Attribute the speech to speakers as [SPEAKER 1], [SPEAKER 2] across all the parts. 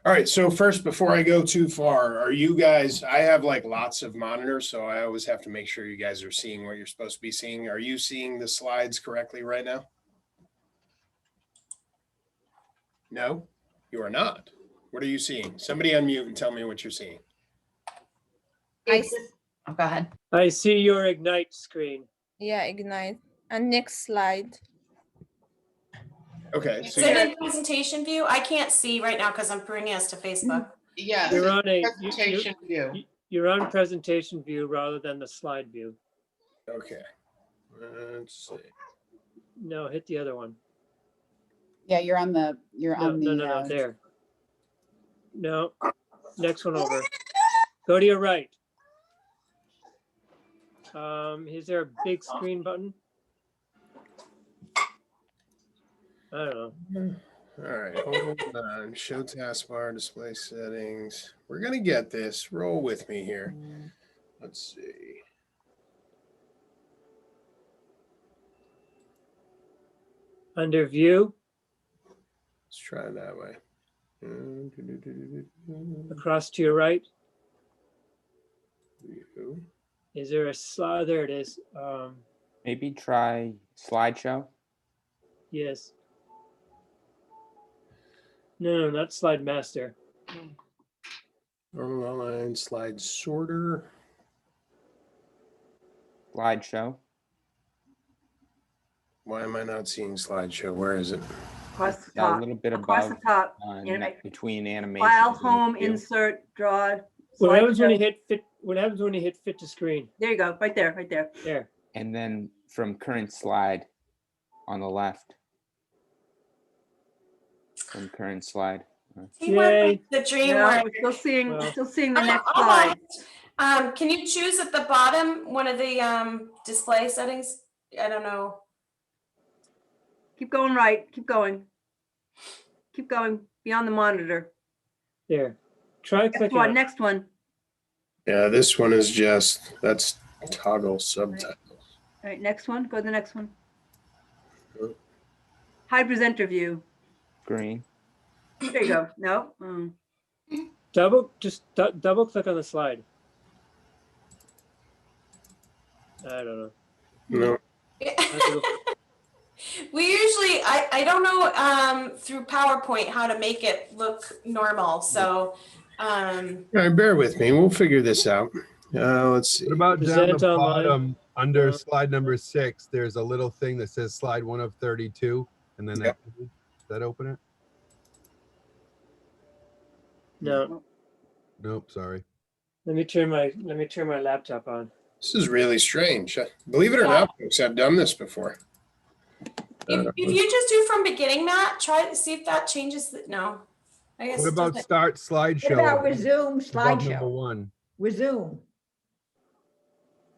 [SPEAKER 1] All right, so first, before I go too far, are you guys, I have like lots of monitors, so I always have to make sure you guys are seeing what you're supposed to be seeing. Are you seeing the slides correctly right now? No, you are not. What are you seeing? Somebody unmute and tell me what you're seeing.
[SPEAKER 2] Oh, go ahead.
[SPEAKER 3] I see your Ignite screen.
[SPEAKER 4] Yeah, Ignite. And next slide.
[SPEAKER 1] Okay,
[SPEAKER 5] Is
[SPEAKER 1] so
[SPEAKER 5] it
[SPEAKER 1] you're,
[SPEAKER 5] in presentation view? I can't see right now because I'm bringing us to Facebook.
[SPEAKER 6] Yes,
[SPEAKER 3] You're on a
[SPEAKER 6] presentation view.
[SPEAKER 3] you're on presentation view rather than the slide view.
[SPEAKER 1] okay. Let's see.
[SPEAKER 3] No, hit the other one.
[SPEAKER 2] Yeah, you're on the,
[SPEAKER 3] No, there. No, next one over. Go to your right. Is there a big screen button? I don't know.
[SPEAKER 1] All right, hold on. Show taskbar, display settings. We're gonna get this. Roll with me here. Let's see.
[SPEAKER 3] Under view,
[SPEAKER 1] Let's try it that way.
[SPEAKER 3] across to your right.
[SPEAKER 1] View.
[SPEAKER 3] Is there a slide? There it is.
[SPEAKER 7] Maybe try slideshow.
[SPEAKER 3] Yes. No, not slide master.
[SPEAKER 1] Normal outline, slide sorter.
[SPEAKER 7] Slideshow.
[SPEAKER 1] Why am I not seeing slideshow? Where is it?
[SPEAKER 8] Across the
[SPEAKER 7] Yeah, a
[SPEAKER 8] top,
[SPEAKER 7] little bit
[SPEAKER 8] across
[SPEAKER 7] above
[SPEAKER 8] the top.
[SPEAKER 7] between animation.
[SPEAKER 8] File, home, insert, draw.
[SPEAKER 3] What happens when you
[SPEAKER 8] slideshow.
[SPEAKER 3] hit fit? What happens when you hit fit to screen?
[SPEAKER 8] There you go, right there, right there.
[SPEAKER 3] There.
[SPEAKER 7] And then from current slide on the left. From current slide.
[SPEAKER 5] See where
[SPEAKER 3] Yay.
[SPEAKER 5] the dream
[SPEAKER 8] No,
[SPEAKER 5] where
[SPEAKER 8] we're still seeing the
[SPEAKER 5] Oh,
[SPEAKER 8] next slide.
[SPEAKER 5] almost. Can you choose at the bottom one of the display settings? I don't know.
[SPEAKER 8] Keep going right, keep going. Keep going beyond the monitor.
[SPEAKER 3] There. Try
[SPEAKER 8] Next
[SPEAKER 3] clicking.
[SPEAKER 8] one,
[SPEAKER 3] on it.
[SPEAKER 8] next one.
[SPEAKER 1] Yeah, this one is just, that's toggle subtitles.
[SPEAKER 8] All right, next one, go to the next one.
[SPEAKER 1] Yep.
[SPEAKER 8] Hide presenter view.
[SPEAKER 7] Green.
[SPEAKER 8] There you go, no.
[SPEAKER 3] Double click on the slide. I don't know.
[SPEAKER 1] No,
[SPEAKER 5] We usually, I don't know through PowerPoint how to make it look normal. So
[SPEAKER 1] all right, bear with me. We'll figure this out. Let's see.
[SPEAKER 9] What about down
[SPEAKER 3] Present
[SPEAKER 9] the
[SPEAKER 3] online.
[SPEAKER 9] bottom under
[SPEAKER 3] Uh,
[SPEAKER 9] slide number 6? There's a little thing that says slide 1 of 32, and then
[SPEAKER 1] Yep.
[SPEAKER 9] does that open it?
[SPEAKER 3] No.
[SPEAKER 9] Nope, sorry.
[SPEAKER 3] Let me turn my laptop on.
[SPEAKER 1] This is really strange. Believe it or not, folks, I've done this before.
[SPEAKER 5] if you just do from beginning, Matt, try to see if that changes. No, I guess.
[SPEAKER 9] What
[SPEAKER 5] it
[SPEAKER 9] about
[SPEAKER 5] doesn't.
[SPEAKER 9] start slideshow?
[SPEAKER 10] What about resume
[SPEAKER 9] above number
[SPEAKER 10] slideshow?
[SPEAKER 9] 1?
[SPEAKER 10] Resume.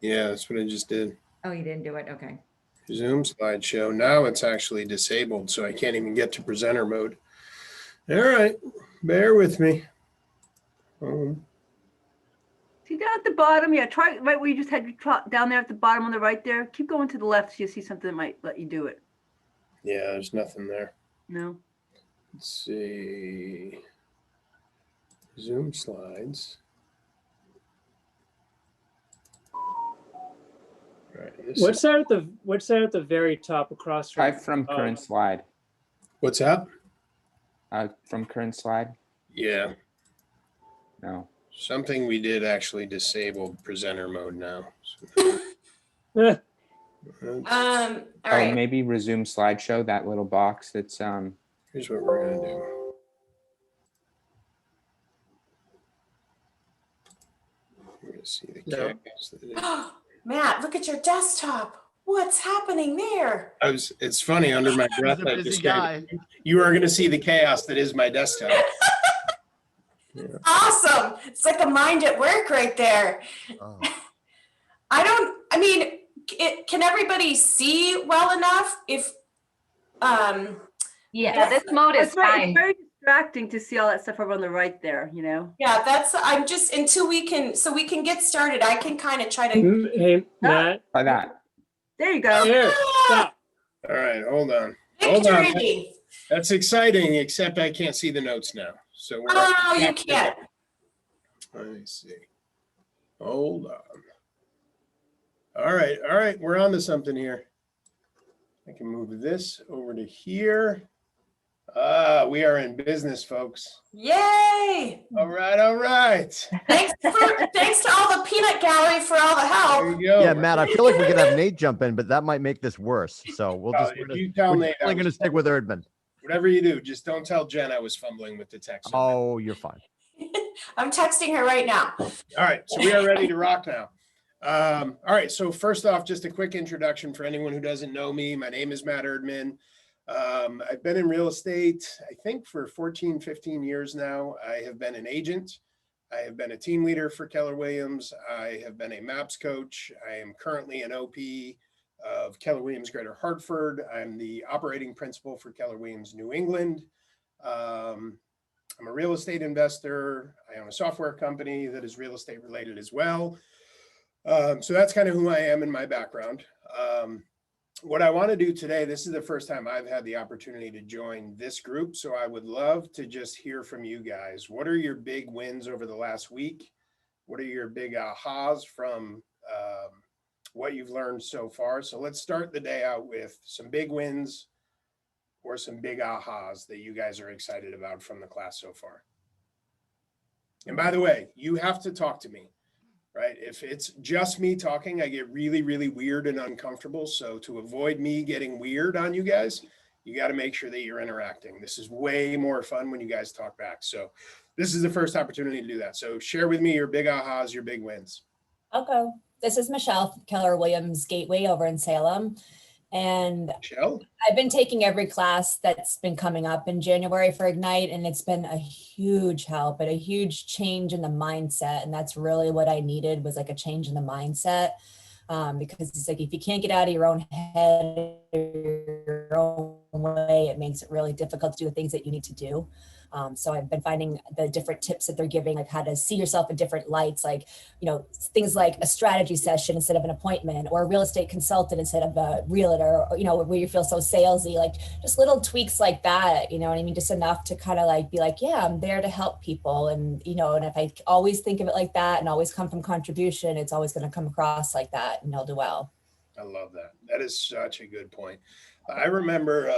[SPEAKER 1] Yeah, that's what I just did.
[SPEAKER 10] Oh, you didn't do it? Okay.
[SPEAKER 1] Zoom slideshow. Now it's actually disabled, so I can't even get to presenter mode. All right, bear with me.
[SPEAKER 8] See down at the bottom, yeah, try right where you just had your down there at the bottom on the right there. Keep going to the left so you see something that might let you do it.
[SPEAKER 1] Yeah, there's nothing there.
[SPEAKER 8] No.
[SPEAKER 1] Let's see. Zoom slides. All right, this
[SPEAKER 3] What's that at the very top across
[SPEAKER 7] Try
[SPEAKER 3] from?
[SPEAKER 7] from current slide.
[SPEAKER 1] What's that?
[SPEAKER 7] From current slide.
[SPEAKER 1] Yeah,
[SPEAKER 7] No.
[SPEAKER 1] something we did actually disabled presenter mode now.
[SPEAKER 3] Eh,
[SPEAKER 5] All
[SPEAKER 7] Oh,
[SPEAKER 5] right.
[SPEAKER 7] maybe resume slideshow. That little box that's
[SPEAKER 1] Here's what we're gonna do. We're gonna see the
[SPEAKER 3] No.
[SPEAKER 1] chaos that it is.
[SPEAKER 5] Matt, look at your desktop. What's happening there?
[SPEAKER 1] It's funny, under my breath,
[SPEAKER 11] He's a
[SPEAKER 1] I
[SPEAKER 11] busy
[SPEAKER 1] described,
[SPEAKER 11] guy.
[SPEAKER 1] you are gonna see the chaos that is my desktop.
[SPEAKER 5] Awesome. It's like a mind at work right there.
[SPEAKER 11] Oh.
[SPEAKER 5] I mean, can everybody see well enough if,
[SPEAKER 2] Yeah, this mode is
[SPEAKER 8] It's very,
[SPEAKER 2] fine.
[SPEAKER 8] it's very distracting to see all that stuff over on the right there, you know?
[SPEAKER 5] yeah, I'm just, until we can get started, I can kind of try to.
[SPEAKER 3] Hey, Matt.
[SPEAKER 7] try that.
[SPEAKER 8] There you go.
[SPEAKER 3] Here, stop.
[SPEAKER 1] All right, hold on. Hold on.
[SPEAKER 5] Victory.
[SPEAKER 1] That's exciting, except I can't see the notes now. So we're
[SPEAKER 5] Oh, you can't.
[SPEAKER 1] Let me see. Hold on. All right, we're on to something here. I can move this over to here. We are in business, folks.
[SPEAKER 5] Yay!
[SPEAKER 1] All right.
[SPEAKER 5] Thanks to all the peanut gallery for all the
[SPEAKER 1] There
[SPEAKER 5] help.
[SPEAKER 1] you go.
[SPEAKER 6] Yeah, Matt, I feel like we could have Nate jump in, but that might make this worse. So we're
[SPEAKER 1] If you tell
[SPEAKER 6] we're
[SPEAKER 1] Nate,
[SPEAKER 6] definitely going to stick with Erdman.
[SPEAKER 1] whatever you do, just don't tell Jen I was fumbling with the text.
[SPEAKER 6] Oh, you're fine.
[SPEAKER 5] I'm texting her right now.
[SPEAKER 1] All right, so we are ready to rock now. All right, so first off, just a quick introduction for anyone who doesn't know me. My name is Matt Erdman. I've been in real estate, I think, for 14, 15 years now. I have been an agent. I have been a team leader for Keller Williams. I have been a MAPS coach. I am currently an OP of Keller Williams Greater Hartford. I'm the operating principal for Keller Williams New England. I'm a real estate investor. I own a software company that is real estate related as well. So that's kind of who I am in my background. What I want to do today, this is the first time I've had the opportunity to join this group. So I would love to just hear from you guys. What are your big wins over the last week? What are your big ahas from what you've learned so far? So let's start the day out with some big wins or some big ahas that you guys are excited about from the class so far. And by the way, you have to talk to me, right? If it's just me talking, I get really, really weird and uncomfortable. So to avoid me getting weird on you guys, you got to make sure that you're interacting. This is way more fun when you guys talk back. So this is the first opportunity to do that. So share with me your big ahas, your big wins.
[SPEAKER 11] I'll go. This is Michelle, Keller Williams Gateway over in Salem. And
[SPEAKER 1] Michelle?
[SPEAKER 11] I've been taking every class that's been coming up in January for Ignite, and it's been a huge help and a huge change in the mindset. And that's really what I needed, was like a change in the mindset. Because it's like, if you can't get out of your own head, your own way, it makes it really difficult to do the things that you need to do. So I've been finding the different tips that they're giving, like how to see yourself in different lights, like, you know, things like a strategy session instead of an appointment, or a real estate consultant instead of a realtor, or, you know, where you feel so salesy, like just little tweaks like that, you know what I mean? Just enough to kind of like be like, yeah, I'm there to help people. And, you know, and if I always think of it like that and always come from contribution, it's always going to come across like that, and they'll do well.
[SPEAKER 1] I love that. That is such a good point. I remember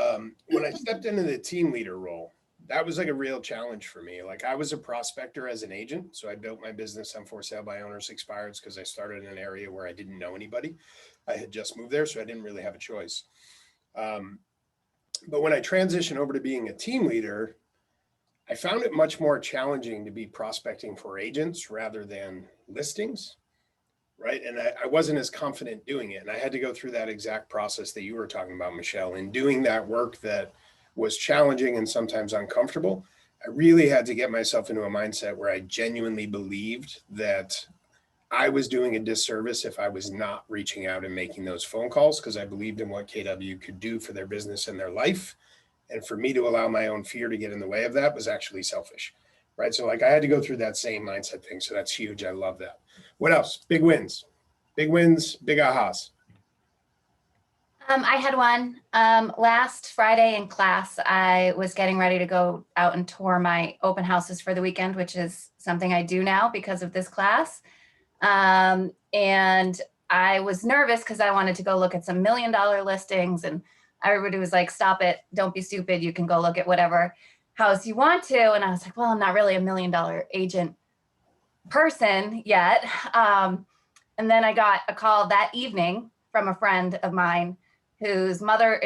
[SPEAKER 1] when I stepped into the team leader role, that was like a real challenge for me. Like, I was a prospector as an agent. So I built my business on for sale by owners expireds because I started in an area where I didn't know anybody. I had just moved there, so I didn't really have a choice. But when I transitioned over to being a team leader, I found it much more challenging to be prospecting for agents rather than listings. Right. And I wasn't as confident doing it. And I had to go through that exact process that you were talking about, Michelle, in doing that work that was challenging and sometimes uncomfortable. I really had to get myself into a mindset where I genuinely believed that I was doing a disservice if I was not reaching out and making those phone calls, because I believed in what KW could do for their business and their life. And for me to allow my own fear to get in the way of that was actually selfish. Right. So like, I had to go through that same mindset thing. So that's huge. I love that. What else? Big wins, big ahas.
[SPEAKER 2] I had one last Friday in class. I was getting ready to go out and tour my open houses for the weekend, which is something I do now because of this class. And I was nervous because I wanted to go look at some $1 million listings, and everybody was like, stop it. Don't be stupid. You can go look at whatever house you want to. And I was like, well, I'm not really a $1 million agent person yet. And then I got a call that evening from a friend of mine whose mother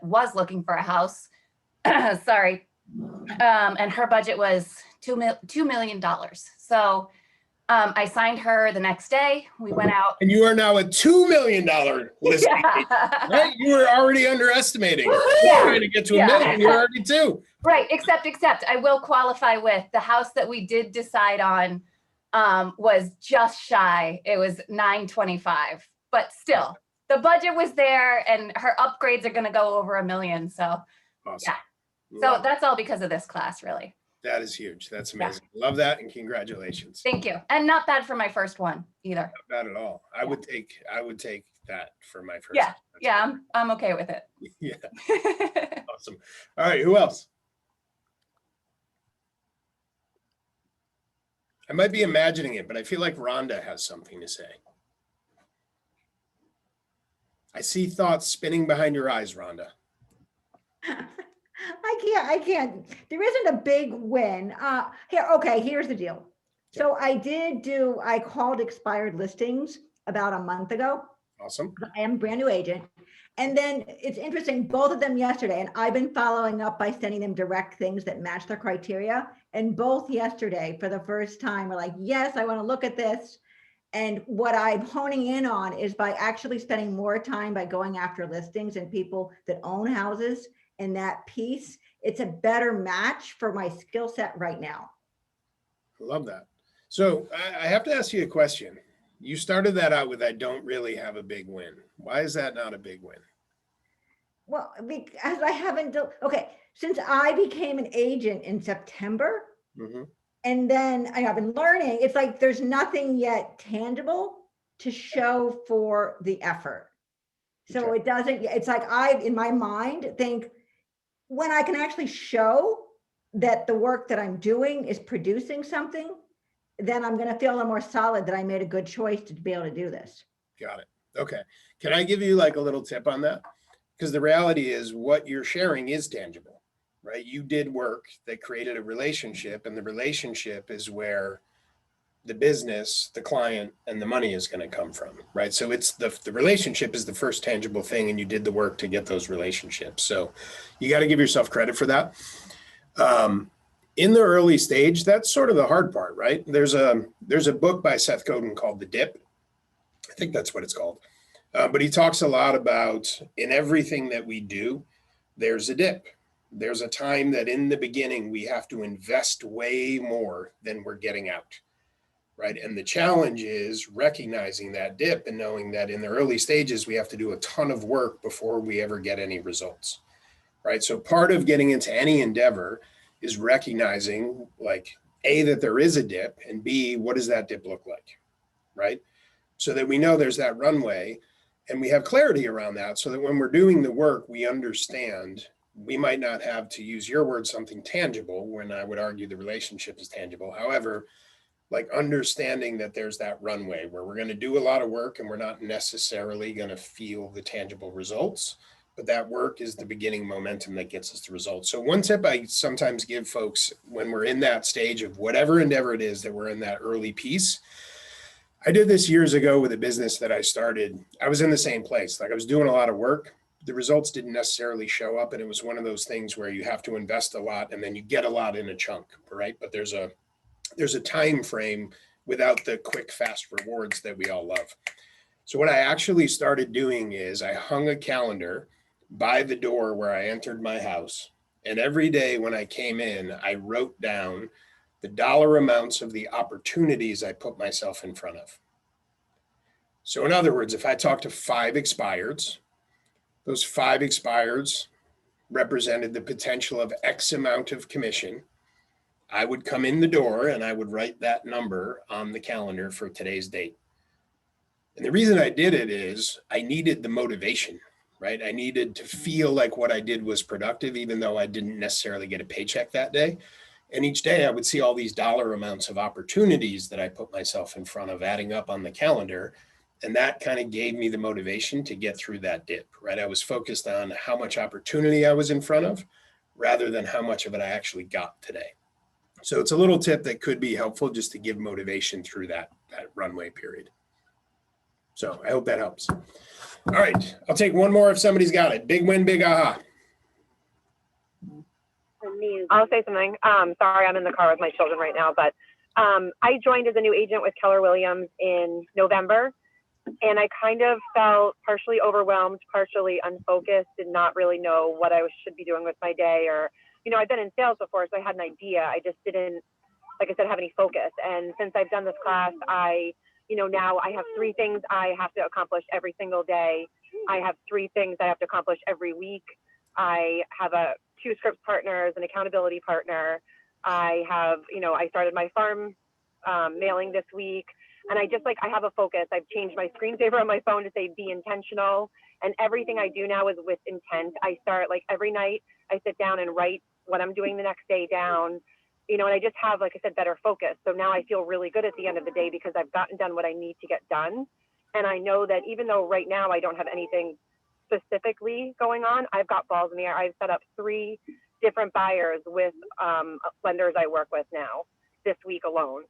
[SPEAKER 2] was looking for a house. Sorry. And her budget was $2 million. So I signed her the next day. We went out.
[SPEAKER 1] And you are now a $2 million listing.
[SPEAKER 2] Yeah.
[SPEAKER 1] Right? You were already underestimating.
[SPEAKER 2] Yeah.
[SPEAKER 1] Trying to get to $1 million, you're already $2.
[SPEAKER 2] Right. Except I will qualify with the house that we did decide on was just shy. It was $925, but still the budget was there, and her upgrades are going to go over $1 million. So
[SPEAKER 1] Awesome.
[SPEAKER 2] yeah. So that's all because of this class, really.
[SPEAKER 1] That is huge. That's amazing. Love that. And congratulations.
[SPEAKER 2] Thank you. And not bad for my first one either.
[SPEAKER 1] Not bad at all. I would take that for my first.
[SPEAKER 2] Yeah. Yeah. I'm okay with it.
[SPEAKER 1] Yeah. Awesome. All right. Who else? I might be imagining it, but I feel like Rhonda has something to say. I see thoughts spinning behind your eyes, Rhonda.
[SPEAKER 10] I can't. There isn't a big win. Here's the deal. So I called expired listings about a month ago.
[SPEAKER 1] Awesome.
[SPEAKER 10] I am a brand new agent. And then it's interesting, both of them yesterday, and I've been following up by sending them direct things that match their criteria. And both yesterday, for the first time, were like, yes, I want to look at this. And what I'm honing in on is by actually spending more time by going after listings and people that own houses in that piece, it's a better match for my skill set right now.
[SPEAKER 1] I love that. So I have to ask you a question. You started that out with, I don't really have a big win. Why is that not a big win?
[SPEAKER 10] Well, because I haven't, since I became an agent in September,
[SPEAKER 1] Mm-hmm.
[SPEAKER 10] and then I've been learning, it's like there's nothing yet tangible to show for the effort. So
[SPEAKER 1] Okay.
[SPEAKER 10] it doesn't, it's like I, in my mind, think when I can actually show that the work that I'm doing is producing something, then I'm going to feel a little more solid that I made a good choice to be able to do this.
[SPEAKER 1] Got it. Okay. Can I give you like a little tip on that? Because the reality is what you're sharing is tangible, right? You did work that created a relationship, and the relationship is where the business, the client, and the money is going to come from, right? So it's the relationship is the first tangible thing, and you did the work to get those relationships. So you got to give yourself credit for that. In the early stage, that's sort of the hard part, right? There's a book by Seth Godin called The Dip. I think that's what it's called. But he talks a lot about in everything that we do, there's a dip. There's a time that in the beginning, we have to invest way more than we're getting out, right? And the challenge is recognizing that dip and knowing that in the early stages, we have to do a ton of work before we ever get any results, right? So part of getting into any endeavor is recognizing like A, that there is a dip, and B, what does that dip look like, right? So that we know there's that runway and we have clarity around that, so that when we're doing the work, we understand we might not have, to use your word, something tangible, when I would argue the relationship is tangible. However, like understanding that there's that runway where we're going to do a lot of work and we're not necessarily going to feel the tangible results, but that work is the beginning momentum that gets us the results. So one tip I sometimes give folks when we're in that stage of whatever endeavor it is that we're in that early piece, I did this years ago with a business that I started. I was in the same place. Like I was doing a lot of work. The results didn't necessarily show up. And it was one of those things where you have to invest a lot and then you get a lot in a chunk, right? But there's a time frame without the quick, fast rewards that we all love. So what I actually started doing is I hung a calendar by the door where I entered my house. And every day when I came in, I wrote down the dollar amounts of the opportunities I put myself in front of. So in other words, if I talked to 5 expireds, those 5 expireds represented the potential of X amount of commission. I would come in the door and I would write that number on the calendar for today's date. And the reason I did it is I needed the motivation, right? I needed to feel like what I did was productive, even though I didn't necessarily get a paycheck that day. And each day I would see all these dollar amounts of opportunities that I put myself in front of adding up on the calendar. And that kind of gave me the motivation to get through that dip, right? I was focused on how much opportunity I was in front of rather than how much of it I actually got today. So it's a little tip that could be helpful just to give motivation through that runway period. So I hope that helps. All right, I'll take one more if somebody's got it. Big win, big aha.
[SPEAKER 12] I'll say something. Sorry, I'm in the car with my children right now, but I joined as a new agent with Keller Williams in November, and I kind of felt partially overwhelmed, partially unfocused, did not really know what I should be doing with my day. Or, you know, I've been in sales before, so I had an idea. I just didn't, like I said, have any focus. And since I've done this class, now I have 3 things I have to accomplish every single day. I have 3 things I have to accomplish every week. I have 2 scripts partners, an accountability partner. I have, I started my farm mailing this week, and I have a focus. I've changed my screensaver on my phone to say, be intentional. And everything I do now is with intent. I start like every night, I sit down and write what I'm doing the next day down. and I just have, like I said, better focus. So now I feel really good at the end of the day because I've gotten done what I need to get done. And I know that even though right now I don't have anything specifically going on, I've got balls in the air. I've set up 3 different buyers with lenders I work with now this week alone.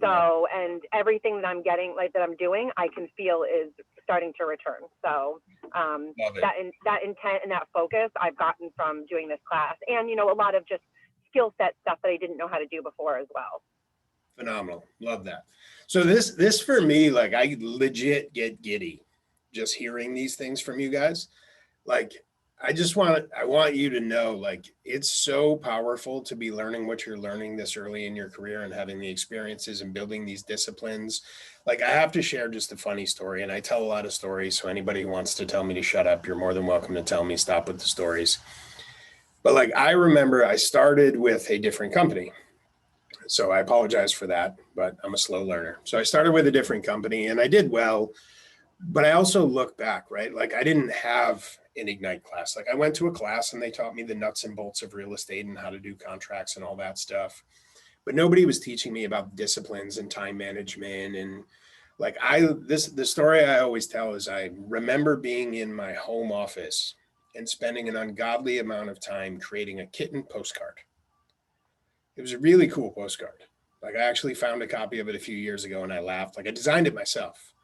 [SPEAKER 12] So, and everything that I'm getting, like that I'm doing, I can feel is starting to return. So that intent and that focus I've gotten from doing this class, and a lot of just skill set stuff that I didn't know how to do before as well.
[SPEAKER 1] Phenomenal. Love that. So this for me, like I legit get giddy just hearing these things from you guys. Like I want you to know, like, it's so powerful to be learning what you're learning this early in your career and having the experiences and building these disciplines. Like I have to share just a funny story, and I tell a lot of stories. So anybody who wants to tell me to shut up, you're more than welcome to tell me, stop with the stories. But like, I remember I started with a different company. So I apologize for that, but I'm a slow learner. So I started with a different company and I did well, but I also look back, right? Like I didn't have an Ignite class. Like I went to a class and they taught me the nuts and bolts of real estate and how to do contracts and all that stuff. But nobody was teaching me about disciplines and time management. And like the story I always tell is I remember being in my home office and spending an ungodly amount of time creating a kitten postcard. It was a really cool postcard. Like I actually found a copy of it a few years ago and I laughed. Like I designed it myself,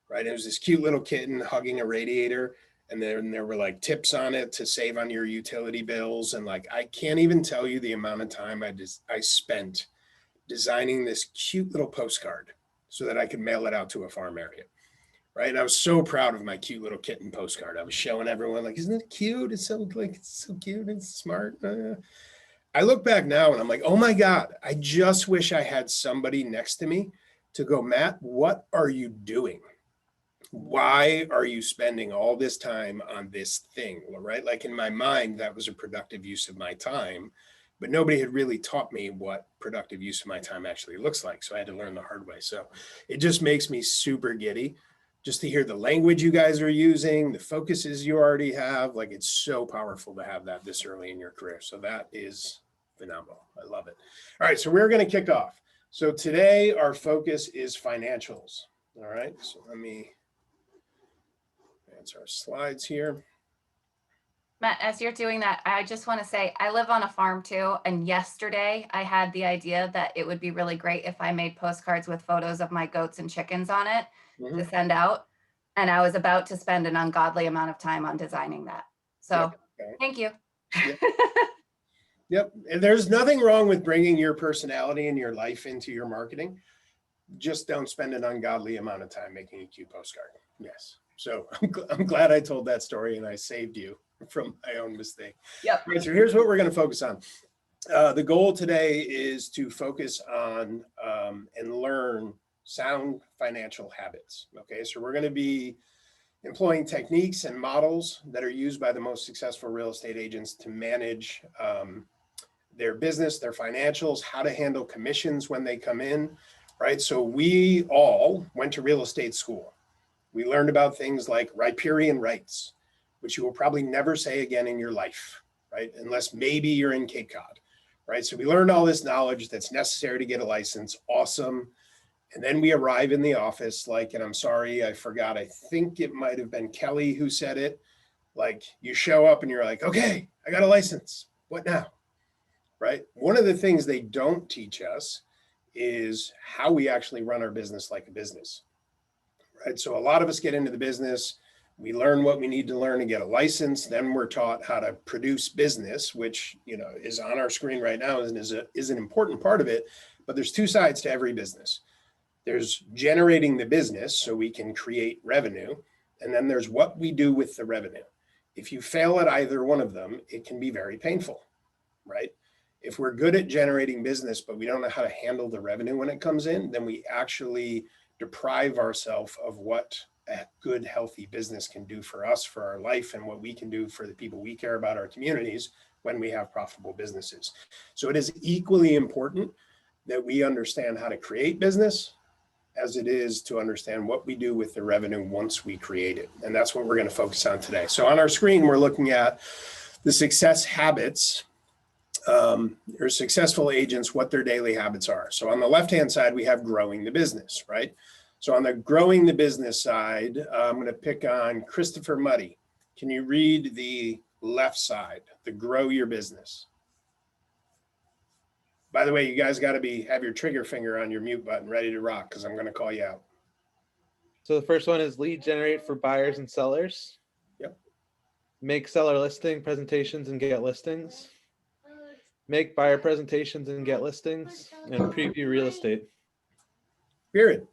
[SPEAKER 1] right? It was this cute little kitten hugging a radiator. And then there were like tips on it to save on your utility bills. And like, I can't even tell you the amount of time I spent designing this cute little postcard so that I could mail it out to a farm area. Right. And I was so proud of my cute little kitten postcard. I was showing everyone like, isn't it cute? It's so cute and smart. I look back now and I'm like, oh my God, I just wish I had somebody next to me to go, Matt, what are you doing? Why are you spending all this time on this thing? Right? Like in my mind, that was a productive use of my time, but nobody had really taught me what productive use of my time actually looks like. So I had to learn the hard way. So it just makes me super giddy just to hear the language you guys are using, the focuses you already have. Like it's so powerful to have that this early in your career. So that is phenomenal. I love it. All right. So we're going to kick off. So today our focus is financials. All right. So let me our slides here.
[SPEAKER 2] Matt, as you're doing that, I just want to say I live on a farm too. And yesterday I had the idea that it would be really great if I made postcards with photos of my goats and chickens on it to send out. And I was about to spend an ungodly amount of time on designing that. So thank you.
[SPEAKER 1] Yep. And there's nothing wrong with bringing your personality and your life into your marketing. Just don't spend an ungodly amount of time making a cute postcard. Yes. So I'm glad I told that story and I saved you from my own mistake.
[SPEAKER 2] Yep.
[SPEAKER 1] Right, so here's what we're going to focus on. The goal today is to focus on and learn sound financial habits. Okay, so we're going to be employing techniques and models that are used by the most successful real estate agents to manage their business, their financials, how to handle commissions when they come in, right? So we all went to real estate school. We learned about things like riparian rights, which you will probably never say again in your life, right? Unless maybe you're in Cape Cod, right? So we learned all this knowledge that's necessary to get a license. Awesome. And then we arrive in the office, like, and I'm sorry, I forgot. I think it might have been Kelly who said it. Like you show up and you're like, okay, I got a license. What now? Right? One of the things they don't teach us is how we actually run our business like a business. Right. So a lot of us get into the business. We learn what we need to learn to get a license. Then we're taught how to produce business, which, is on our screen right now and is an important part of it. But there's two sides to every business. There's generating the business so we can create revenue. And then there's what we do with the revenue. If you fail at either one of them, it can be very painful, right? If we're good at generating business, but we don't know how to handle the revenue when it comes in, then we actually deprive ourselves of what a good, healthy business can do for us, for our life, and what we can do for the people we care about, our communities, when we have profitable businesses. So it is equally important that we understand how to create business as it is to understand what we do with the revenue once we create it. And that's what we're going to focus on today. So on our screen, we're looking at the success habits or successful agents what their daily habits are. So on the left-hand side, we have growing the business, right? So on the growing the business side, I'm going to pick on Christopher Muddy. Can you read the left side, the grow your business? By the way, you guys got to have your trigger finger on your mute button ready to rock because I'm going to call you out.
[SPEAKER 13] So the first one is lead generate for buyers and sellers.
[SPEAKER 1] Yep.
[SPEAKER 13] Make seller listing presentations and get listings. Make buyer presentations and get listings, and preview real estate.
[SPEAKER 1] Period.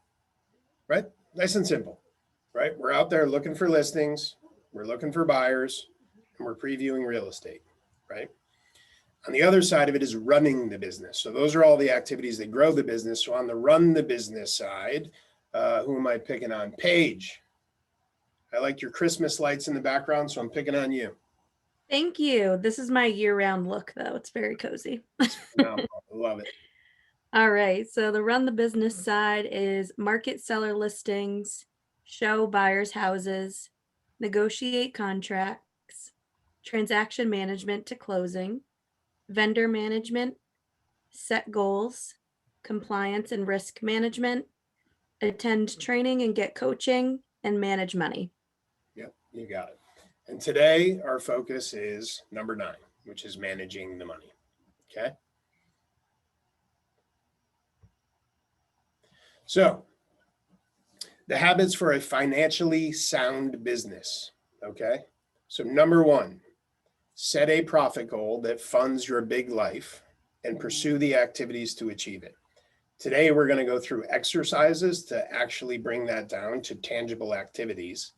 [SPEAKER 1] Right? Nice and simple, right? We're out there looking for listings, we're looking for buyers, and we're previewing real estate, right? On the other side of it is running the business. So those are all the activities that grow the business. So on the run the business side, who am I picking on? Paige. I like your Christmas lights in the background, so I'm picking on you.
[SPEAKER 14] Thank you. This is my year-round look, though. It's very cozy.
[SPEAKER 1] No, I love it.
[SPEAKER 14] All right. So the run the business side is market seller listings, show buyers houses, negotiate contracts, transaction management to closing, vendor management, set goals, compliance and risk management, attend training and get coaching, and manage money.
[SPEAKER 1] Yep, you got it. And today our focus is number 9, which is managing the money. Okay. So the habits for a financially sound business. Okay. So number 1, set a profit goal that funds your big life and pursue the activities to achieve it. Today, we're going to go through exercises to actually bring that down to tangible activities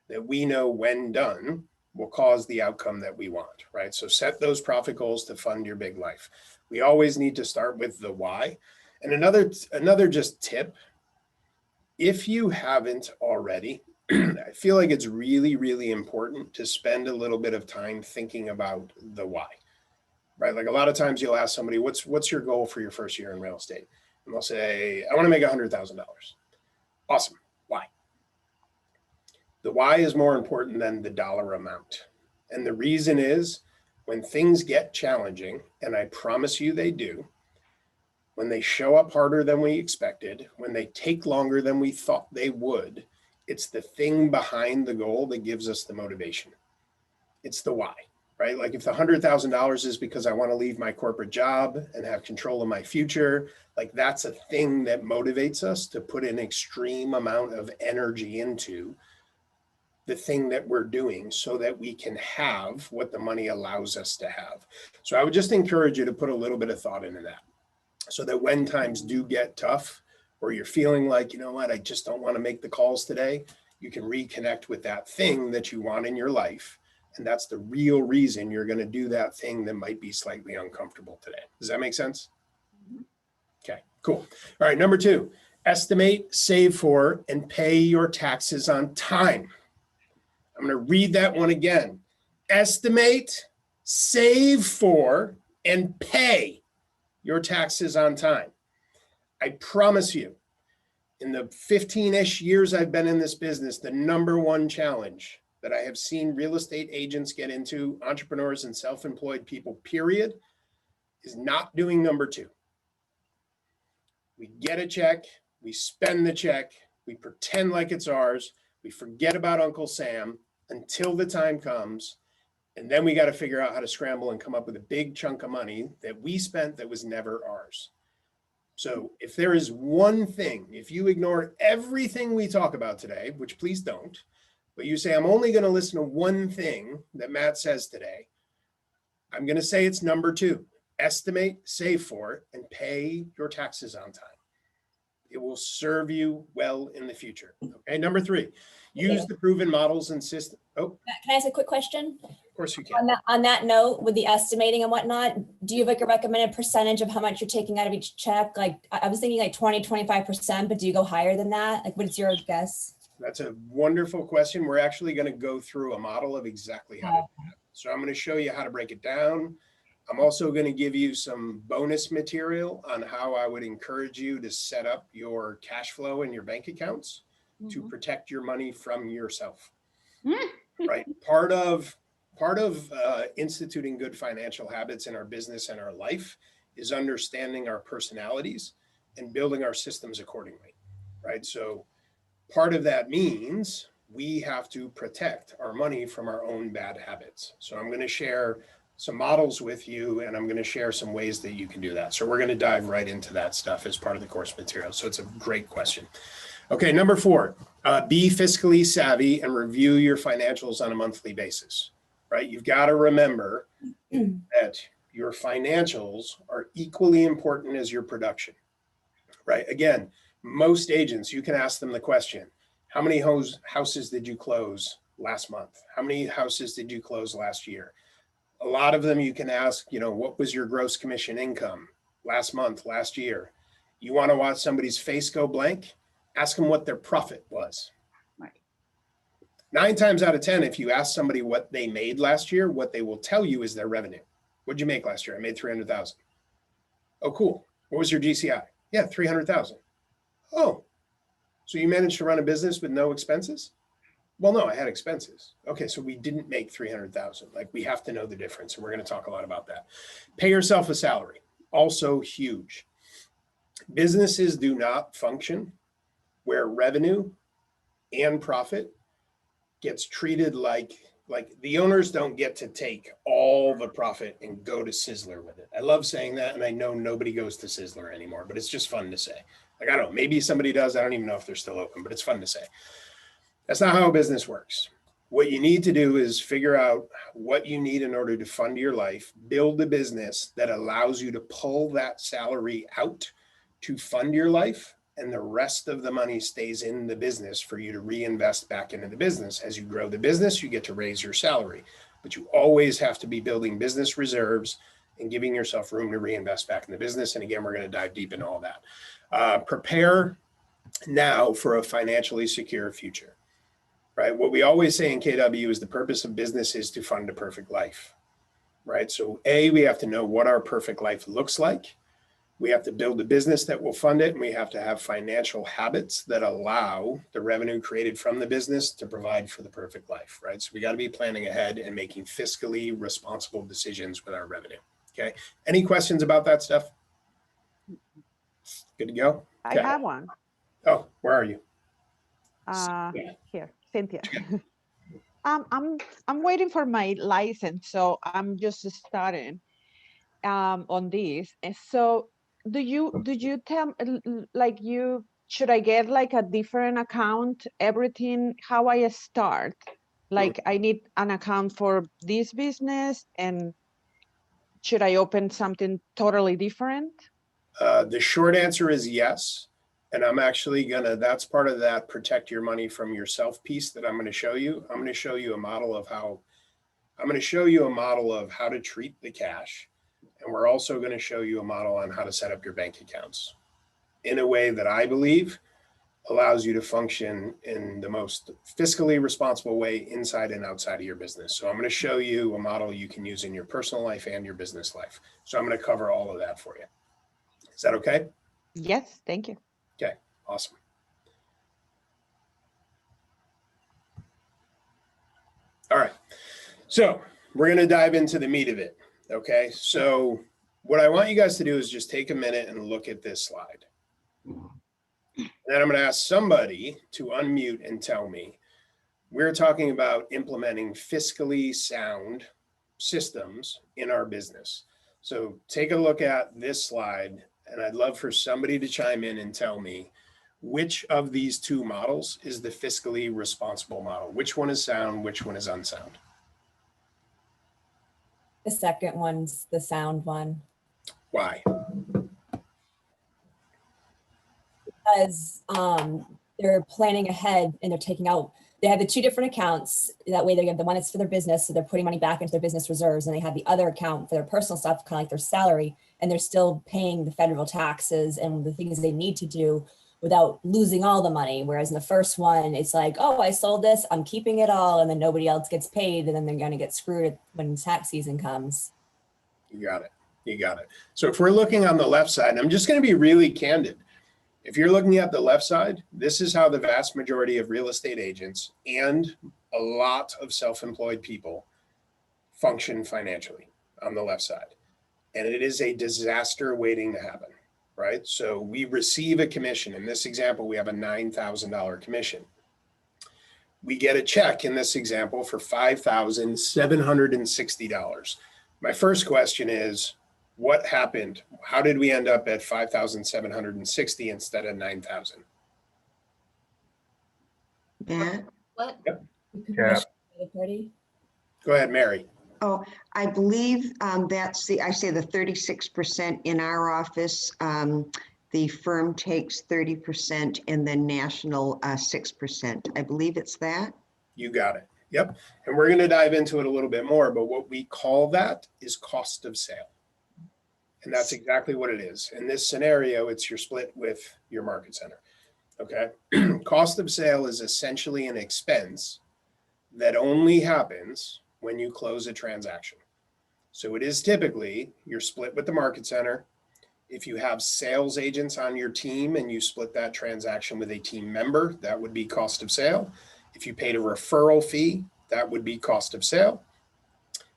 [SPEAKER 1] that we know when done will cause the outcome that we want, right? So set those profit goals to fund your big life. We always need to start with the why. And another just tip, if you haven't already, I feel like it's really, really important to spend a little bit of time thinking about the why, right? Like a lot of times you'll ask somebody, what's your goal for your first year in real estate? And they'll say, I want to make $100,000. Awesome. Why? The why is more important than the dollar amount. And the reason is when things get challenging, and I promise you they do, when they show up harder than we expected, when they take longer than we thought they would, it's the thing behind the goal that gives us the motivation. It's the why, right? Like if the $100,000 is because I want to leave my corporate job and have control of my future, like that's a thing that motivates us to put an extreme amount of energy into the thing that we're doing so that we can have what the money allows us to have. So I would just encourage you to put a little bit of thought into that so that when times do get tough or you're feeling like, you know what, I just don't want to make the calls today, you can reconnect with that thing that you want in your life. And that's the real reason you're going to do that thing that might be slightly uncomfortable today. Does that make sense? Okay, cool. All right, number 2, estimate, save for, and pay your taxes on time. I'm going to read that one again. Estimate, save for, and pay your taxes on time. I promise you, in the 15-ish years I've been in this business, the number 1 challenge that I have seen real estate agents get into, entrepreneurs and self-employed people, period, is not doing number 2. We get a check, we spend the check, we pretend like it's ours, we forget about Uncle Sam until the time comes, and then we got to figure out how to scramble and come up with a big chunk of money that we spent that was never ours. So if there is one thing, if you ignore everything we talk about today, which please don't, but you say, I'm only going to listen to one thing that Matt says today, I'm going to say it's number 2. Estimate, save for, and pay your taxes on time. It will serve you well in the future. Okay, number 3, use the proven models and systems. Oh,
[SPEAKER 11] Can I ask a quick question?
[SPEAKER 1] of course you can.
[SPEAKER 11] On that note, with the estimating and whatnot, do you have like a recommended percentage of how much you're taking out of each check? Like I was thinking like 20, 25%, but do you go higher than that? Like what's your guess?
[SPEAKER 1] That's a wonderful question. We're actually going to go through a model of exactly how to do that. So I'm going to show you how to break it down. I'm also going to give you some bonus material on how I would encourage you to set up your cash flow in your bank accounts to protect your money from yourself. Right. Part of part of instituting good financial habits in our business and our life is understanding our personalities and building our systems accordingly, right? So part of that means we have to protect our money from our own bad habits. So I'm going to share some models with you, and I'm going to share some ways that you can do that. So we're going to dive right into that stuff as part of the course material. So it's a great question. Okay, number 4, be fiscally savvy and review your financials on a monthly basis, right? You've got to remember that your financials are equally important as your production, right? Again, most agents, you can ask them the question, how many houses did you close last month? How many houses did you close last year? A lot of them you can ask, what was your gross commission income last month, last year? You want to watch somebody's face go blank? Ask them what their profit was.
[SPEAKER 8] Right.
[SPEAKER 1] 9 times out of 10, if you ask somebody what they made last year, what they will tell you is their revenue. What'd you make last year? I made 300,000. Oh, cool. What was your GCI? Yeah, 300,000. Oh, so you managed to run a business with no expenses? Well, no, I had expenses. Okay, so we didn't make 300,000. Like, we have to know the difference, and we're going to talk a lot about that. Pay yourself a salary, also huge. Businesses do not function where revenue and profit gets treated like the owners don't get to take all the profit and go to Sizzler with it. I love saying that, and I know nobody goes to Sizzler anymore, but it's just fun to say. Like, I don't know, maybe somebody does. I don't even know if they're still open, but it's fun to say. That's not how a business works. What you need to do is figure out what you need in order to fund your life, build a business that allows you to pull that salary out to fund your life, and the rest of the money stays in the business for you to reinvest back into the business. As you grow the business, you get to raise your salary, but you always have to be building business reserves and giving yourself room to reinvest back in the business. And again, we're going to dive deep into all that. Prepare now for a financially secure future, right? What we always say in KW is the purpose of business is to fund a perfect life, right? So we have to know what our perfect life looks like. We have to build a business that will fund it, and we have to have financial habits that allow the revenue created from the business to provide for the perfect life, right? So we got to be planning ahead and making fiscally responsible decisions with our revenue. Okay. Any questions about that stuff? Good to go?
[SPEAKER 15] I have one.
[SPEAKER 1] Oh, where are you?
[SPEAKER 15] Here, Cynthia. I'm waiting for my license, so I'm just starting on this. And so do you tell, like, should I get like a different account, everything, how I start? Like, I need an account for this business, and should I open something totally different?
[SPEAKER 1] The short answer is yes. And I'm actually that's part of that protect your money from yourself piece that I'm going to show you. I'm going to show you a model of how to treat the cash. And we're also going to show you a model on how to set up your bank accounts in a way that I believe allows you to function in the most fiscally responsible way inside and outside of your business. So I'm going to show you a model you can use in your personal life and your business life. So I'm going to cover all of that for you. Is that okay?
[SPEAKER 15] Yes, thank you.
[SPEAKER 1] Okay, awesome. All right, so we're going to dive into the meat of it. Okay, so what I want you guys to do is just take a minute and look at this slide. And then I'm going to ask somebody to unmute and tell me, we're talking about implementing fiscally sound systems in our business. So take a look at this slide, and I'd love for somebody to chime in and tell me which of these two models is the fiscally responsible model. Which one is sound, which one is unsound?
[SPEAKER 11] The second one's the sound one.
[SPEAKER 1] Why?
[SPEAKER 11] Because they're planning ahead and they're taking out, they have the 2 different accounts. That way they have the one that's for their business, so they're putting money back into their business reserves, and they have the other account for their personal stuff, kind of like their salary, and they're still paying the federal taxes and the things they need to do without losing all the money. Whereas in the first one, it's like, oh, I sold this, I'm keeping it all, and then nobody else gets paid, and then they're going to get screwed when tax season comes.
[SPEAKER 1] You got it. You got it. So if we're looking on the left side, I'm just going to be really candid. If you're looking at the left side, this is how the vast majority of real estate agents and a lot of self-employed people function financially on the left side. And it is a disaster waiting to happen, right? So we receive a commission. In this example, we have a $9,000 commission. We get a check in this example for $5,760. My first question is, what happened? How did we end up at 5,760 instead of 9,000?
[SPEAKER 16] Matt?
[SPEAKER 2] What?
[SPEAKER 1] Yep.
[SPEAKER 11] Yeah.
[SPEAKER 1] Go ahead, Mary.
[SPEAKER 16] Oh, I believe that's I say the 36% in our office. The firm takes 30% and then national 6%. I believe it's that.
[SPEAKER 1] You got it. Yep. And we're going to dive into it a little bit more, but what we call that is cost of sale. And that's exactly what it is. In this scenario, it's your split with your market center. Okay. Cost of sale is essentially an expense that only happens when you close a transaction. So it is typically your split with the market center. If you have sales agents on your team and you split that transaction with a team member, that would be cost of sale. If you paid a referral fee, that would be cost of sale.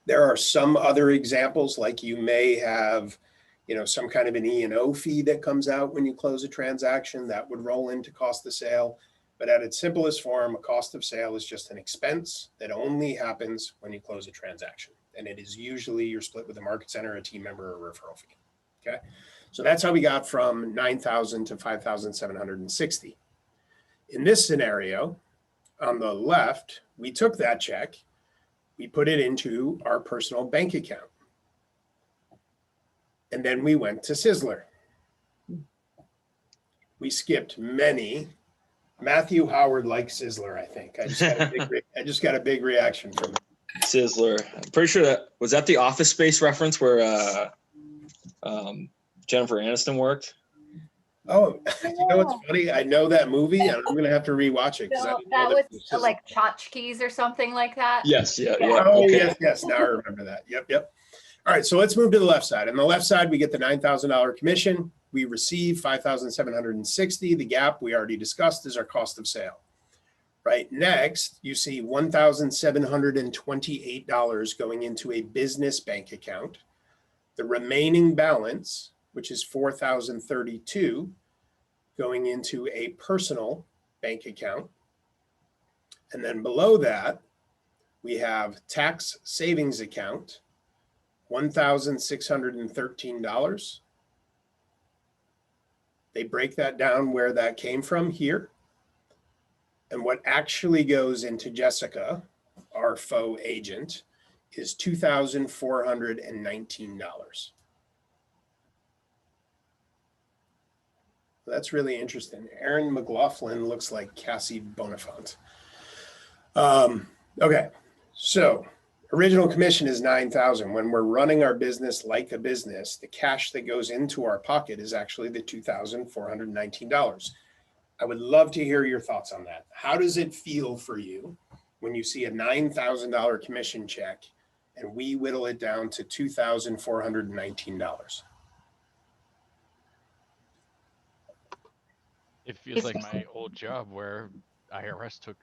[SPEAKER 1] There are some other examples, like you may have, some kind of an E&O fee that comes out when you close a transaction that would roll into cost of sale. But at its simplest form, a cost of sale is just an expense that only happens when you close a transaction. And it is usually your split with the market center, a team member, or a referral fee. Okay. So that's how we got from 9,000 to 5,760. In this scenario, on the left, we took that check, we put it into our personal bank account. And then we went to Sizzler. We skipped many. Matthew Howard likes Sizzler, I think. I just got a big reaction from him.
[SPEAKER 17] Sizzler. I'm pretty sure that was that the Office Space reference where Jennifer Aniston worked.
[SPEAKER 1] Oh, you know what's funny? I know that movie, and I'm gonna have to rewatch it.
[SPEAKER 2] So that was like tchotchkes or something like that.
[SPEAKER 17] Yes, yeah.
[SPEAKER 1] Oh,
[SPEAKER 17] Okay.
[SPEAKER 1] yes. Now I remember that. Yep. All right, so let's move to the left side. On the left side, we get the $9,000 commission. We receive $5,760. The gap we already discussed is our cost of sale. Right next, you see $1,728 going into a business bank account. The remaining balance, which is $4,032, going into a personal bank account. And then below that, we have tax savings account, $1,613. They break that down where that came from here. And what actually goes into Jessica, our faux agent, is $2,419. That's really interesting. Aaron McLaughlin looks like Cassie Bonifant. Okay, so original commission is $9,000. When we're running our business like a business, the cash that goes into our pocket is actually the $2,419. I would love to hear your thoughts on that. How does it feel for you when you see a $9,000 commission check and we whittle it down to $2,419?
[SPEAKER 18] It feels like my old job where IRS took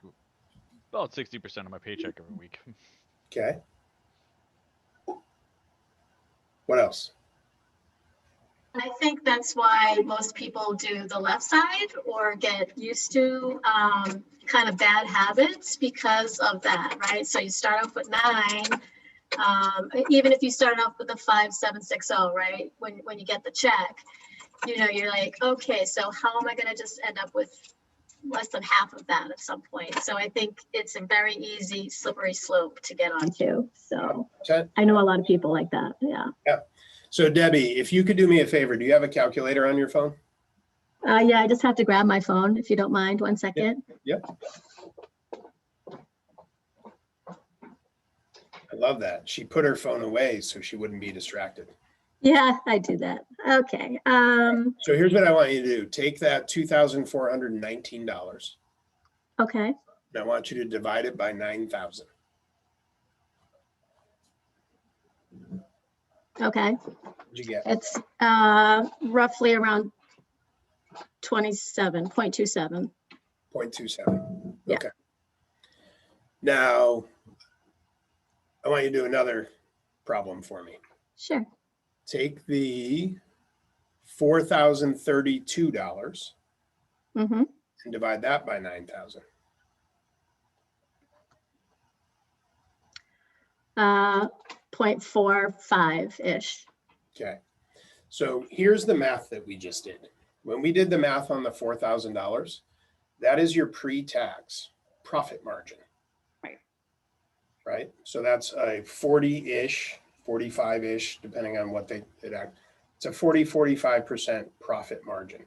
[SPEAKER 18] about 60% of my paycheck every week.
[SPEAKER 1] Okay. What else?
[SPEAKER 19] I think that's why most people do the left side or get used to kind of bad habits because of that, right? So you start off with 9, even if you start off with a 5,760, right? When you get the check, you're like, okay, so how am I going to just end up with less than half of that at some point? So I think it's a very easy slippery slope to get onto. So I know a lot of people like that. Yeah.
[SPEAKER 1] So Debbie, if you could do me a favor, do you have a calculator on your phone?
[SPEAKER 19] Yeah, I just have to grab my phone if you don't mind. 1 second.
[SPEAKER 1] Yep. I love that. She put her phone away so she wouldn't be distracted.
[SPEAKER 19] Yeah, I do that. Okay.
[SPEAKER 1] So here's what I want you to do. Take that $2,419.
[SPEAKER 19] Okay.
[SPEAKER 1] And I want you to divide it by 9,000.
[SPEAKER 19] Okay.
[SPEAKER 1] What'd you get?
[SPEAKER 19] It's roughly around 27.27.
[SPEAKER 1] 0.27.
[SPEAKER 19] Yeah.
[SPEAKER 1] Okay. Now, I want you to do another problem for me.
[SPEAKER 19] Sure.
[SPEAKER 1] Take the $4,032
[SPEAKER 19] Mm-hmm.
[SPEAKER 1] and divide that by 9,000.
[SPEAKER 19] 0.45-ish.
[SPEAKER 1] Okay. So here's the math that we just did. When we did the math on the $4,000, that is your pre-tax profit margin.
[SPEAKER 19] Right.
[SPEAKER 1] Right? So that's a 40-ish, 45-ish, depending on what it's a 45% profit margin.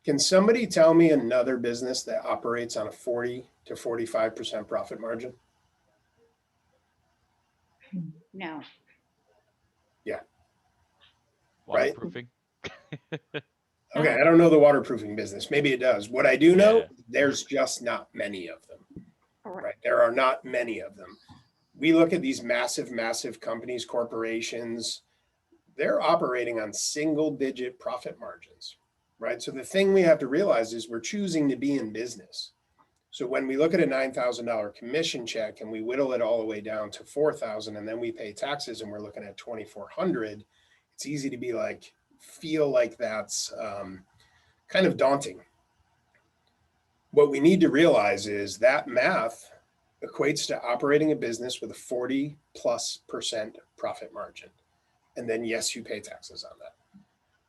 [SPEAKER 1] Can somebody tell me another business that operates on a 40 to 45% profit margin?
[SPEAKER 20] No.
[SPEAKER 1] Yeah. Right?
[SPEAKER 18] Waterproofing.
[SPEAKER 1] Okay, I don't know the waterproofing business. Maybe it does. What I do know, there's just not many of them. Right? There are not many of them. We look at these massive, massive companies, corporations, they're operating on single-digit profit margins, right? So the thing we have to realize is we're choosing to be in business. So when we look at a $9,000 commission check and we whittle it all the way down to $4,000 and then we pay taxes and we're looking at $2,400, it's easy to be like, feel like that's kind of daunting. What we need to realize is that math equates to operating a business with a 40+% profit margin. And then yes, you pay taxes on that.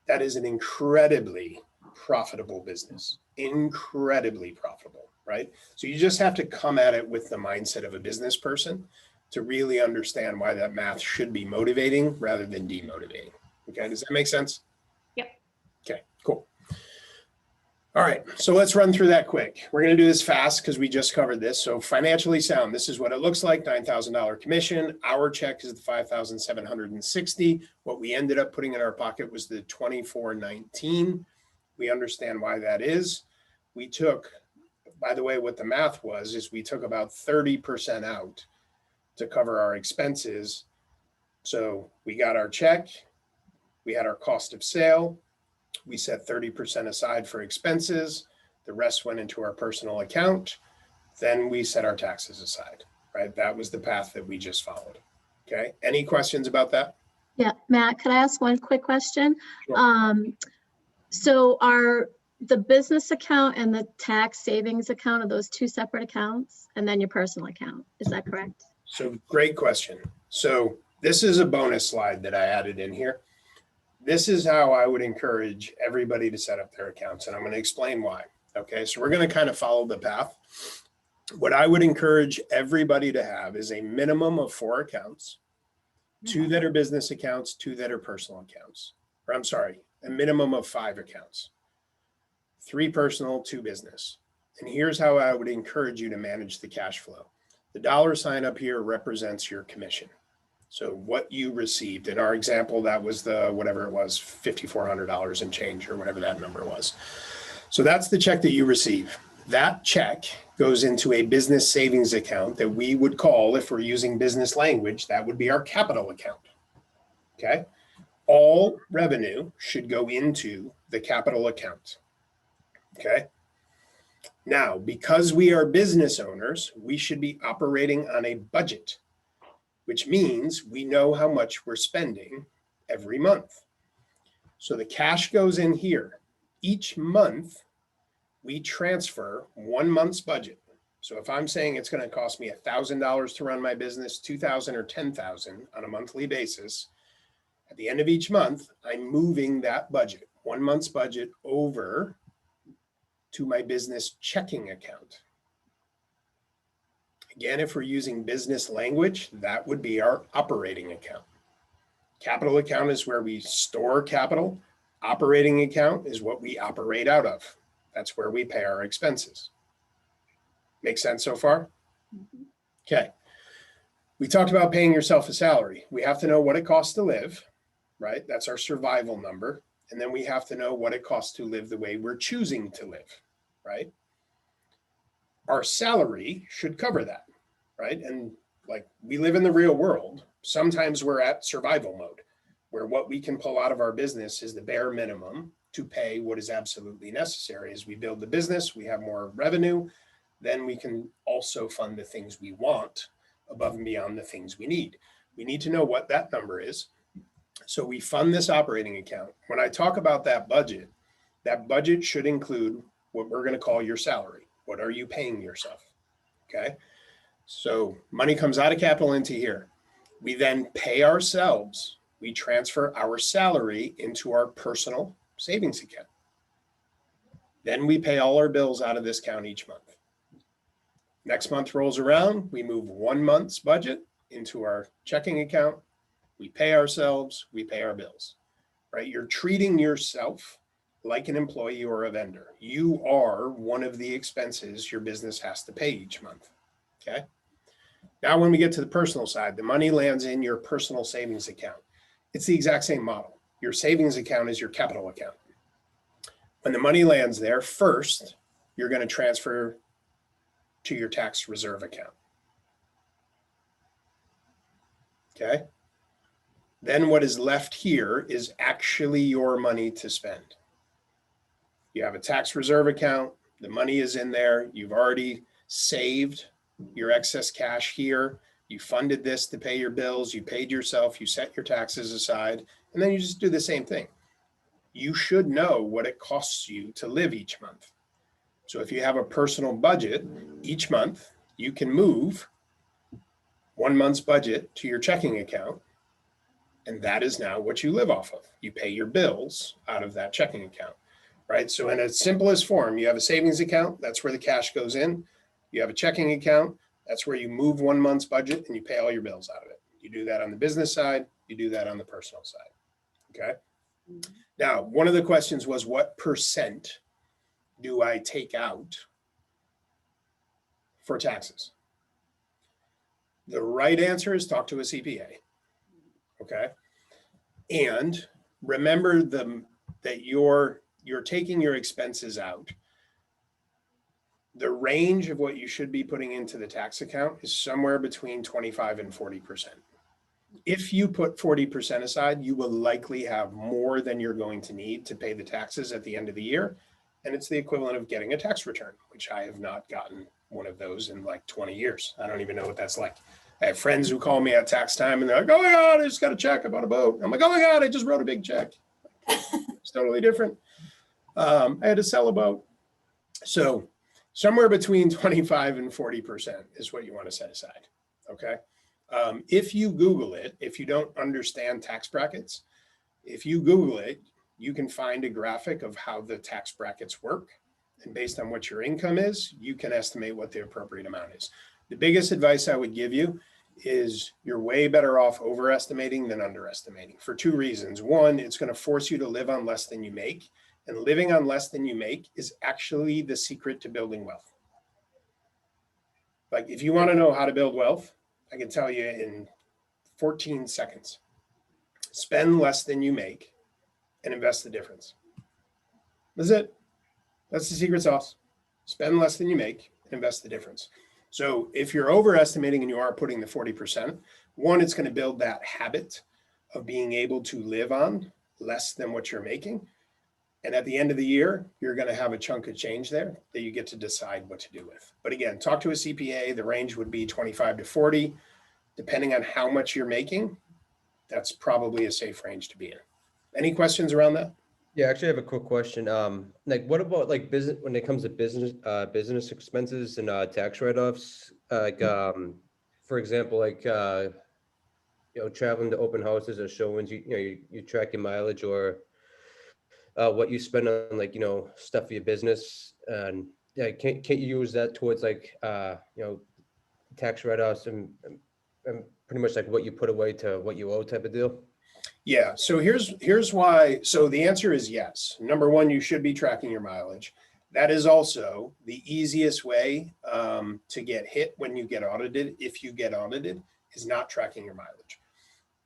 [SPEAKER 1] That is an incredibly profitable business, incredibly profitable, right? So you just have to come at it with the mindset of a business person to really understand why that math should be motivating rather than demotivating. Okay, does that make sense?
[SPEAKER 20] Yep.
[SPEAKER 1] Okay, cool. All right, so let's run through that quick. We're going to do this fast because we just covered this. So financially sound, this is what it looks like, $9,000 commission. Our check is the $5,760. What we ended up putting in our pocket was the $2,419. We understand why that is. We took, by the way, what the math was, is we took about 30% out to cover our expenses. So we got our check, we had our cost of sale, we set 30% aside for expenses. The rest went into our personal account. Then we set our taxes aside, right? That was the path that we just followed. Okay. Any questions about that?
[SPEAKER 19] Yeah, Matt, could I ask one quick question?
[SPEAKER 1] Sure.
[SPEAKER 19] So are the business account and the tax savings account, are those two separate accounts? And then your personal account, is that correct?
[SPEAKER 1] So great question. So this is a bonus slide that I added in here. This is how I would encourage everybody to set up their accounts, and I'm going to explain why. Okay, so we're going to kind of follow the path. What I would encourage everybody to have is a minimum of 4 accounts, 2 that are business accounts, 2 that are personal accounts. Or I'm sorry, a minimum of 5 accounts, 3 personal, 2 business. And here's how I would encourage you to manage the cash flow. The dollar sign up here represents your commission. So what you received. In our example, that was the, whatever it was, $5,400 and change or whatever that number was. So that's the check that you receive. That check goes into a business savings account that we would call, if we're using business language, that would be our capital account. Okay. All revenue should go into the capital account. Okay. Now, because we are business owners, we should be operating on a budget, which means we know how much we're spending every month. So the cash goes in here. Each month, we transfer 1 month's budget. So if I'm saying it's going to cost me $1,000 to run my business, $2,000 or $10,000 on a monthly basis, at the end of each month, I'm moving that budget, 1 month's budget, over to my business checking account. Again, if we're using business language, that would be our operating account. Capital account is where we store capital. Operating account is what we operate out of. That's where we pay our expenses. Make sense so far? Okay. We talked about paying yourself a salary. We have to know what it costs to live, right? That's our survival number. And then we have to know what it costs to live the way we're choosing to live, right? Our salary should cover that, right? And like, we live in the real world. Sometimes we're at survival mode, where what we can pull out of our business is the bare minimum to pay what is absolutely necessary. As we build the business, we have more revenue, then we can also fund the things we want. above and beyond the things we need. We need to know what that number is. So we fund this operating account. When I talk about that budget should include what we're going to call your salary. What are you paying yourself? Okay. So money comes out of capital into here. We then pay ourselves. We transfer our salary into our personal savings account. Then we pay all our bills out of this account each month. Next month rolls around, we move 1 month's budget into our checking account. We pay ourselves, we pay our bills, right? You're treating yourself like an employee or a vendor. You are one of the expenses your business has to pay each month, okay? Now, when we get to the personal side, the money lands in your personal savings account. It's the exact same model. Your savings account is your capital account. When the money lands there, first, you're going to transfer to your tax reserve account. Okay? Then what is left here is actually your money to spend. You have a tax reserve account, the money is in there, you've already saved your excess cash here, you funded this to pay your bills, you paid yourself, you set your taxes aside, and then you just do the same thing. You should know what it costs you to live each month. So if you have a personal budget, each month you can move 1 month's budget to your checking account, and that is now what you live off of. You pay your bills out of that checking account, right? So in its simplest form, you have a savings account, that's where the cash goes in. You have a checking account, that's where you move 1 month's budget and you pay all your bills out of it. You do that on the business side, you do that on the personal side, okay? Now, one of the questions was, what percent do I take out for taxes? The right answer is talk to a CPA, okay? And remember that you're taking your expenses out. The range of what you should be putting into the tax account is somewhere between 25 and 40%. If you put 40% aside, you will likely have more than you're going to need to pay the taxes at the end of the year. And it's the equivalent of getting a tax return, which I have not gotten one of those in like 20 years. I don't even know what that's like. I have friends who call me at tax time and they're like, oh my God, I just got a check about a boat. I'm like, oh my God, I just wrote a big check. It's totally different. I had to sell a boat. So somewhere between 25 and 40% is what you want to set aside, okay? If you Google it, if you don't understand tax brackets, if you Google it, you can find a graphic of how the tax brackets work. And based on what your income is, you can estimate what the appropriate amount is. The biggest advice I would give you is you're way better off overestimating than underestimating for two reasons. One, it's going to force you to live on less than you make. And living on less than you make is actually the secret to building wealth. Like if you want to know how to build wealth, I can tell you in 14 seconds. Spend less than you make and invest the difference. That's it. That's the secret sauce. Spend less than you make and invest the difference. So if you're overestimating and you are putting the 40%, one, it's going to build that habit of being able to live on less than what you're making. And at the end of the year, you're going to have a chunk of change there that you get to decide what to do with. But again, talk to a CPA. The range would be 25 to 40. Depending on how much you're making, that's probably a safe range to be in. Any questions around that?
[SPEAKER 20] Yeah, actually, I have a quick question. Like, what about like business when it comes to business expenses and tax write-offs? Like, for example, like traveling to open houses or showings, you track your mileage or what you spend on like stuff for your business, and can't you use that towards like tax write-offs and pretty much like what you put away to what you owe type of deal?
[SPEAKER 1] Yeah, so here's why. So the answer is yes. Number one, you should be tracking your mileage. That is also the easiest way to get hit when you get audited, if you get audited, is not tracking your mileage.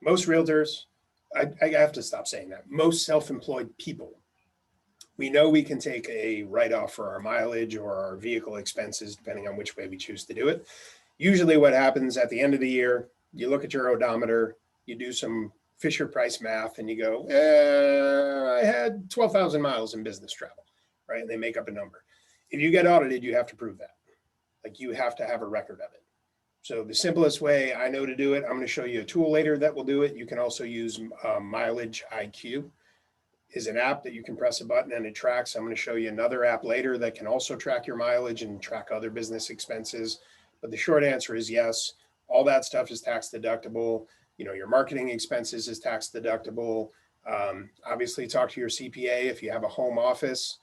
[SPEAKER 1] Most realtors, I have to stop saying that, most self-employed people, we know we can take a write-off for our mileage or our vehicle expenses, depending on which way we choose to do it. Usually what happens at the end of the year, you look at your odometer, you do some Fisher Price math and you go, I had 12,000 miles in business travel, right? And they make up a number. If you get audited, you have to prove that. Like you have to have a record of it. So the simplest way I know to do it, I'm going to show you a tool later that will do it. You can also use Mileage IQ. Is an app that you can press a button and it tracks. I'm going to show you another app later that can also track your mileage and track other business expenses. But the short answer is yes, all that stuff is tax deductible. You know, your marketing expenses is tax deductible. Obviously talk to your CPA. If you have a home office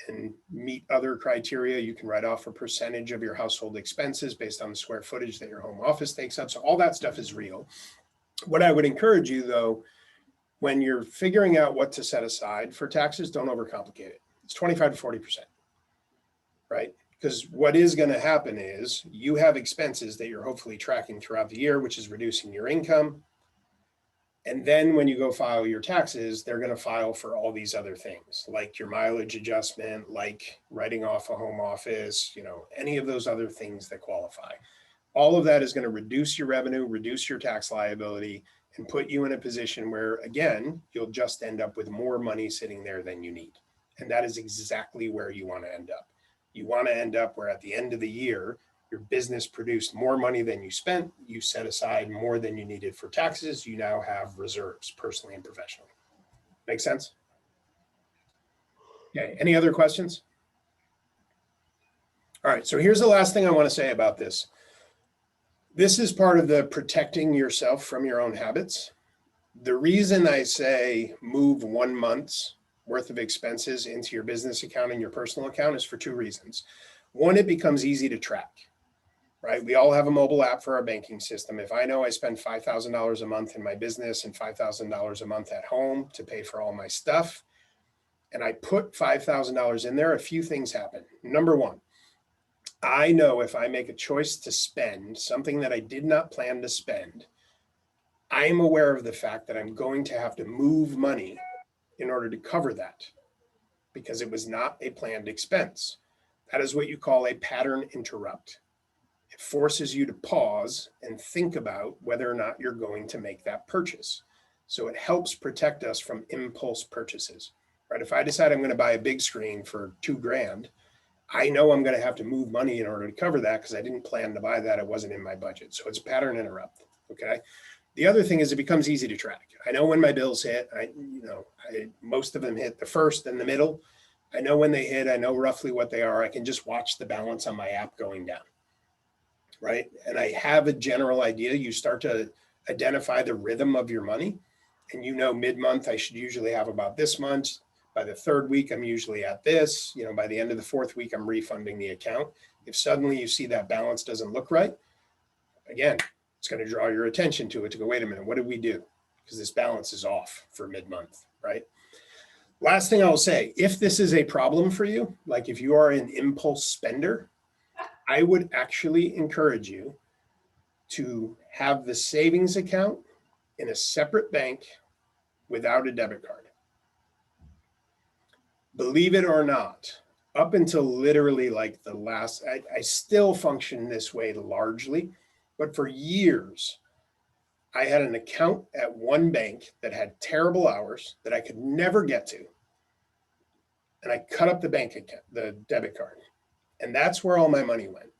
[SPEAKER 1] and meet other criteria, you can write off a percentage of your household expenses based on the square footage that your home office takes up. So all that stuff is real. What I would encourage you though, when you're figuring out what to set aside for taxes, don't overcomplicate it. It's 25 to 40%, right? Because what is going to happen is you have expenses that you're hopefully tracking throughout the year, which is reducing your income. And then when you go file your taxes, they're going to file for all these other things, like your mileage adjustment, like writing off a home office, you know, any of those other things that qualify. All of that is going to reduce your revenue, reduce your tax liability, and put you in a position where, again, you'll just end up with more money sitting there than you need. And that is exactly where you want to end up. You want to end up where at the end of the year, your business produced more money than you spent. You set aside more than you needed for taxes. You now have reserves, personally and professionally. Make sense? Okay, any other questions? All right, so here's the last thing I want to say about this. This is part of the protecting yourself from your own habits. The reason I say move 1 month's worth of expenses into your business account and your personal account is for two reasons. One, it becomes easy to track, right? We all have a mobile app for our banking system. If I know I spend $5,000 a month in my business and $5,000 a month at home to pay for all my stuff, and I put $5,000 in there, a few things happen. Number one, I know if I make a choice to spend something that I did not plan to spend, I'm aware of the fact that I'm going to have to move money in order to cover that because it was not a planned expense. That is what you call a pattern interrupt. It forces you to pause and think about whether or not you're going to make that purchase. So it helps protect us from impulse purchases, right? If I decide I'm going to buy a big screen for $2,000, I know I'm going to have to move money in order to cover that because I didn't plan to buy that. It wasn't in my budget. So it's a pattern interrupt. Okay. The other thing is it becomes easy to track. I know when my bills hit, most of them hit the first and the middle. I know when they hit, I know roughly what they are. I can just watch the balance on my app going down. Right. And I have a general idea. You start to identify the rhythm of your money and mid-month, I should usually have about this much. By the third week, I'm usually at this, by the end of the fourth week, I'm refunding the account. If suddenly you see that balance doesn't look right, again, it's going to draw your attention to it to go, wait a minute, what did we do? Because this balance is off for mid-month, right? Last thing I'll say, if this is a problem for you, like if you are an impulse spender, I would actually encourage you to have the savings account in a separate bank without a debit card. Believe it or not, up until literally like the last, I still function this way largely, but for years, I had an account at one bank that had terrible hours that I could never get to. And I cut up the bank account, the debit card, and that's where all my money went.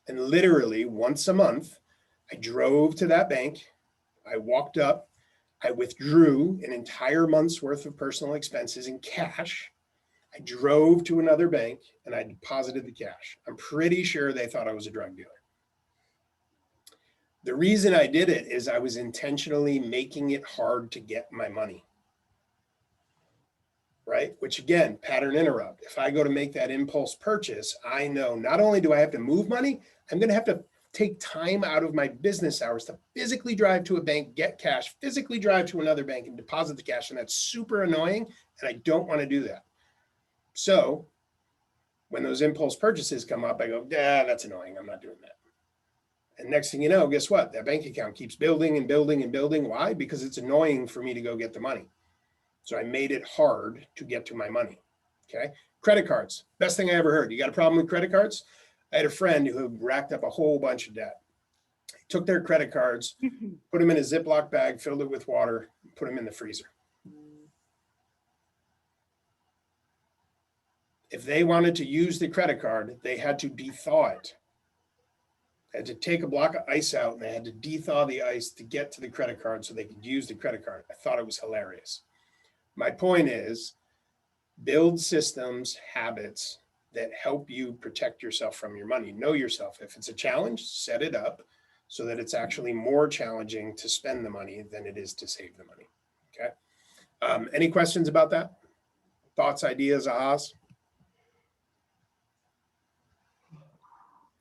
[SPEAKER 1] And literally once a month, I drove to that bank, I walked up, I withdrew an entire month's worth of personal expenses in cash. I drove to another bank and I deposited the cash. I'm pretty sure they thought I was a drug dealer. The reason I did it is I was intentionally making it hard to get my money. Right? Which again, pattern interrupt. If I go to make that impulse purchase, I know not only do I have to move money, I'm going to have to take time out of my business hours to physically drive to a bank, get cash, physically drive to another bank and deposit the cash. And that's super annoying. And I don't want to do that. So when those impulse purchases come up, I go, yeah, that's annoying. I'm not doing that. And next thing you know, guess what? That bank account keeps building and building and building. Why? Because it's annoying for me to go get the money. So I made it hard to get to my money. Okay. Credit cards. Best thing I ever heard. You got a problem with credit cards? I had a friend who racked up a whole bunch of debt. He took their credit cards, put them in a Ziploc bag, filled it with water, put them in the freezer. If they wanted to use the credit card, they had to de-thaw it. had to take a block of ice out and they had to de-thaw the ice to get to the credit card so they could use the credit card. I thought it was hilarious. My point is, build systems, habits that help you protect yourself from your money. Know yourself. If it's a challenge, set it up so that it's actually more challenging to spend the money than it is to save the money. Okay. Any questions about that? Thoughts, ideas, ahas?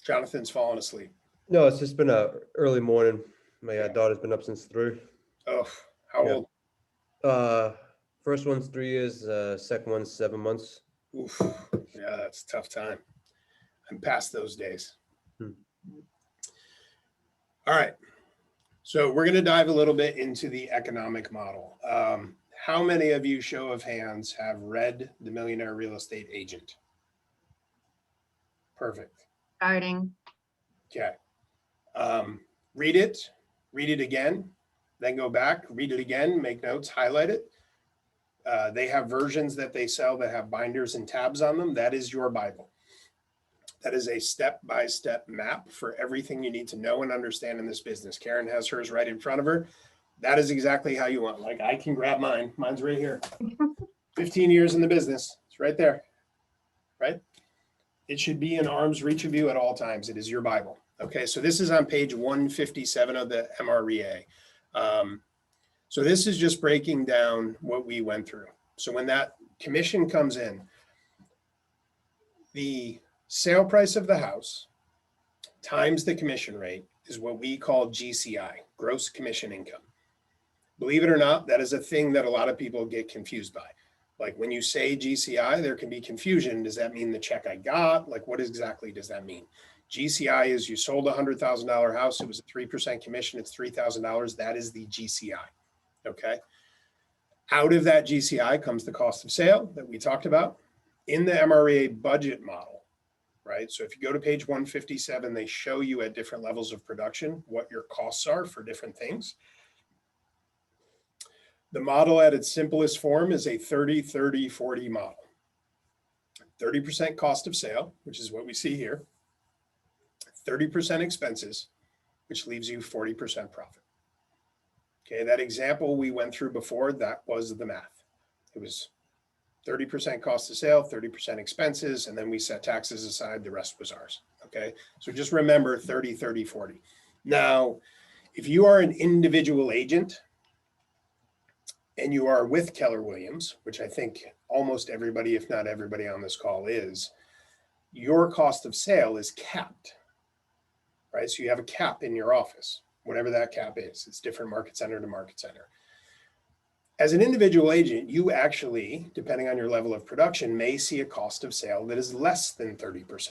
[SPEAKER 1] Jonathan's fallen asleep.
[SPEAKER 20] No, it's just been a early morning. My daughter's been up since 3.
[SPEAKER 1] Oh, how old?
[SPEAKER 20] First one's 3 years, second one's 7 months.
[SPEAKER 1] Oof. Yeah, that's a tough time. I'm past those days. All right. So we're going to dive a little bit into the economic model. How many of you, show of hands, have read The Millionaire Real Estate Agent? Perfect.
[SPEAKER 2] Starting.
[SPEAKER 1] Okay. Read it again, then go back, read it again, make notes, highlight it. They have versions that they sell that have binders and tabs on them. That is your Bible. That is a step-by-step map for everything you need to know and understand in this business. Karen has hers right in front of her. That is exactly how you want. Like, I can grab mine. Mine's right here. 15 years in the business. It's right there, right? It should be in arm's reach of you at all times. It is your Bible. Okay, so this is on page 157 of the MREA. So this is just breaking down what we went through. So when that commission comes in, the sale price of the house times the commission rate is what we call GCI, gross commission income. Believe it or not, that is a thing that a lot of people get confused by. Like, when you say GCI, there can be confusion. Does that mean the check I got? Like, what exactly does that mean? GCI is you sold a $100,000 house. It was a 3% commission. It's $3,000. That is the GCI. Okay. Out of that GCI comes the cost of sale that we talked about in the MREA budget model, right? So if you go to page 157, they show you at different levels of production what your costs are for different things. The model at its simplest form is a 30-30-40 model. 30% cost of sale, which is what we see here. 30% expenses, which leaves you 40% profit. Okay, that example we went through before, that was the math. It was 30% cost of sale, 30% expenses, and then we set taxes aside, the rest was ours. Okay, so just remember 30-30-40. Now, if you are an individual agent and you are with Keller Williams, which I think almost everybody, if not everybody on this call is, your cost of sale is capped, right? So you have a cap in your office, whatever that cap is. It's different market center to market center. As an individual agent, you actually, depending on your level of production, may see a cost of sale that is less than 30%,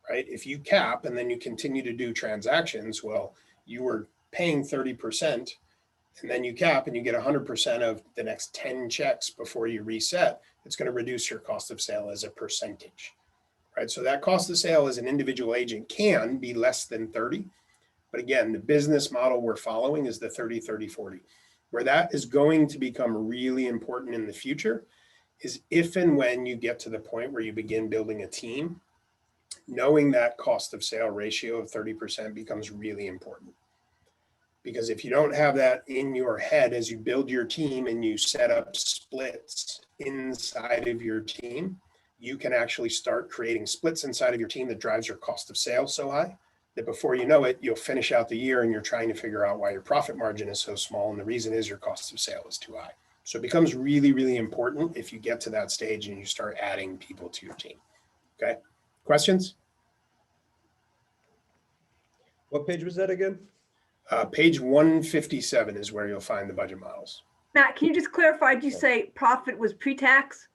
[SPEAKER 1] right? If you cap and then you continue to do transactions, well, you were paying 30% and then you cap and you get 100% of the next 10 checks before you reset, it's going to reduce your cost of sale as a percentage, right? So that cost of sale as an individual agent can be less than 30. But again, the business model we're following is the 30-30-40. Where that is going to become really important in the future is if and when you get to the point where you begin building a team, knowing that cost of sale ratio of 30% becomes really important. Because if you don't have that in your head as you build your team and you set up splits inside of your team, you can actually start creating splits inside of your team that drives your cost of sale so high that before you know it, you'll finish out the year and you're trying to figure out why your profit margin is so small. And the reason is your cost of sale is too high. So it becomes really, really important if you get to that stage and you start adding people to your team. Okay. Questions?
[SPEAKER 20] What page was that again?
[SPEAKER 1] Page 157 is where you'll find the budget models.
[SPEAKER 8] Matt, can you just clarify, did you say profit was pre-tax?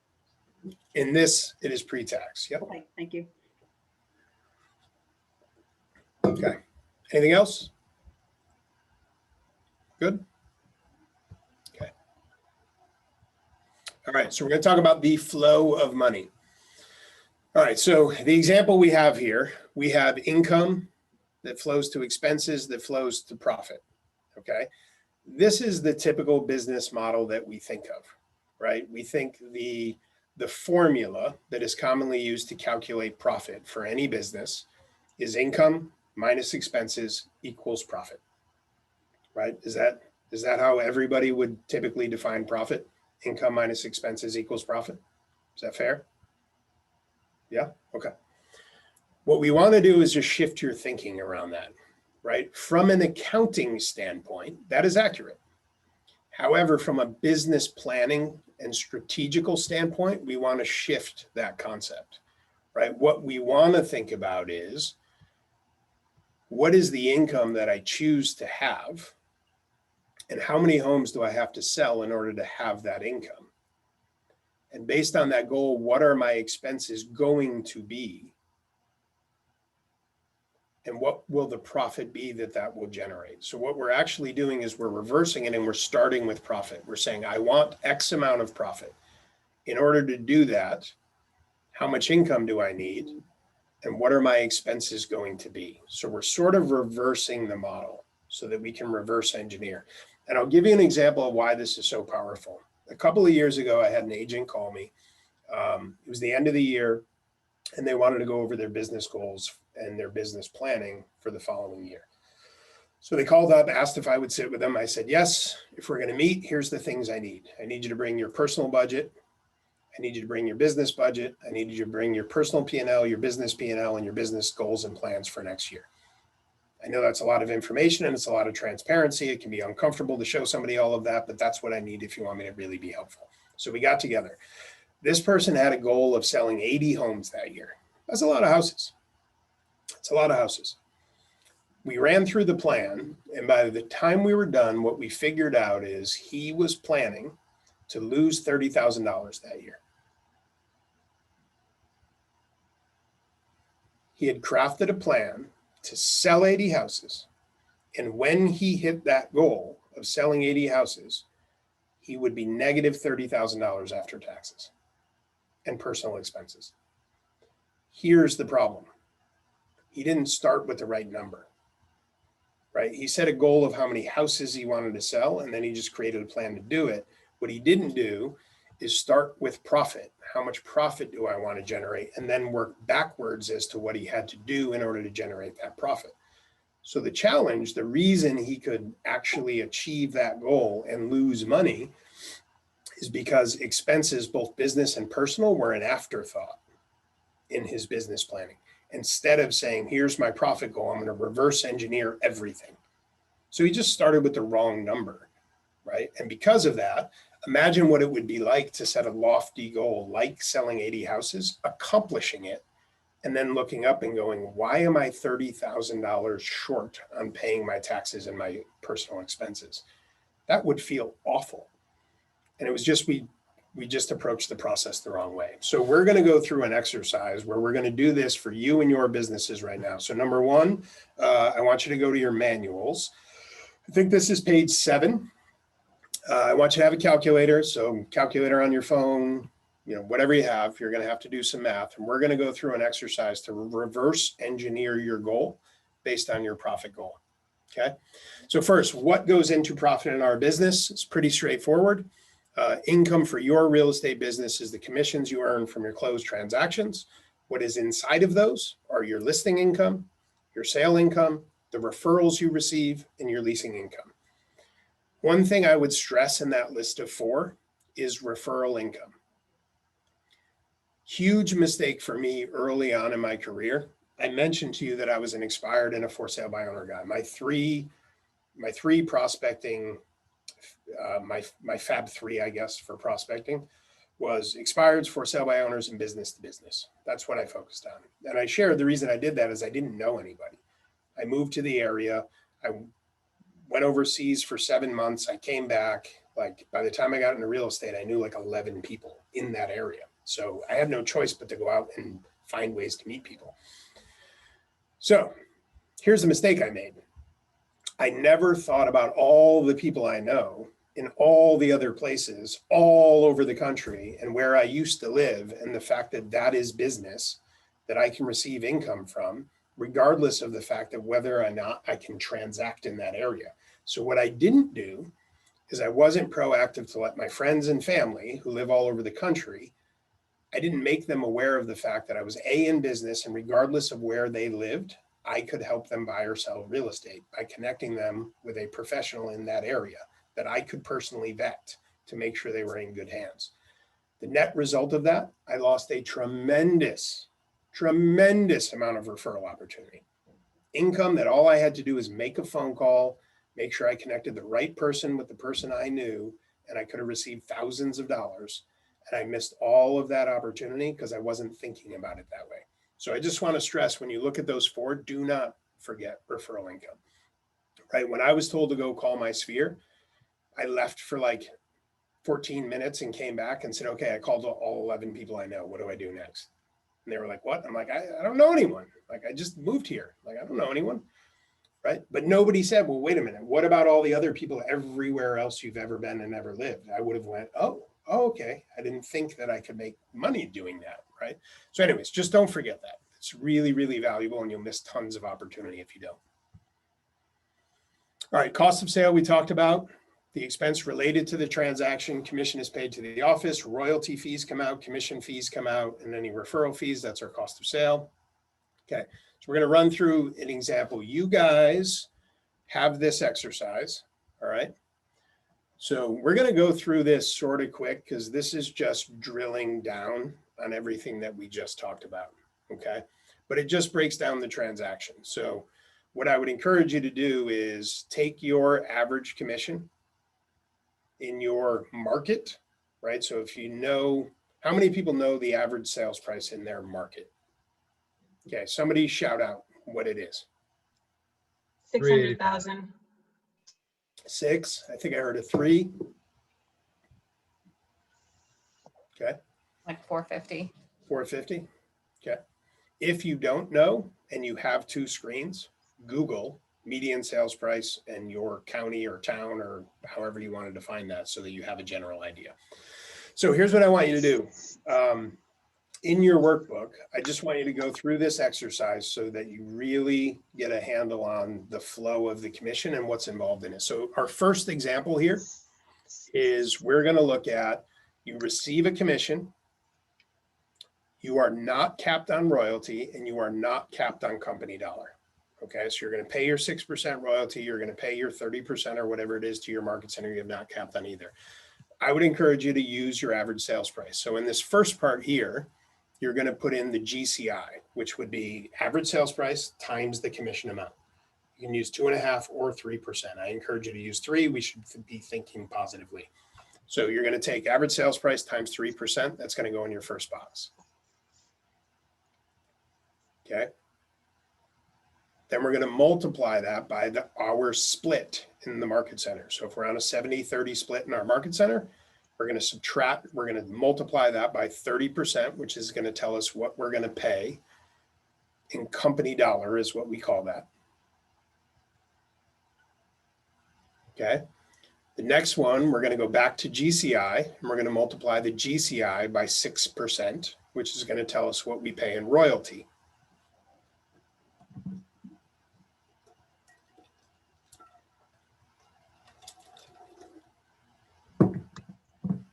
[SPEAKER 1] In this, it is pre-tax. Yep.
[SPEAKER 8] Okay, thank you.
[SPEAKER 1] Okay. Anything else? Good. Okay. All right. So we're going to talk about the flow of money. All right. So the example we have here, we have income that flows to expenses that flows to profit. Okay. This is the typical business model that we think of, right? We think the formula that is commonly used to calculate profit for any business is income minus expenses equals profit, right? Is that how everybody would typically define profit? Income minus expenses equals profit. Is that fair? Yeah, okay. What we want to do is just shift your thinking around that, right? From an accounting standpoint, that is accurate. However, from a business planning and strategical standpoint, we want to shift that concept, right? What we want to think about is, what is the income that I choose to have? And how many homes do I have to sell in order to have that income? And based on that goal, what are my expenses going to be? And what will the profit be that will generate? So what we're actually doing is we're reversing it, and we're starting with profit. We're saying, I want X amount of profit. In order to do that, how much income do I need? And what are my expenses going to be? So we're sort of reversing the model so that we can reverse engineer. And I'll give you an example of why this is so powerful. A couple of years ago, I had an agent call me. It was the end of the year, and they wanted to go over their business goals and their business planning for the following year. So they called up, asked if I would sit with them. I said, yes, if we're going to meet, here's the things I need. I need you to bring your personal budget. I need you to bring your business budget. I need you to bring your personal P&L, your business P&L, and your business goals and plans for next year. I know that's a lot of information and it's a lot of transparency. It can be uncomfortable to show somebody all of that, but that's what I need if you want me to really be helpful. So we got together. This person had a goal of selling 80 homes that year. That's a lot of houses. It's a lot of houses. We ran through the plan, and by the time we were done, what we figured out is he was planning to lose $30,000 that year. He had crafted a plan to sell 80 houses. And when he hit that goal of selling 80 houses, he would be negative $30,000 after taxes and personal expenses. Here's the problem. He didn't start with the right number, right? He set a goal of how many houses he wanted to sell, and then he just created a plan to do it. What he didn't do is start with profit. How much profit do I want to generate? And then work backwards as to what he had to do in order to generate that profit. So the challenge, the reason he could actually achieve that goal and lose money is because expenses, both business and personal, were an afterthought in his business planning. Instead of saying, here's my profit goal, I'm going to reverse engineer everything. So he just started with the wrong number, right? And because of that, imagine what it would be like to set a lofty goal, like selling 80 houses, accomplishing it, and then looking up and going, why am I $30,000 short on paying my taxes and my personal expenses? That would feel awful. And it was just, we just approached the process the wrong way. So we're going to go through an exercise where we're going to do this for you and your businesses right now. So number one, I want you to go to your manuals. I think this is page 7. I want you to have a calculator. So calculator on your phone, whatever you have, you're going to have to do some math. And we're going to go through an exercise to reverse engineer your goal based on your profit goal. Okay. So first, what goes into profit in our business? It's pretty straightforward. Income for your real estate business is the commissions you earn from your closed transactions. What is inside of those are your listing income, your sale income, the referrals you receive, and your leasing income. One thing I would stress in that list of 4 is referral income. Huge mistake for me early on in my career. I mentioned to you that I was an expired and a for sale by owner guy. My three prospecting, my Fab 3, I guess, for prospecting was expireds, for sale by owners, and business to business. That's what I focused on. And I shared the reason I did that is I didn't know anybody. I moved to the area. I went overseas for 7 months. I came back. Like by the time I got into real estate, I knew like 11 people in that area. So I had no choice but to go out and find ways to meet people. So here's the mistake I made. I never thought about all the people I know in all the other places all over the country and where I used to live, and the fact that that is business that I can receive income from, regardless of the fact of whether or not I can transact in that area. So what I didn't do is I wasn't proactive to let my friends and family who live all over the country, I didn't make them aware of the fact that I was in business, and regardless of where they lived, I could help them buy or sell real estate by connecting them with a professional in that area that I could personally vet to make sure they were in good hands. The net result of that, I lost a tremendous amount of referral opportunity. Income that all I had to do was make a phone call, make sure I connected the right person with the person I knew, and I could have received thousands of dollars. And I missed all of that opportunity because I wasn't thinking about it that way. So I just want to stress, when you look at those four, do not forget referral income, right? When I was told to go call my sphere, I left for like 14 minutes and came back and said, okay, I called all 11 people I know. What do I do next? And they were like, what? I'm like, I don't know anyone. Like, I just moved here. Like, I don't know anyone, right? But nobody said, well, wait a minute. What about all the other people everywhere else you've ever been and ever lived? I would have went, oh, okay. I didn't think that I could make money doing that, right? So anyways, just don't forget that. It's really, really valuable, and you'll miss tons of opportunity if you don't. All right, cost of sale we talked about. The expense related to the transaction, commission is paid to the office, royalty fees come out, commission fees come out, and any referral fees, that's our cost of sale. Okay, so we're going to run through an example. You guys have this exercise, all right? So we're going to go through this sort of quick because this is just drilling down on everything that we just talked about, okay? But it just breaks down the transaction. So what I would encourage you to do is take your average commission in your market, right? So if you know, how many people know the average sales price in their market? Okay, somebody shout out what it is.
[SPEAKER 19] 600,000.
[SPEAKER 1] 6, I think I heard a 3. Okay.
[SPEAKER 2] Like 450.
[SPEAKER 1] 450, okay. If you don't know and you have 2 screens, Google median sales price and your county or town or however you want to define that so that you have a general idea. So here's what I want you to do. In your workbook, I just want you to go through this exercise so that you really get a handle on the flow of the commission and what's involved in it. So our first example here is we're going to look at, you receive a commission, you are not capped on royalty, and you are not capped on company dollar. Okay, so you're going to pay your 6% royalty, you're going to pay your 30% or whatever it is to your market center, you have not capped on either. I would encourage you to use your average sales price. So in this first part here, you're going to put in the GCI, which would be average sales price times the commission amount. You can use 2.5 or 3%. I encourage you to use 3. We should be thinking positively. So you're going to take average sales price times 3%. That's going to go in your first box. Okay. Then we're going to multiply that by our split in the market center. So if we're on a 70-30 split in our market center, we're going to multiply that by 30%, which is going to tell us what we're going to pay in company dollar is what we call that. Okay. The next one, we're going to go back to GCI and we're going to multiply the GCI by 6%, which is going to tell us what we pay in royalty.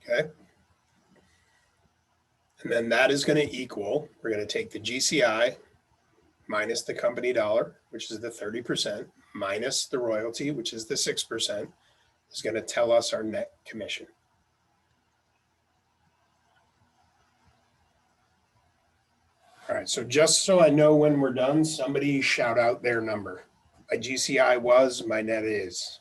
[SPEAKER 1] Okay. And then that is going to equal, we're going to take the GCI minus the company dollar, which is the 30%, minus the royalty, which is the 6%, is going to tell us our net commission. All right, so just so I know when we're done, somebody shout out their number. My GCI was, my net is.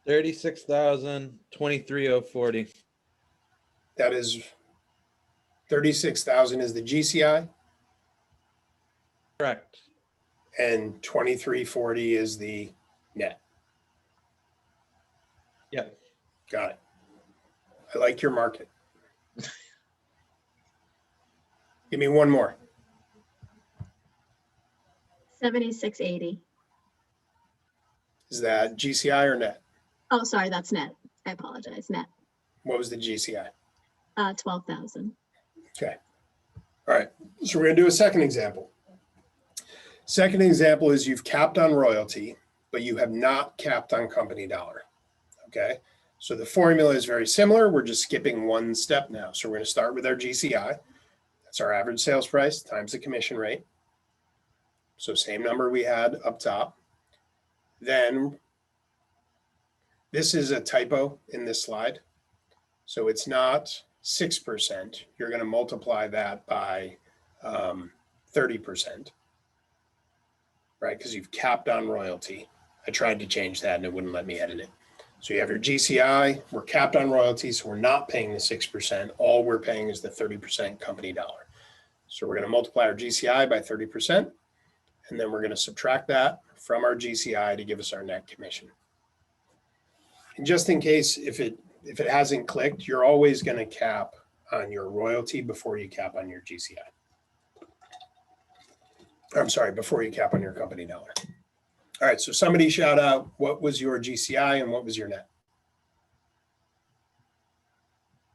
[SPEAKER 13] $36,023.40.
[SPEAKER 1] That is 36,000 is the GCI.
[SPEAKER 13] Correct.
[SPEAKER 1] And 2340 is the net.
[SPEAKER 13] Yep.
[SPEAKER 1] Got it. I like your market. Give me one more.
[SPEAKER 19] 7680.
[SPEAKER 1] Is that GCI or net?
[SPEAKER 19] Oh, sorry, that's net. I apologize. Net.
[SPEAKER 1] What was the GCI?
[SPEAKER 19] 12,000.
[SPEAKER 1] Okay. All right. So we're going to do a second example. Second example is you've capped on royalty, but you have not capped on company dollar. Okay, so the formula is very similar. We're just skipping one step now. So we're going to start with our GCI. That's our average sales price times the commission rate. So same number we had up top. Then this is a typo in this slide. So it's not 6%. You're going to multiply that by 30%, right? Because you've capped on royalty. I tried to change that and it wouldn't let me edit it. So you have your GCI, we're capped on royalty, so we're not paying the 6%. All we're paying is the 30% company dollar. So we're going to multiply our GCI by 30%, and then we're going to subtract that from our GCI to give us our net commission. And just in case, if it hasn't clicked, you're always going to cap on your royalty before you cap on your GCI. I'm sorry, before you cap on your company dollar. All right, so somebody shout out, what was your GCI and what was your net?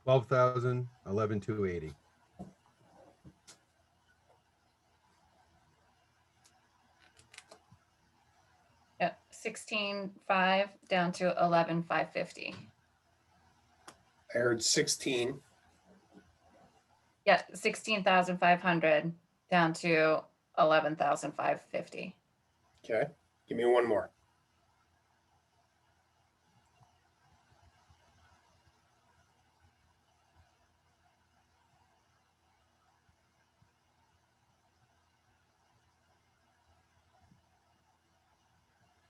[SPEAKER 9] 12,000, 11,280.
[SPEAKER 2] Yeah, 16,500 down to 11,550.
[SPEAKER 1] I heard 16.
[SPEAKER 2] Yeah, 16,500 down to 11,550.
[SPEAKER 1] Okay, give me one more.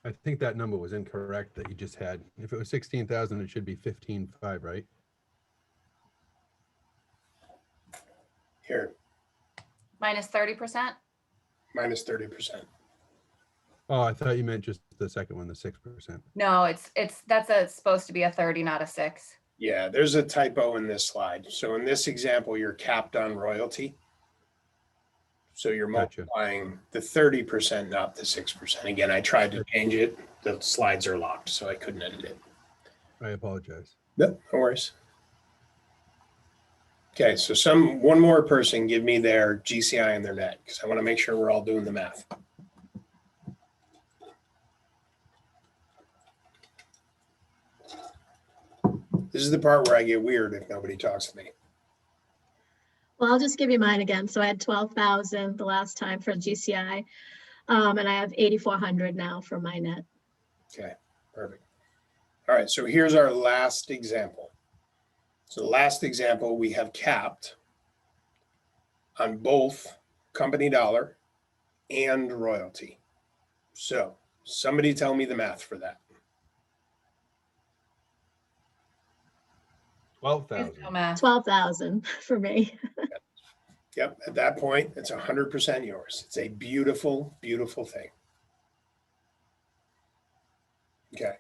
[SPEAKER 9] I think that number was incorrect that you just had. If it was 16,000, it should be 15,500, right?
[SPEAKER 1] Here,
[SPEAKER 2] Minus 30%?
[SPEAKER 1] minus 30%.
[SPEAKER 9] Oh, I thought you meant just the second one, the 6%.
[SPEAKER 2] No, that's supposed to be a 30, not a 6.
[SPEAKER 1] Yeah, there's a typo in this slide. So in this example, you're capped on royalty. So you're
[SPEAKER 9] Gotcha.
[SPEAKER 1] multiplying the 30%, not the 6%. Again, I tried to change it. The slides are locked, so I couldn't edit it.
[SPEAKER 9] I apologize.
[SPEAKER 1] No worries. Okay, so one more person give me their GCI and their net, because I want to make sure we're all doing the math. This is the part where I get weird if nobody talks to me.
[SPEAKER 19] Well, I'll just give you mine again. So I had 12,000 the last time for GCI. And I have 8,400 now for my net.
[SPEAKER 1] Okay, perfect. All right, so here's our last example. So the last example, we have capped on both company dollar and royalty. So somebody tell me the math for that.
[SPEAKER 9] 12,000.
[SPEAKER 19] 12,000 for me.
[SPEAKER 1] Yep, at that point, it's 100% yours. It's a beautiful, beautiful thing. Okay,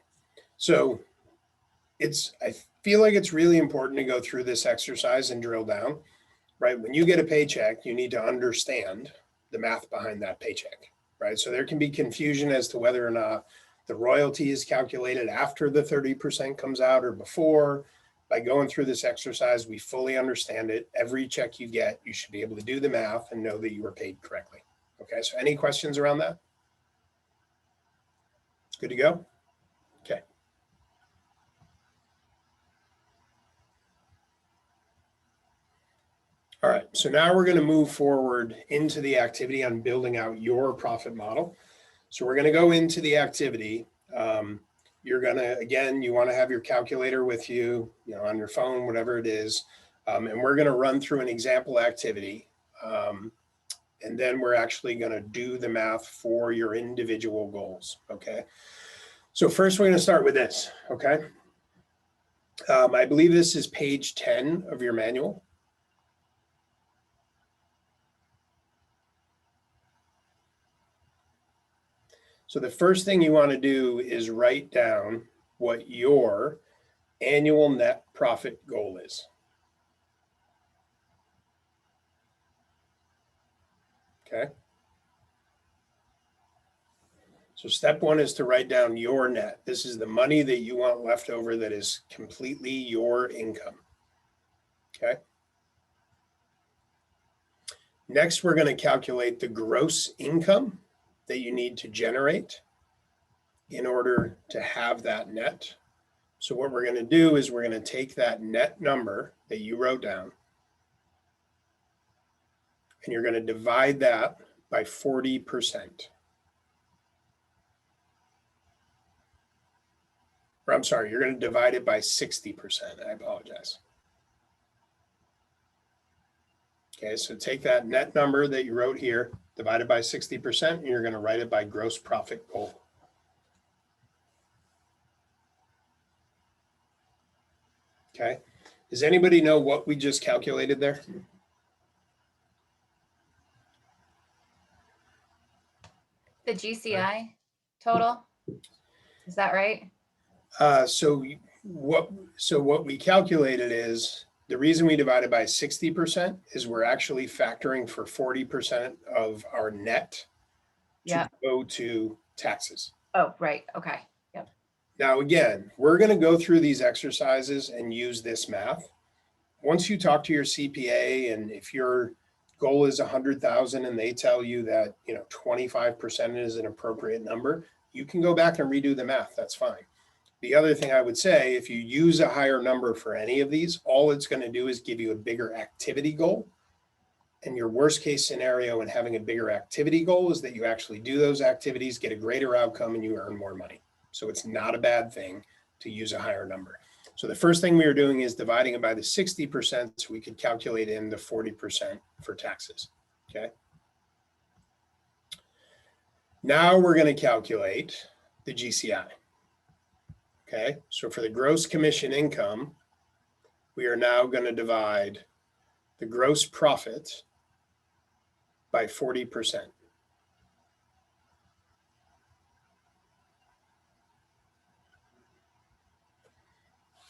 [SPEAKER 1] so I feel like it's really important to go through this exercise and drill down, right? When you get a paycheck, you need to understand the math behind that paycheck, right? So there can be confusion as to whether or not the royalty is calculated after the 30% comes out or before. By going through this exercise, we fully understand it. Every check you get, you should be able to do the math and know that you were paid correctly. Okay, so any questions around that? Good to go? Okay. All right, so now we're going to move forward into the activity on building out your profit model. So we're going to go into the activity. You're going to, again, you want to have your calculator with you, on your phone, whatever it is. And we're going to run through an example activity. And then we're actually going to do the math for your individual goals. Okay. So first we're going to start with this. Okay. I believe this is page 10 of your manual. So the first thing you want to do is write down what your annual net profit goal is. Okay. So step one is to write down your net. This is the money that you want left over that is completely your income. Okay. Next, we're going to calculate the gross income that you need to generate in order to have that net. So what we're going to do is we're going to take that net number that you wrote down, and you're going to divide that by 40%. Or I'm sorry, you're going to divide it by 60%. I apologize. Okay, so take that net number that you wrote here, divide it by 60%, and you're going to write it by gross profit goal. Okay, does anybody know what we just calculated there?
[SPEAKER 2] The GCI total, is that right?
[SPEAKER 1] So what we calculated is the reason we divided by 60% is we're actually factoring for 40% of our net
[SPEAKER 2] Yeah.
[SPEAKER 1] to go to taxes.
[SPEAKER 2] Oh, right. Okay. Yep.
[SPEAKER 1] Now, again, we're going to go through these exercises and use this math. Once you talk to your CPA, and if your goal is 100,000 and they tell you that, 25% is an appropriate number, you can go back and redo the math. That's fine. The other thing I would say, if you use a higher number for any of these, all it's going to do is give you a bigger activity goal. And your worst case scenario in having a bigger activity goal is that you actually do those activities, get a greater outcome, and you earn more money. So it's not a bad thing to use a higher number. So the first thing we are doing is dividing it by the 60% so we could calculate in the 40% for taxes. Okay. Now we're going to calculate the GCI. Okay, so for the gross commission income, we are now going to divide the gross profit by 40%.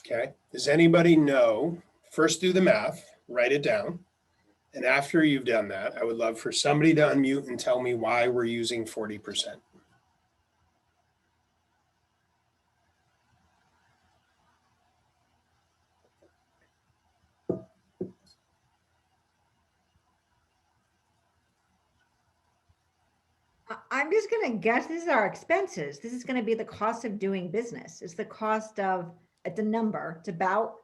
[SPEAKER 1] Okay, does anybody know? First do the math, write it down. And after you've done that, I would love for somebody to unmute and tell me why we're using 40%.
[SPEAKER 10] I'm just gonna guess this is our expenses. This is gonna be the cost of doing business. It's the cost of, it's a number, it's about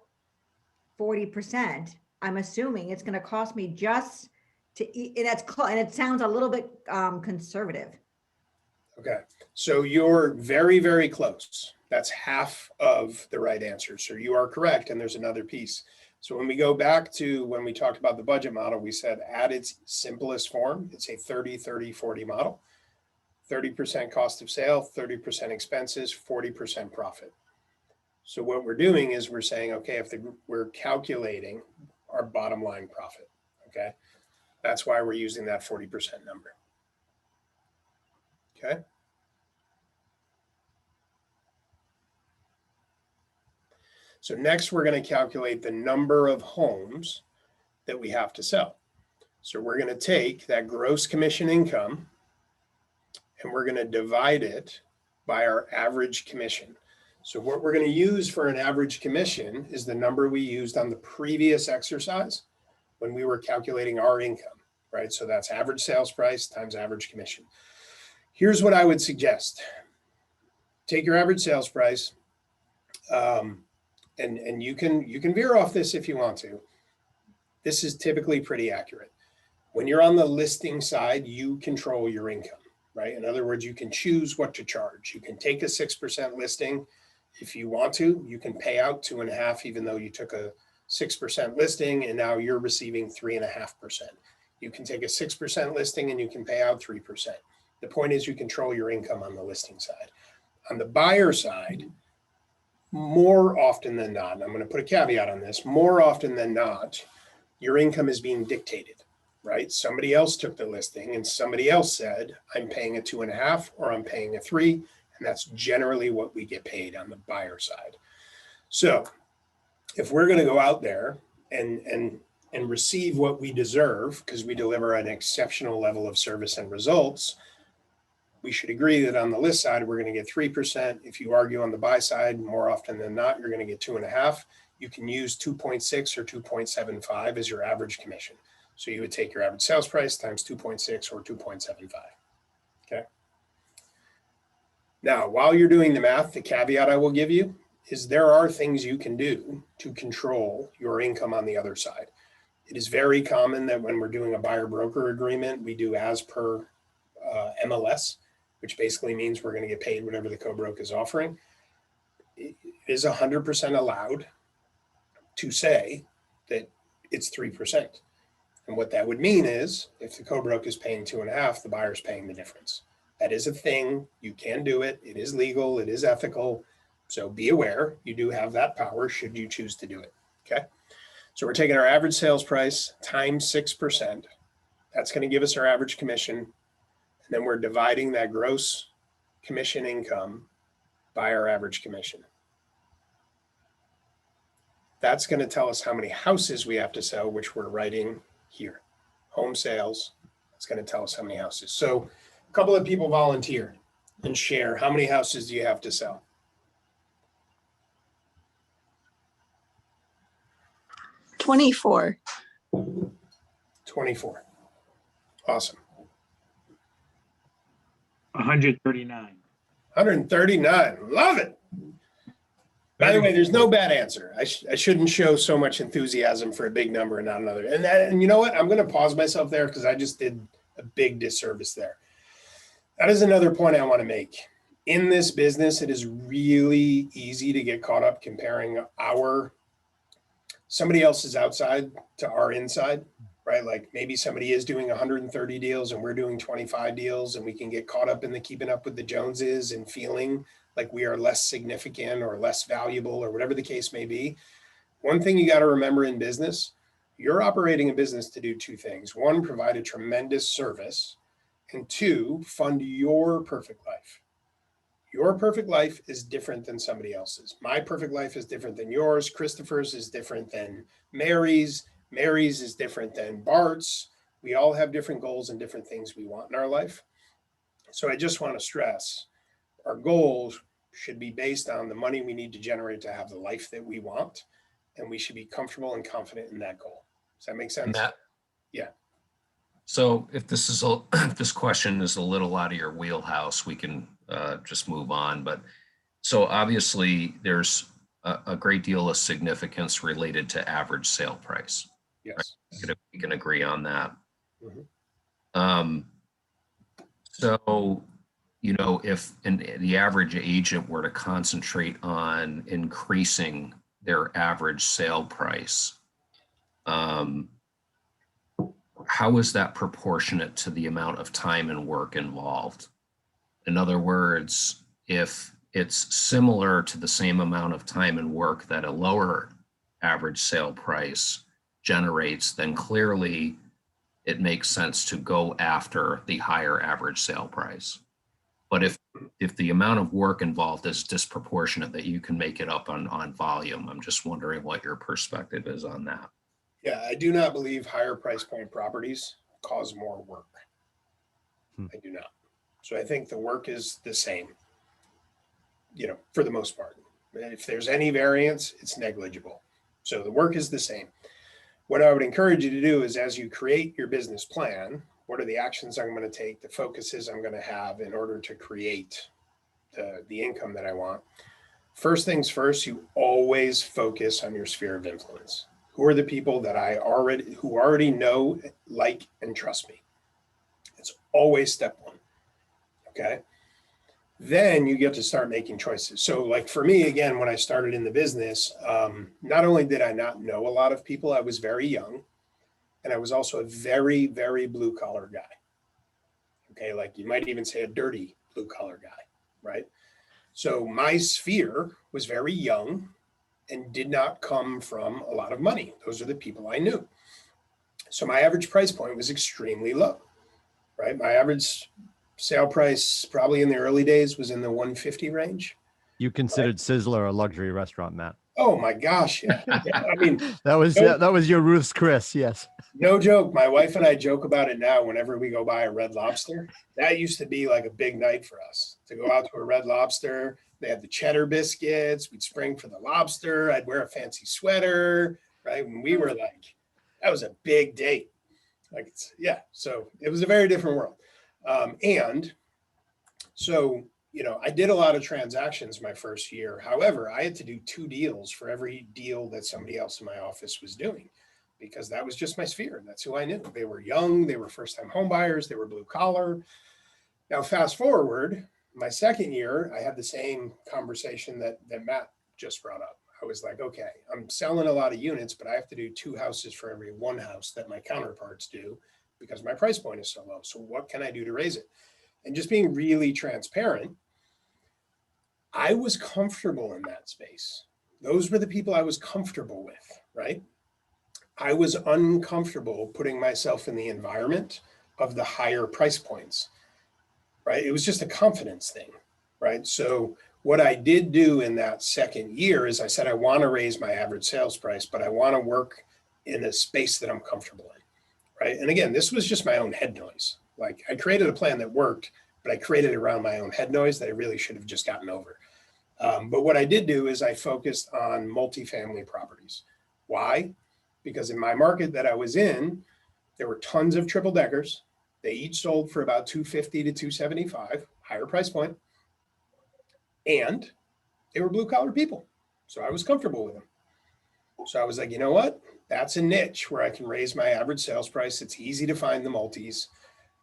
[SPEAKER 10] 40%. I'm assuming it's gonna cost me just to eat, and and it sounds a little bit conservative.
[SPEAKER 1] Okay, so you're very, very close. That's half of the right answer. So you are correct, and there's another piece. So when we go back to when we talked about the budget model, we said at its simplest form, it's a 30-30-40 model. 30% cost of sale, 30% expenses, 40% profit. So what we're doing is we're saying, okay, we're calculating our bottom line profit, okay? That's why we're using that 40% number. Okay. So next we're going to calculate the number of homes that we have to sell. So we're going to take that gross commission income and we're going to divide it by our average commission. So what we're going to use for an average commission is the number we used on the previous exercise when we were calculating our income, right? So that's average sales price times average commission. Here's what I would suggest. Take your average sales price, and you can veer off this if you want to. This is typically pretty accurate. When you're on the listing side, you control your income, right? In other words, you can choose what to charge. You can take a 6% listing if you want to. You can pay out 2.5%, even though you took a 6% listing and now you're receiving 3.5%. You can take a 6% listing and you can pay out 3%. The point is you control your income on the listing side. On the buyer side, more often than not, and I'm going to put a caveat on this, more often than not, your income is being dictated, right? Somebody else took the listing and somebody else said, I'm paying a 2.5 or I'm paying a 3. And that's generally what we get paid on the buyer side. So if we're going to go out there and receive what we deserve because we deliver an exceptional level of service and results, we should agree that on the list side, we're going to get 3%. If you argue on the buy side, more often than not, you're going to get 2.5. You can use 2.6 or 2.75 as your average commission. So you would take your average sales price times 2.6 or 2.75. Okay. Now, while you're doing the math, the caveat I will give you is there are things you can do to control your income on the other side. It is very common that when we're doing a buyer broker agreement, we do as per MLS, which basically means we're going to get paid whatever the co-broke is offering. It is 100% allowed to say that it's 3%. And what that would mean is if the co-broke is paying 2.5, the buyer's paying the difference. That is a thing. You can do it. It is legal. It is ethical. So be aware, you do have that power should you choose to do it. Okay. So we're taking our average sales price times 6%. That's going to give us our average commission. And then we're dividing that gross commission income by our average commission. That's going to tell us how many houses we have to sell, which we're writing here. Home sales. It's going to tell us how many houses. So a couple of people volunteer and share. How many houses do you have to sell?
[SPEAKER 4] 24.
[SPEAKER 1] 24. Awesome.
[SPEAKER 21] 139.
[SPEAKER 1] 139. Love it. By the way, there's no bad answer. I shouldn't show so much enthusiasm for a big number and not another. And you know what? I'm going to pause myself there because I just did a big disservice there. That is another point I want to make. In this business, it is really easy to get caught up comparing somebody else's outside to our inside, right? Like maybe somebody is doing 130 deals and we're doing 25 deals, and we can get caught up in the keeping up with the Joneses and feeling like we are less significant or less valuable or whatever the case may be. One thing you got to remember in business, you're operating a business to do two things. One, provide a tremendous service, and two, fund your perfect life. Your perfect life is different than somebody else's. My perfect life is different than yours. Christopher's is different than Mary's. Mary's is different than Bart's. We all have different goals and different things we want in our life. So I just want to stress, our goals should be based on the money we need to generate to have the life that we want, and we should be comfortable and confident in that goal. Does that make sense?
[SPEAKER 22] Matt?
[SPEAKER 1] Yeah.
[SPEAKER 22] So if if this question is a little out of your wheelhouse, we can just move on. But so obviously there's a great deal of significance related to average sale price.
[SPEAKER 1] Yes.
[SPEAKER 22] Right? We can agree on that.
[SPEAKER 1] Mm-hmm.
[SPEAKER 22] So, you know, if the average agent were to concentrate on increasing their average sale price, how is that proportionate to the amount of time and work involved? In other words, if it's similar to the same amount of time and work that a lower average sale price generates, then clearly it makes sense to go after the higher average sale price. But if the amount of work involved is disproportionate, that you can make it up on volume, I'm just wondering what your perspective is on that.
[SPEAKER 1] Yeah, I do not believe higher price point properties cause more work. I do not. So I think the work is the same, you know, for the most part. If there's any variance, it's negligible. So the work is the same. What I would encourage you to do is, as you create your business plan, what are the actions I'm going to take, the focuses I'm going to have in order to create the income that I want? First things first, you always focus on your sphere of influence. Who are the people that who already know, like, and trust me? It's always step one. Okay. Then you get to start making choices. So like for me, again, when I started in the business, not only did I not know a lot of people, I was very young, and I was also a very, very blue collar guy. Okay. Like you might even say a dirty blue collar guy, right? So my sphere was very young and did not come from a lot of money. Those are the people I knew. So my average price point was extremely low, right? My average sale price probably in the early days was in the 150 range.
[SPEAKER 6] You considered Sizzler a luxury restaurant, Matt?
[SPEAKER 1] Oh my gosh. Yeah. I mean,
[SPEAKER 6] that was your Ruth's Chris. Yes.
[SPEAKER 1] No joke. My wife and I joke about it now. Whenever we go by a Red Lobster, that used to be like a big night for us to go out to a Red Lobster. They had the cheddar biscuits. We'd spring for the lobster. I'd wear a fancy sweater, right? When we were like, that was a big date. Like, yeah. So it was a very different world. And so, I did a lot of transactions my first year. However, I had to do 2 deals for every deal that somebody else in my office was doing, because that was just my sphere. That's who I knew. They were young, they were first-time home buyers, they were blue collar. Now, fast forward, my second year, I had the same conversation that Matt just brought up. I was like, okay, I'm selling a lot of units, but I have to do 2 houses for every 1 house that my counterparts do because my price point is so low. So what can I do to raise it? And just being really transparent, I was comfortable in that space. Those were the people I was comfortable with, right? I was uncomfortable putting myself in the environment of the higher price points, right? It was just a confidence thing, right? So what I did do in that second year is I said, I want to raise my average sales price, but I want to work in a space that I'm comfortable in, right? And again, this was just my own head noise. Like, I created a plan that worked, but I created it around my own head noise that I really should have just gotten over. But what I did do is I focused on multifamily properties. Why? Because in my market that I was in, there were tons of triple deckers. They each sold for about $250 to $275, higher price point. And they were blue collar people. So I was comfortable with them. So I was like, you know what? That's a niche where I can raise my average sales price. It's easy to find the multis.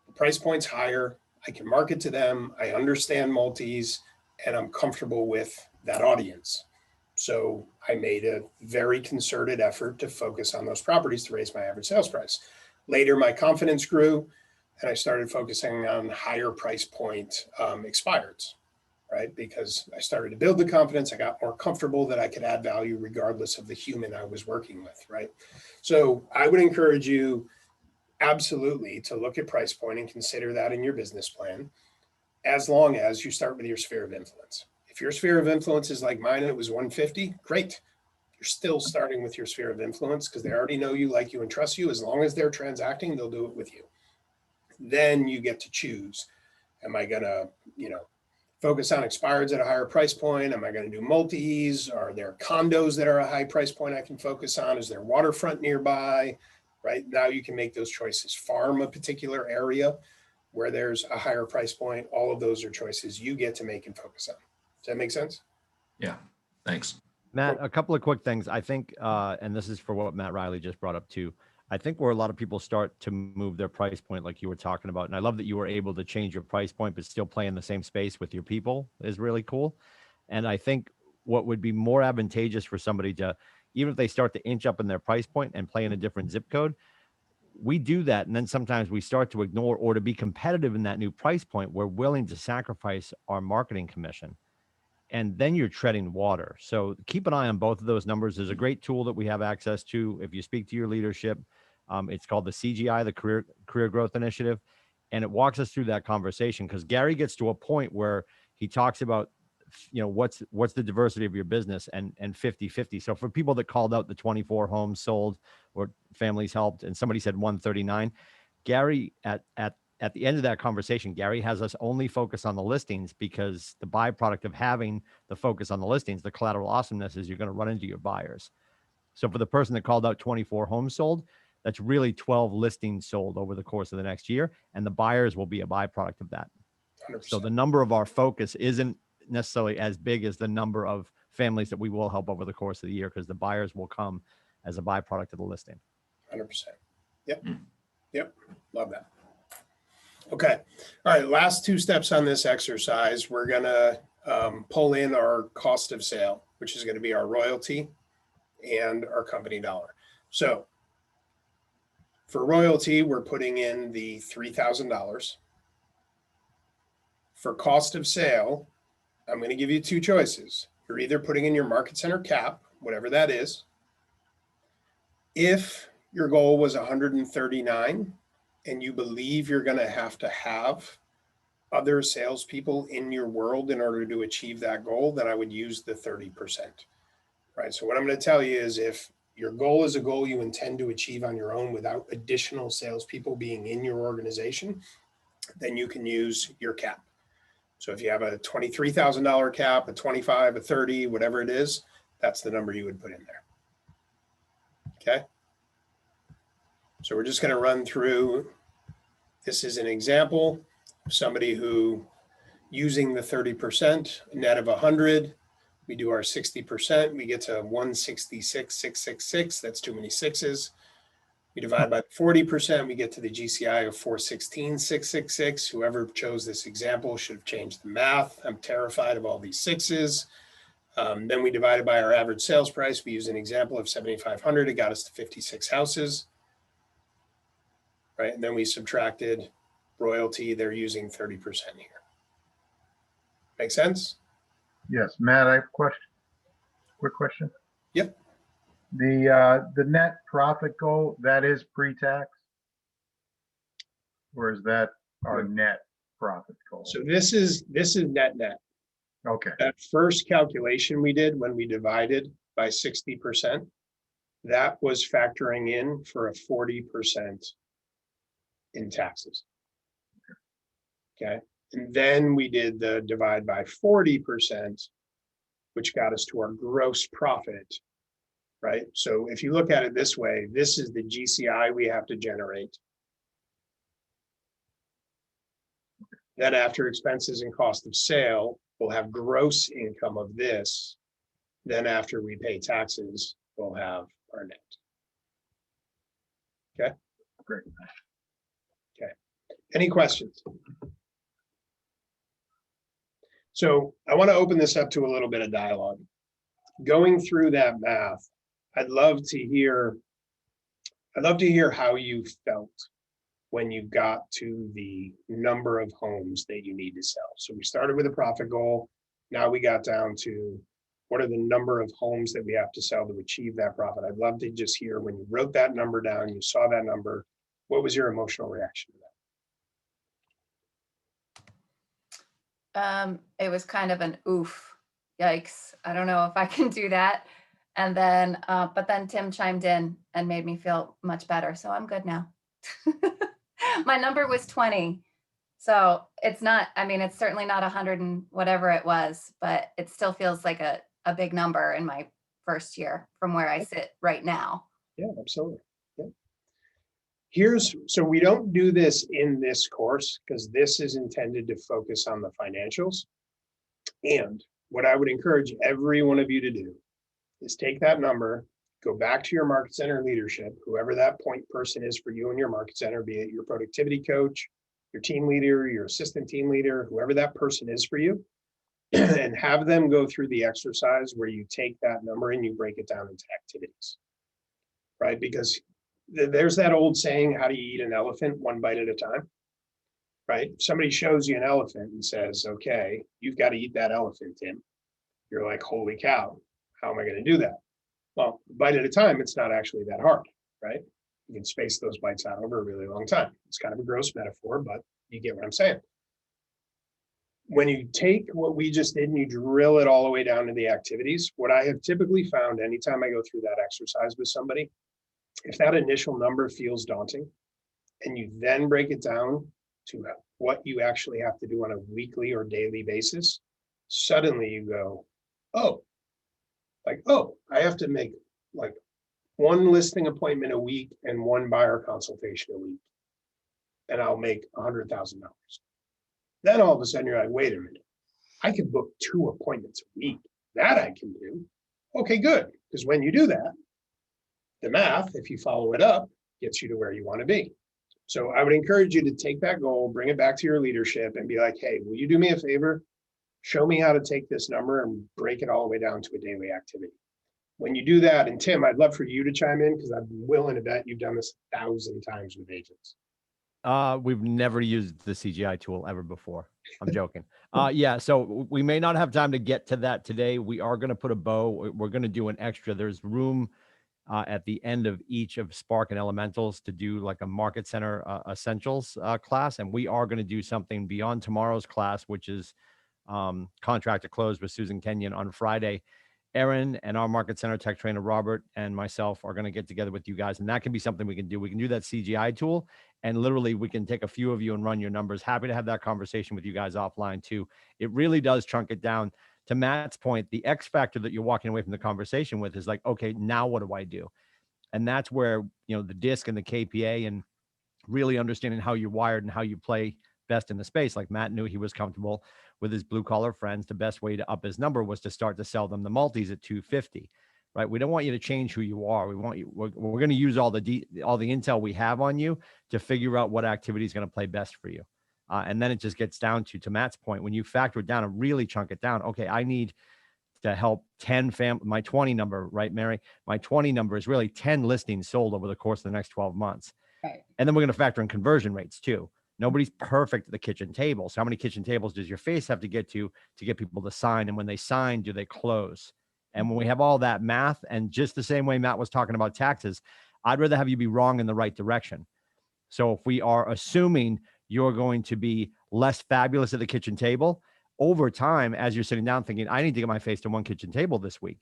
[SPEAKER 1] The price point's higher. I can market to them. I understand multis, and I'm comfortable with that audience. So I made a very concerted effort to focus on those properties to raise my average sales price. Later, my confidence grew, and I started focusing on higher price point expireds, right? Because I started to build the confidence. I got more comfortable that I could add value regardless of the human I was working with, right? So I would encourage you absolutely to look at price point and consider that in your business plan, as long as you start with your sphere of influence. If your sphere of influence is like mine, it was 150, great. You're still starting with your sphere of influence because they already know you, like you, and trust you. As long as they're transacting, they'll do it with you. Then you get to choose. Am I gonna, focus on expireds at a higher price point? Am I gonna do multis? Are there condos that are a high price point I can focus on? Is there waterfront nearby? Right now you can make those choices. Farm a particular area where there's a higher price point. All of those are choices you get to make and focus on. Does that make sense?
[SPEAKER 22] Yeah, thanks.
[SPEAKER 6] Matt, a couple of quick things. I think, and this is for what Matt Riley just brought up too. I think where a lot of people start to move their price point, like you were talking about, and I love that you were able to change your price point, but still play in the same space with your people is really cool. And I think what would be more advantageous for somebody to, even if they start to inch up in their price point and play in a different zip code, we do that. And then sometimes we start to ignore, or to be competitive in that new price point, we're willing to sacrifice our marketing commission. And then you're treading water. So keep an eye on both of those numbers. There's a great tool that we have access to. If you speak to your leadership, it's called the CGI, the Career Growth Initiative. And it walks us through that conversation, because Gary gets to a point where he talks about, what's the diversity of your business, and 50-50. So for people that called out the 24 homes sold or families helped, and somebody said 139, Gary, at the end of that conversation, Gary has us only focus on the listings, because the byproduct of having the focus on the listings, the collateral awesomeness, is you're going to run into your buyers. So for the person that called out 24 homes sold, that's really 12 listings sold over the course of the next year. And the buyers will be a byproduct of that.
[SPEAKER 1] 100%.
[SPEAKER 6] So the number of our focus isn't necessarily as big as the number of families that we will help over the course of the year, because the buyers will come as a byproduct of the listing.
[SPEAKER 1] 100%. Yep. Yep. Love that. Okay. All right. Last 2 steps on this exercise. We're going to pull in our cost of sale, which is going to be our royalty and our company dollar. So for royalty, we're putting in the $3,000. For cost of sale, I'm going to give you 2 choices. You're either putting in your market center cap, whatever that is. If your goal was 139 and you believe you're going to have other salespeople in your world in order to achieve that goal, then I would use the 30%. Right. So what I'm going to tell you is, if your goal is a goal you intend to achieve on your own without additional salespeople being in your organization, then you can use your cap. So if you have a $23,000 cap, a 25, a 30, whatever it is, that's the number you would put in there. Okay. So we're just going to run through. This is an example of somebody who, using the 30%, net of 100, we do our 60%, we get to 166,666. That's too many sixes. We divide by 40%, we get to the GCI of 416,666. Whoever chose this example should have changed the math. I'm terrified of all these sixes. Then we divided by our average sales price. We use an example of 7,500. It got us to 56 houses, right? And then we subtracted royalty. They're using 30% here. Make sense?
[SPEAKER 7] Yes, Matt, I have a question. Quick question.
[SPEAKER 1] Yep.
[SPEAKER 7] The net profit goal, that is pre-tax? Or is that our net profit goal?
[SPEAKER 1] So this is net.
[SPEAKER 7] Okay.
[SPEAKER 1] That first calculation we did when we divided by 60%, that was factoring in for a 40% in taxes. Okay. And then we did the divide by 40%, which got us to our gross profit, right? So if you look at it this way, this is the GCI we have to generate. Then after expenses and cost of sale, we'll have gross income of this. Then after we pay taxes, we'll have our net. Okay?
[SPEAKER 7] Great.
[SPEAKER 1] Okay. Any questions? So I want to open this up to a little bit of dialogue. Going through that math, I'd love to hear how you felt when you got to the number of homes that you need to sell. So we started with a profit goal. Now we got down to what are the number of homes that we have to sell to achieve that profit. I'd love to just hear when you wrote that number down, you saw that number, what was your emotional reaction to that?
[SPEAKER 2] It was kind of an oof, yikes. I don't know if I can do that. And then, but then Tim chimed in and made me feel much better. So I'm good now. My number was 20. So it's not, I mean, it's certainly not 100 and whatever it was, but it still feels like a big number in my first year from where I sit right now.
[SPEAKER 1] Yeah, absolutely. Yeah. So we don't do this in this course because this is intended to focus on the financials. And what I would encourage every one of you to do is take that number, go back to your market center leadership, whoever that point person is for you in your market center, be it your productivity coach, your team leader, your assistant team leader, whoever that person is for you, and have them go through the exercise where you take that number and you break it down into activities, right? Because there's that old saying, how do you eat an elephant? One bite at a time, right? Somebody shows you an elephant and says, okay, you've got to eat that elephant, Tim. You're like, holy cow, how am I going to do that? Well, a bite at a time, it's not actually that hard, right? You can space those bites out over a really long time. It's kind of a gross metaphor, but you get what I'm saying. When you take what we just did and you drill it all the way down to the activities, what I have typically found anytime I go through that exercise with somebody, if that initial number feels daunting and you then break it down to what you actually have to do on a weekly or daily basis, suddenly you go, oh, I have to make like one listing appointment a week and one buyer consultation a week, and I'll make $100,000. Then all of a sudden you're like, wait a minute, I can book 2 appointments a week. That I can do. Okay, good. Because when you do that, the math, if you follow it up, gets you to where you want to be. So I would encourage you to take that goal, bring it back to your leadership and be like, hey, will you do me a favor? Show me how to take this number and break it all the way down to a daily activity. When you do that, and Tim, I'd love for you to chime in because I'm willing to bet you've done this 1,000 times with agents.
[SPEAKER 6] We've never used the CGI tool ever before. I'm joking. Yeah, so we may not have time to get to that today. We are going to put a bow. We're going to do an extra. There's room at the end of each of Spark and Elementals to do like a Market Center Essentials class. And we are going to do something beyond tomorrow's class, which is Contract to Close with Susan Kenyon on Friday. Erin and our Market Center tech trainer, Robert, and myself are going to get together with you guys. And that can be something we can do. We can do that CGI tool. And literally, we can take a few of you and run your numbers. Happy to have that conversation with you guys offline, too. It really does chunk it down. To Matt's point, the X factor that you're walking away from the conversation with is like, okay, now what do I do? And that's where, you know, the DISC and the KPA and really understanding how you're wired and how you play best in the space. Like Matt knew he was comfortable with his blue collar friends, the best way to up his number was to start to sell them the multis at 250, right? We don't want you to change who you are. We want you, we're going to use all the intel we have on you to figure out what activity is going to play best for you. And then it just gets down to Matt's point, when you factor it down and really chunk it down, okay, I need to help 10 my 20 number, right, Mary? My 20 number is really 10 listings sold over the course of the next 12 months.
[SPEAKER 2] Right.
[SPEAKER 6] And then we're going to factor in conversion rates too. Nobody's perfect at the kitchen table. So how many kitchen tables does your face have to get get people to sign? And when they sign, do they close? And when we have all that math, and just the same way Matt was talking about taxes, I'd rather have you be wrong in the right direction. So if we are assuming you're going to be less fabulous at the kitchen table, over time, as you're sitting down thinking, I need to get my face to 1 kitchen table this week.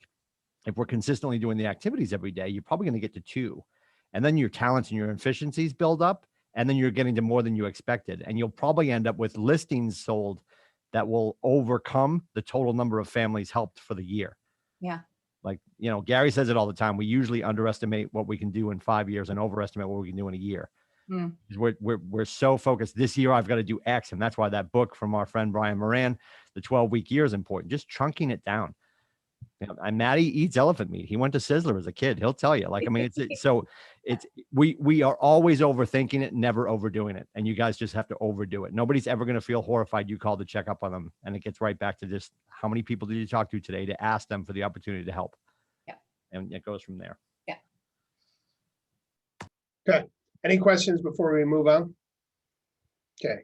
[SPEAKER 6] If we're consistently doing the activities every day, you're probably going to get to 2. And then your talents and your efficiencies build up, and then you're getting to more than you expected. And you'll probably end up with listings sold that will overcome the total number of families helped for the year.
[SPEAKER 2] Yeah.
[SPEAKER 6] Like, Gary says it all the time. We usually underestimate what we can do in 5 years and overestimate what we can do in a year.
[SPEAKER 2] Mm.
[SPEAKER 6] We're so focused. This year I've got to do X, and that's why that book from our friend Brian Moran, The 12-Week Year, is important. Just chunking it down. And Maddie eats elephant meat. He went to Sizzler as a kid. He'll tell you. Like, I mean, we are always overthinking it, never overdoing it. And you guys just have to overdo it. Nobody's ever going to feel horrified you called to check up on them. And it gets right back to just how many people did you talk to today to ask them for the opportunity to help.
[SPEAKER 2] Yeah.
[SPEAKER 6] And it goes from there.
[SPEAKER 2] Yeah.
[SPEAKER 1] Okay. Any questions before we move on? Okay.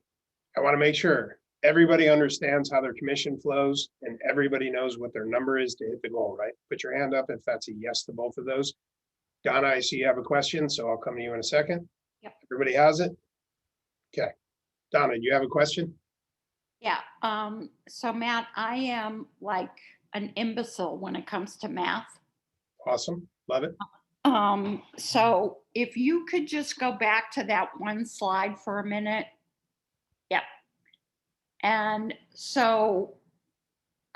[SPEAKER 1] I want to make sure everybody understands how their commission flows and everybody knows what their number is to hit the goal, right? Put your hand up if that's a yes to both of those. Donna, I see you have a question, so I'll come to you in a second.
[SPEAKER 3] Yep.
[SPEAKER 1] Everybody has it? Okay. Donna, do you have a question?
[SPEAKER 3] Yeah, so Matt, I am like an imbecile when it comes to math.
[SPEAKER 1] Awesome. Love it.
[SPEAKER 3] So if you could just go back to that one slide for a minute. Yep. And so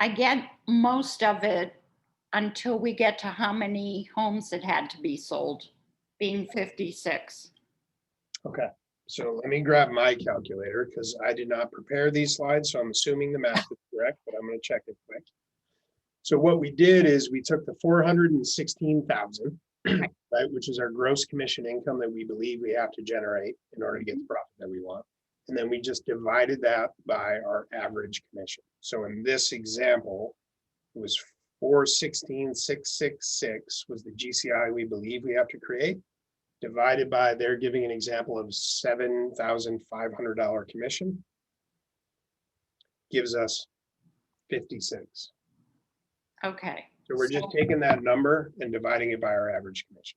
[SPEAKER 3] I get most of it until we get to how many homes that had to be sold, being 56.
[SPEAKER 1] Okay. So let me grab my calculator because I did not prepare these slides. So I'm assuming the math is correct, but I'm going to check it quick. So what we did is we took the 416,000, right, which is our gross commission income that we believe we have to generate in order to get the profit that we want. And then we just divided that by our average commission. So in this example, it was 416,666 was the GCI we believe we have to create, divided by, they're giving an example of $7,500 commission, gives us 56.
[SPEAKER 3] Okay.
[SPEAKER 1] So we're just taking that number and dividing it by our average commission.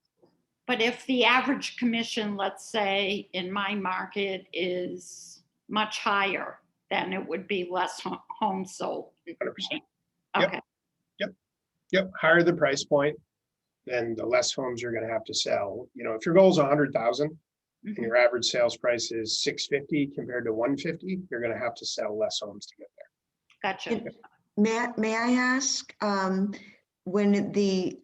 [SPEAKER 3] But if the average commission, let's say in my market, is much higher, then it would be less homes sold.
[SPEAKER 1] 100%.
[SPEAKER 3] Okay.
[SPEAKER 1] Yep. Higher the price point, then the less homes you're going to have to sell. If your goal is 100,000 and your average sales price is 650 compared to 150, you're going to have to sell less homes to get there.
[SPEAKER 3] Gotcha.
[SPEAKER 16] Matt, may I ask, when the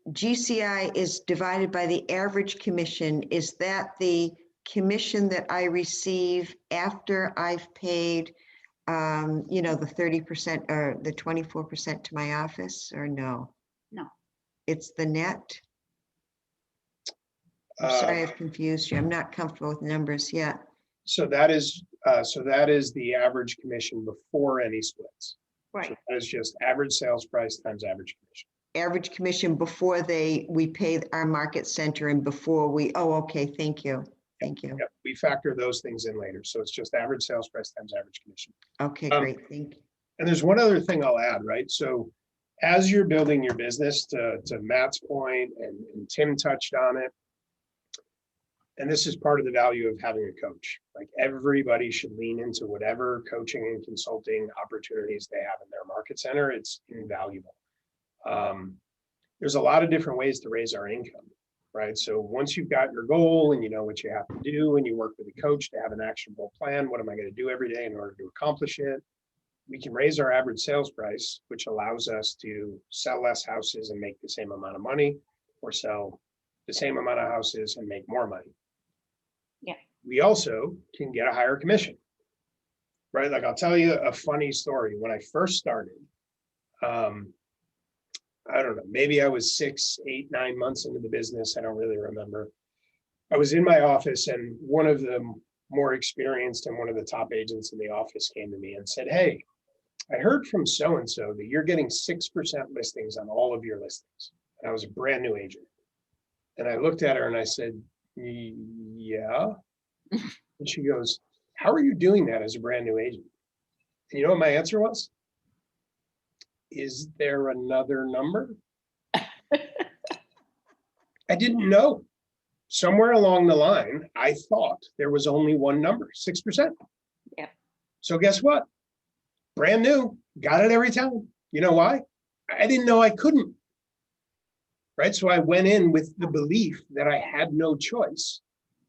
[SPEAKER 16] GCI is divided by the average commission, is that the commission that I receive after I've paid, the 30% or the 24% to my office, or no?
[SPEAKER 3] No.
[SPEAKER 16] It's the net? I'm sorry, I've confused you. I'm not comfortable with numbers yet.
[SPEAKER 1] So that is the average commission before any splits.
[SPEAKER 3] Right.
[SPEAKER 1] So that is just average sales price times average commission.
[SPEAKER 16] Average commission before we pay our market center and before okay, thank you. Thank you.
[SPEAKER 1] Yep. We factor those things in later. So it's just average sales price times average commission.
[SPEAKER 16] Okay, great. Thank you.
[SPEAKER 1] And there's one other thing I'll add, right? So as you're building your business, to Matt's point, and Tim touched on it, and this is part of the value of having a coach. Like, everybody should lean into whatever coaching and consulting opportunities they have in their market center. It's invaluable. There's a lot of different ways to raise our income, right? So once you've got your goal and you know what you have to do, and you work with a coach to have an actionable plan, what am I going to do every day in order to accomplish it? We can raise our average sales price, which allows us to sell less houses and make the same amount of money, or sell the same amount of houses and make more money.
[SPEAKER 3] Yeah.
[SPEAKER 1] We also can get a higher commission. right? Like I'll tell you a funny story. When I first started, I don't know, maybe I was 6, 8, 9 months into the business. I don't really remember. I was in my office and one of the more experienced and one of the top agents in the office came to me and said, "Hey, I heard from so-and-so that you're getting 6% listings on all of your listings." And I was a brand new agent. And I looked at her and I said, "Yeah." And she goes, "How are you doing that as a brand new agent?" And you know what my answer was? "Is there another number?" I didn't know. Somewhere along the line, I thought there was only one number, 6%.
[SPEAKER 3] Yeah.
[SPEAKER 1] So guess what? Brand new, got it every time. You know why? I didn't know I couldn't. Right? So I went in with the belief that I had no choice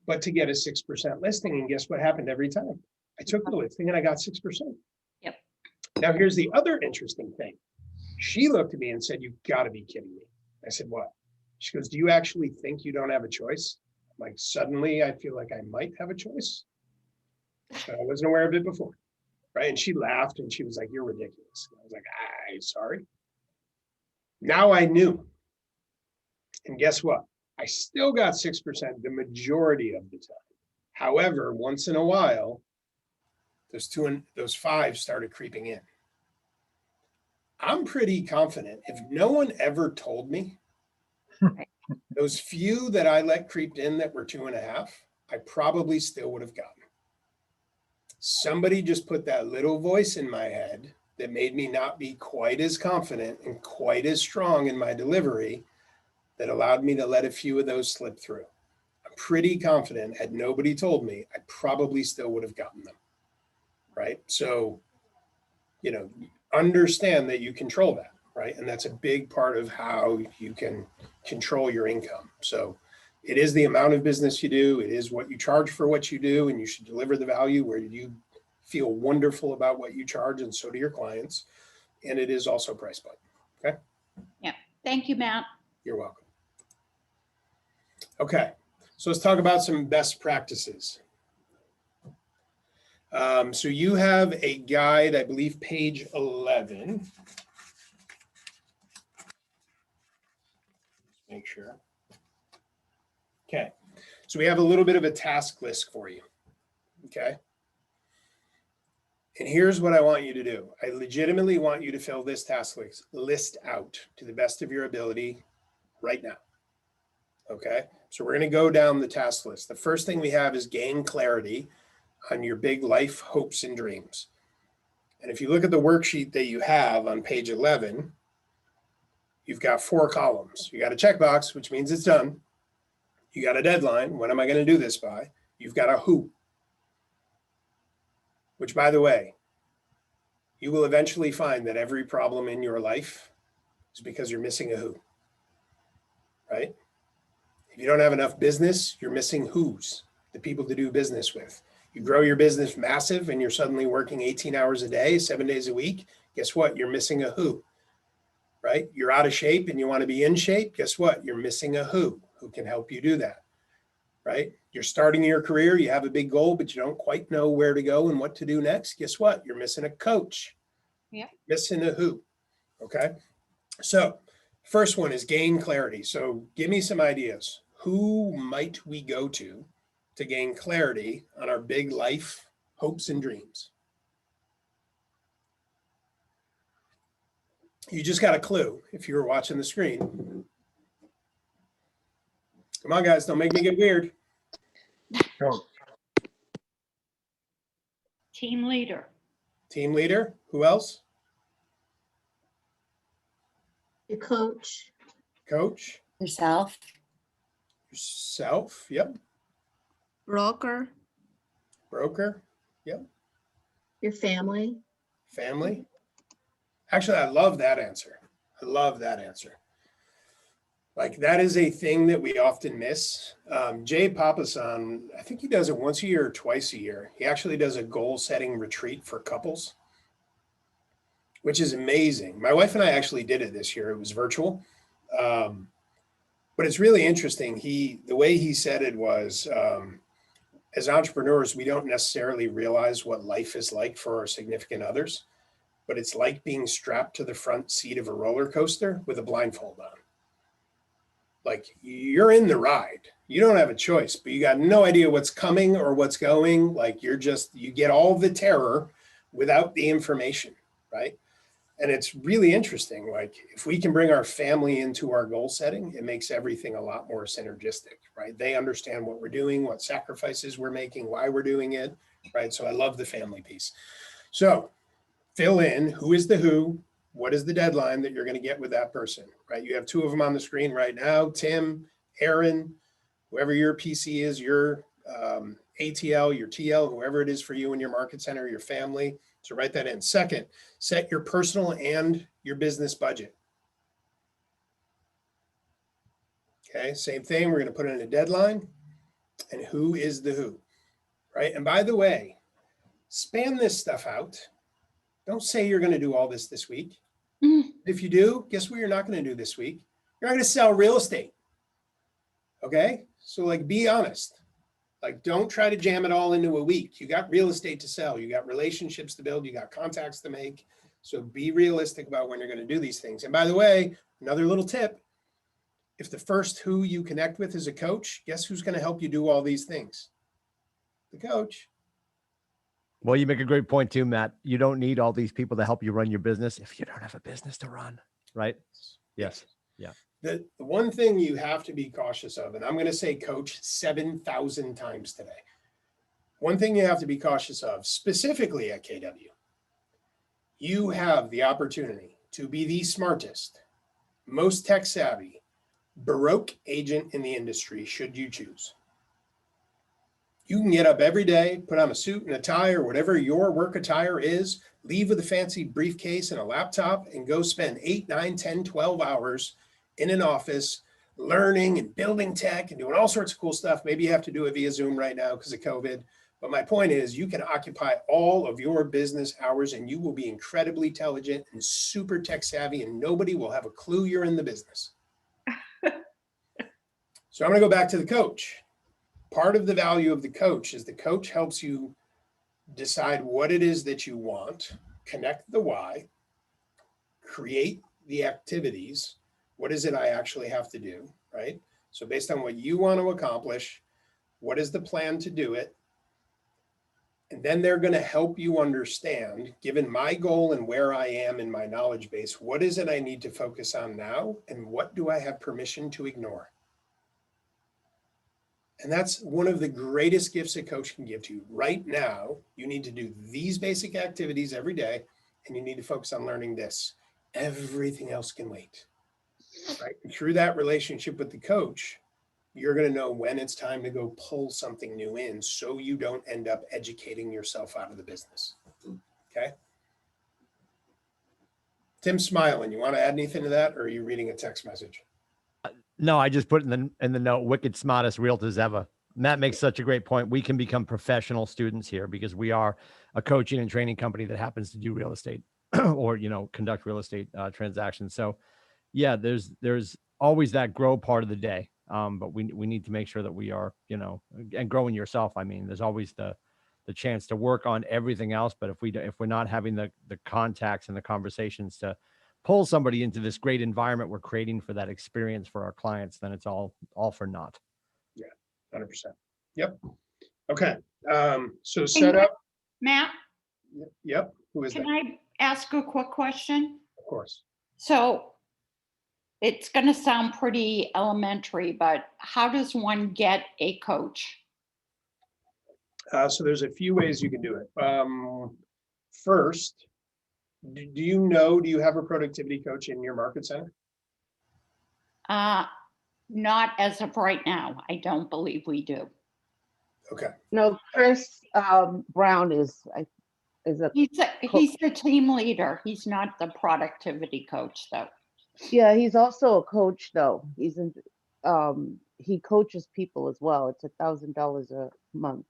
[SPEAKER 1] but to get a 6% listing. And guess what happened every time? I took the listing and I got 6%.
[SPEAKER 3] Yep.
[SPEAKER 1] Now here's the other interesting thing. She looked at me and said, "You've got to be kidding me." I said, "What?" She goes, "Do you actually think you don't have a choice?" I'm like, suddenly I feel like I might have a choice. But I wasn't aware of it before. Right? And she laughed and she was like, "You're ridiculous." And I was like, "I'm sorry." Now I knew. And guess what? I still got 6% the majority of the time. However, once in a while, those 5 started creeping in. I'm pretty confident if no one ever told me, those few that I let creep in that were 2.5, I probably still would have gotten. Somebody just put that little voice in my head that made me not be quite as confident and quite as strong in my delivery that allowed me to let a few of those slip through. I'm pretty confident had nobody told me, I probably still would have gotten them. Right? So, you know, understand that you control that, right? And that's a big part of how you can control your income. So it is the amount of business you do, it is what you charge for what you do, and you should deliver the value where you feel wonderful about what you charge, and so do your clients. And it is also price point. Okay.
[SPEAKER 3] Yeah. Thank you, Matt.
[SPEAKER 1] You're welcome. Okay, so let's talk about some best practices. So you have a guide, I believe, page 11. Make sure. Okay, so we have a little bit of a task list for you. Okay. And here's what I want you to do. I legitimately want you to fill this task list out to the best of your ability right now. Okay, so we're going to go down the task list. The first thing we have is gain clarity on your big life hopes and dreams. And if you look at the worksheet that you have on page 11, you've got 4 columns. You got a checkbox, which means it's done. You got a deadline. When am I going to do this by? You've got a who, which, by the way, you will eventually find that every problem in your life is because you're missing a who, right? If you don't have enough business, you're missing who's, the people to do business with. You grow your business massive and you're suddenly working 18 hours a day, 7 days a week. Guess what? You're missing a who, right? You're out of shape and you want to be in shape. Guess what? You're missing a who can help you do that, right? You're starting your career. You have a big goal, but you don't quite know where to go and what to do next. Guess what? You're missing a coach.
[SPEAKER 3] Yeah.
[SPEAKER 1] Missing a who. Okay. So first one is gain clarity. So give me some ideas. Who might we go to gain clarity on our big life hopes and dreams? You just got a clue if you were watching the screen. Come on, guys, don't make me get weird.
[SPEAKER 7] Coach.
[SPEAKER 3] Team leader.
[SPEAKER 1] Team leader. Who else?
[SPEAKER 19] Your coach.
[SPEAKER 1] Coach.
[SPEAKER 11] Yourself.
[SPEAKER 1] Yourself. Yep.
[SPEAKER 4] Broker.
[SPEAKER 1] Broker. Yep.
[SPEAKER 19] Your family.
[SPEAKER 1] Family. Actually, I love that answer. I love that answer. Like, that is a thing that we often miss. Jay Papasan, I think he does it once a year or twice a year. He actually does a goal setting retreat for couples, which is amazing. My wife and I actually did it this year. It was virtual. But it's really interesting. The way he said it was, as entrepreneurs, we don't necessarily realize what life is like for our significant others, but it's like being strapped to the front seat of a roller coaster with a blindfold on. Like, you're in the ride. You don't have a choice, but you got no idea what's coming or what's going. Like, you get all the terror without the information, right? And it's really interesting. Like, if we can bring our family into our goal setting, it makes everything a lot more synergistic, right? They understand what we're doing, what sacrifices we're making, why we're doing it, right? So I love the family piece. So fill in who is the who, what is the deadline that you're going to get with that person, right? You have two of them on the screen right now, Tim, Aaron, whoever your PC is, your ATL, your TL, whoever it is for you in your market center, your family. So write that in. Second, set your personal and your business budget. Okay, same thing. We're going to put in a deadline and who is the who, right? And by the way, span this stuff out. Don't say you're going to do all this week. If you do, guess what you're not going to do this week? You're not going to sell real estate. Okay, so like, be honest. Like, don't try to jam it all into a week. You got real estate to sell. You got relationships to build. You got contacts to make. So be realistic about when you're going to do these things. And by the way, another little tip, if the first who you connect with is a coach, guess who's going to help you do all these things? The coach.
[SPEAKER 6] Well, you make a great point too, Matt. You don't need all these people to help you run your business if you don't have a business to run, right? Yes. Yeah.
[SPEAKER 1] The one thing you have to be cautious of, and I'm going to say coach 7,000 times today. One thing you have to be cautious of, specifically at KW, you have the opportunity to be the smartest, most tech savvy, Baroque agent in the industry, should you choose. You can get up every day, put on a suit and a tie or whatever your work attire is, leave with a fancy briefcase and a laptop and go spend 8, 9, 10, 12 hours in an office learning and building tech and doing all sorts of cool stuff. Maybe you have to do it via Zoom right now because of COVID. But my point is, you can occupy all of your business hours and you will be incredibly intelligent and super tech savvy and nobody will have a clue you're in the business. So I'm going to go back to the coach. Part of the value of the coach is the coach helps you decide what it is that you want, connect the why, create the activities. What is it I actually have to do, right? So based on what you want to accomplish, what is the plan to do it? And then they're going to help you understand, given my goal and where I am in my knowledge base, what is it I need to focus on now? And what do I have permission to ignore? And that's one of the greatest gifts a coach can give to you. Right now, you need to do these basic activities every day, and you need to focus on learning this. Everything else can wait. Right? And through that relationship with the coach, you're going to know when it's time to go pull something new in so you don't end up educating yourself out of the business. Okay? Tim's smiling. You want to add anything to that, or are you reading a text message?
[SPEAKER 6] No, I just put in the note, wicked smartest realtors ever. Matt makes such a great point. We can become professional students here because we are a coaching and training company that happens to do real estate or, conduct real estate transactions. So yeah, there's always that grow part of the day. But we need to make sure that we are, and growing yourself. I mean, there's always the chance to work on everything else. But if we're not having the contacts and the conversations to pull somebody into this great environment we're creating for that experience for our clients, then it's all for naught.
[SPEAKER 1] Yeah, 100%. Yep. Okay. So set up.
[SPEAKER 3] Matt,
[SPEAKER 1] Yep. Who is that?
[SPEAKER 3] can I ask a quick question?
[SPEAKER 1] Of course.
[SPEAKER 3] So it's going to sound pretty elementary, but how does one get a coach?
[SPEAKER 1] So there's a few ways you can do it. First, do you have a productivity coach in your market center?
[SPEAKER 3] Not as of right now. I don't believe we do.
[SPEAKER 1] Okay.
[SPEAKER 15] No, Chris Brown is a
[SPEAKER 3] He's the team leader. He's not the productivity coach, though.
[SPEAKER 15] yeah, he's also a coach though. He's in he coaches people as well. It's $1,000 a month.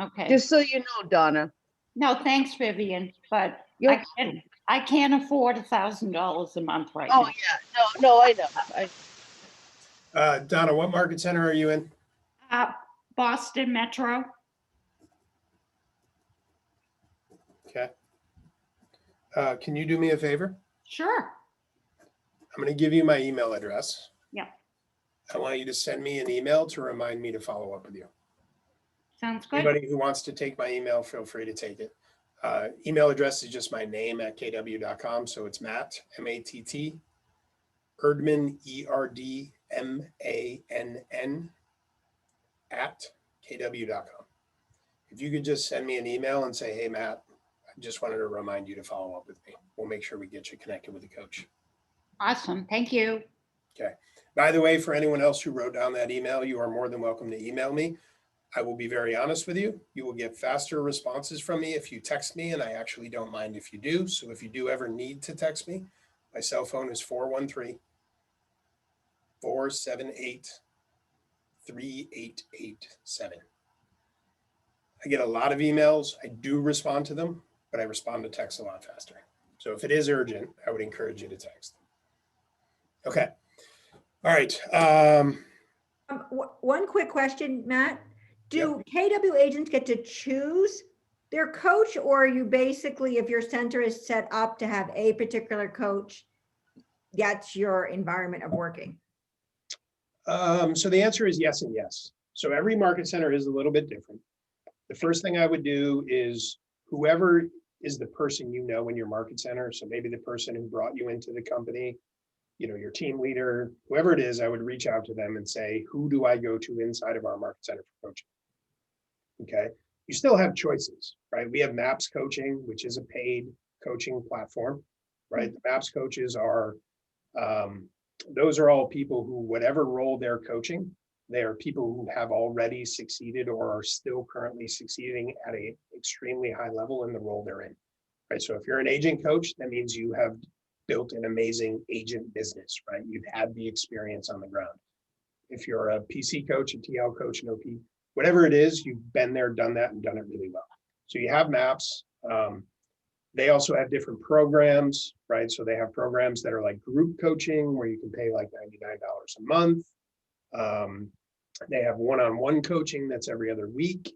[SPEAKER 3] Okay.
[SPEAKER 15] Just so you know, Donna.
[SPEAKER 3] No, thanks, Vivian, but I can't afford $1,000 a month right now.
[SPEAKER 15] Oh yeah, no, I know.
[SPEAKER 1] Donna, what market center are you in?
[SPEAKER 3] Boston Metro.
[SPEAKER 1] Okay. Can you do me a favor?
[SPEAKER 3] Sure.
[SPEAKER 1] I'm going to give you my email address.
[SPEAKER 3] Yeah,
[SPEAKER 1] I want you to send me an email to remind me to follow up with you.
[SPEAKER 3] sounds good.
[SPEAKER 1] Anybody who wants to take my email, feel free to take it. Email address is just my name at kw.com. So it's Matt, M-A-T-T, Erdman, E-R-D-M-A-N-N, at kw.com. If you could just send me an email and say, hey, Matt, I just wanted to remind you to follow up with me. We'll make sure we get you connected with the coach.
[SPEAKER 3] Awesome. Thank you.
[SPEAKER 1] Okay. By the way, for anyone else who wrote down that email, you are more than welcome to email me. I will be very honest with you. You will get faster responses from me if you text me, and I actually don't mind if you do. So if you do ever need to text me, my cell phone is 413-478-3887. I get a lot of emails. I do respond to them, but I respond to text a lot faster. So if it is urgent, I would encourage you to text. Okay. All right.
[SPEAKER 10] One quick question, Matt. Do KW agents get to choose their coach, or are you basically, if your center is set up to have a particular coach, that's your environment of working?
[SPEAKER 1] So the answer is yes and yes. So every market center is a little bit different. The first thing I would do is whoever is the person you know in your market center, so maybe the person who brought you into the company, you know, your team leader, whoever it is, I would reach out to them and say, who do I go to inside of our market center for coaching? Okay. You still have choices, right? We have MAPS coaching, which is a paid coaching platform, right? The MAPS coaches are, those are all people who, whatever role they're coaching, they are people who have already succeeded or are still currently succeeding at a extremely high level in the role they're in, right? So if you're an agent coach, that means you have built an amazing agent business, right? You've had the experience on the ground. If you're a PC coach, a TL coach, an OP, whatever it is, you've been there, done that, and done it really well. So you have MAPS. They also have different programs, right? So they have programs that are like group coaching where you can pay like $99 a month. They have one-on-one coaching that's every other week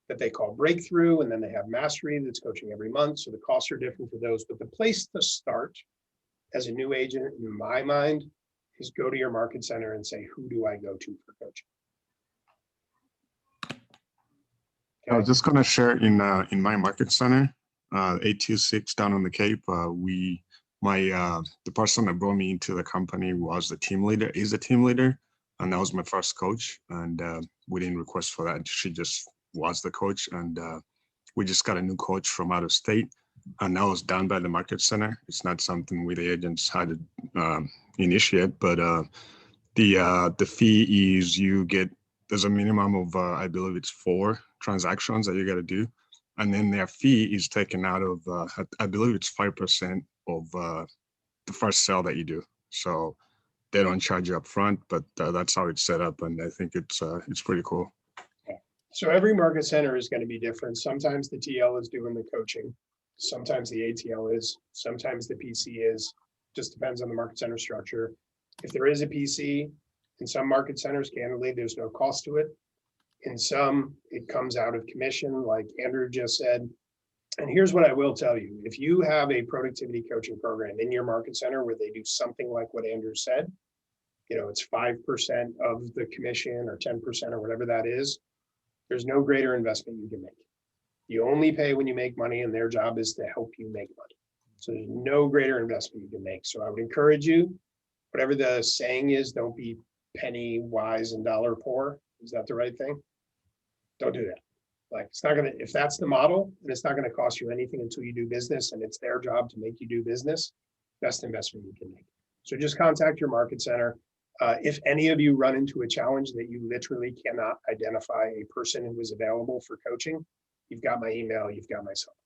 [SPEAKER 1] that they call Breakthrough. And then they have Mastery that's coaching every month. So the costs are different for those. But the place to start as a new agent, in my mind, is go to your market center and say, who do I go to for coaching?
[SPEAKER 5] I was just gonna share in my market center, 826 down on the Cape. The person that brought me into the company was the team leader, is a team leader, and that was my first coach. And we didn't request for that; she just was the coach. And we just got a new coach from out of state, and that was done by the market center. It's not something we the agents had to initiate, but the fee is you get. There's a minimum of I believe it's 4 transactions that you got to do, and then their fee is taken out of I believe it's 5% of the first sale that you do. So they don't charge you up front, but that's how it's set up, and I think it's pretty cool.
[SPEAKER 1] So every market center is going to be different. Sometimes the TL is doing the coaching, sometimes the ATL is, sometimes the PC is. Just depends on the market center structure. If there is a PC, in some market centers, candidly, there's no cost to it. In some, it comes out of commission, like Andrew just said. And here's what I will tell you. If you have a productivity coaching program in your market center where they do something like what Andrew said, you know, it's 5% of the commission or 10% or whatever that is, there's no greater investment you can make. You only pay when you make money, and their job is to help you make money. So there's no greater investment you can make. So I would encourage you, whatever the saying is, don't be penny wise and dollar poor. Is that the right thing? Don't do that. Like, it's not gonna, if that's the model, and it's not gonna cost you anything until you do business, and it's their job to make you do business, best investment you can make. So just contact your market center. If any of you run into a challenge that you literally cannot identify a person who is available for coaching, you've got my email, you've got my cell.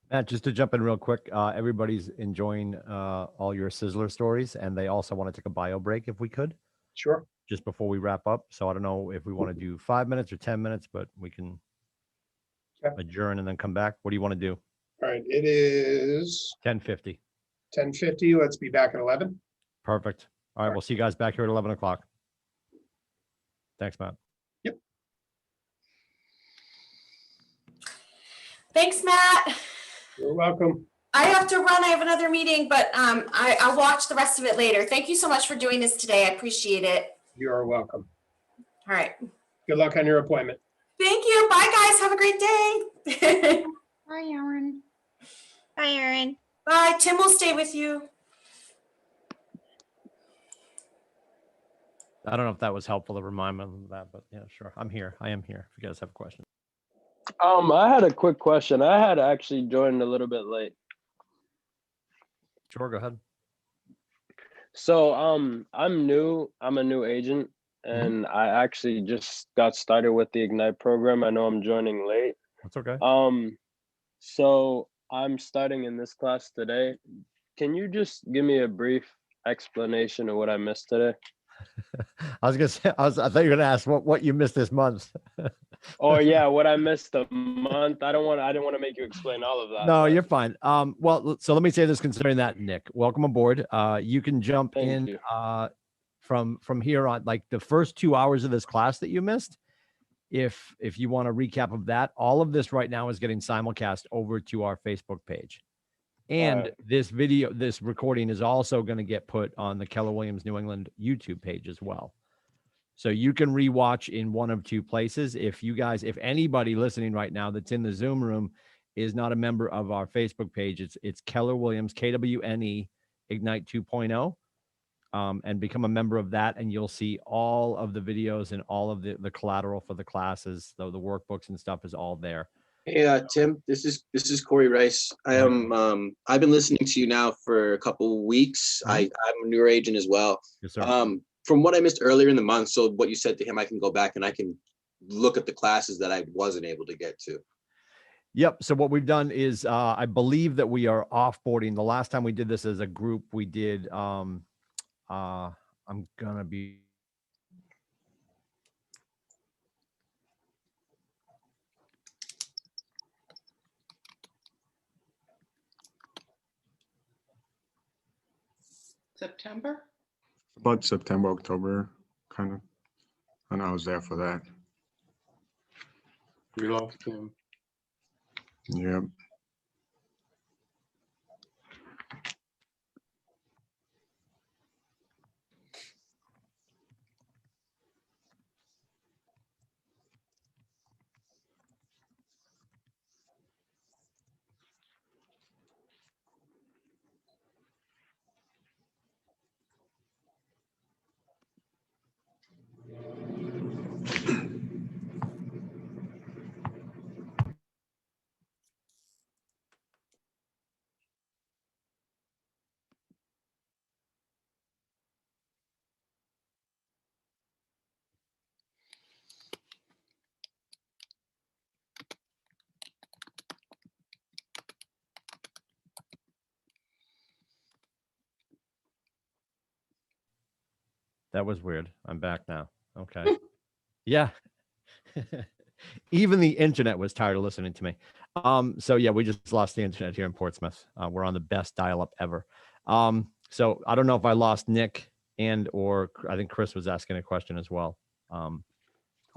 [SPEAKER 6] Matt, just to jump in real quick, everybody's enjoying all your Sizzler stories, and they also want to take a bio break if we could.
[SPEAKER 1] Sure.
[SPEAKER 6] Just before we wrap up. So I don't know if we want to do 5 minutes or 10 minutes, but we can adjourn and then come back. What do you want to do?
[SPEAKER 1] All right, it is
[SPEAKER 6] 10:50.
[SPEAKER 1] 10:50. Let's be back at 11.
[SPEAKER 6] Perfect. All right, we'll see you guys back here at 11 o'clock. Thanks, Matt.
[SPEAKER 12] Thanks, Matt.
[SPEAKER 1] You're welcome.
[SPEAKER 12] I have to run. I have another meeting, but I'll watch the rest of it later. Thank you so much for doing this today. I appreciate it.
[SPEAKER 1] You are welcome.
[SPEAKER 12] All right.
[SPEAKER 1] Good luck on your appointment.
[SPEAKER 12] Thank you. Bye, guys. Have a great day.
[SPEAKER 3] Hi, Aaron.
[SPEAKER 14] Bye, Erin.
[SPEAKER 12] Bye. Tim will stay with you.
[SPEAKER 6] I don't know if that was helpful to remind me of that, but yeah, sure. I'm here. I am here. If you guys have questions.
[SPEAKER 21] I had a quick question. I had actually joined a little bit late.
[SPEAKER 6] Sure, go ahead.
[SPEAKER 21] So I'm new. I'm a new agent, and I actually just got started with the Ignite program. I know I'm joining late.
[SPEAKER 6] That's okay.
[SPEAKER 21] So I'm starting in this class today. Can you just give me a brief explanation of what I missed today?
[SPEAKER 6] I was gonna say, I thought you were gonna ask what you missed this month.
[SPEAKER 21] Or yeah, what I missed a month. I didn't want to make you explain all of that.
[SPEAKER 6] No, you're fine. Well, so let me say this concerning that, Nick. Welcome aboard. You can jump in from here on, like the first 2 hours of this class that you missed. If you want a recap of that, all of this right now is getting simulcast over to our Facebook page. And this recording is also going to get put on the Keller Williams New England YouTube page as well. So you can rewatch in one of two places. If anybody listening right now that's in the Zoom room is not a member of our Facebook page, it's Keller Williams, KWNE Ignite 2.0. And become a member of that, and you'll see all of the videos and all of the collateral for the classes, though the workbooks and stuff is all there.
[SPEAKER 23] Hey, Tim, this is Corey Rice. I've been listening to you now for a couple weeks. I'm a newer agent as well.
[SPEAKER 6] Yes, sir.
[SPEAKER 23] From what I missed earlier in the month, so what you said to him, I can go back and I can look at the classes that I wasn't able to get to.
[SPEAKER 6] Yep. So what we've done is I believe that we are offboarding. The last time we did this as a group, we did I'm gonna be
[SPEAKER 24] September?
[SPEAKER 5] About September, October, kind of. And I was there for that.
[SPEAKER 23] We lost him.
[SPEAKER 5] Yep.
[SPEAKER 6] That was weird. I'm back now. Okay. Yeah. Even the internet was tired of listening to me. So yeah, we just lost the internet here in Portsmouth. We're on the best dial-up ever. So I don't know if I lost Nick or I think Chris was asking a question as well.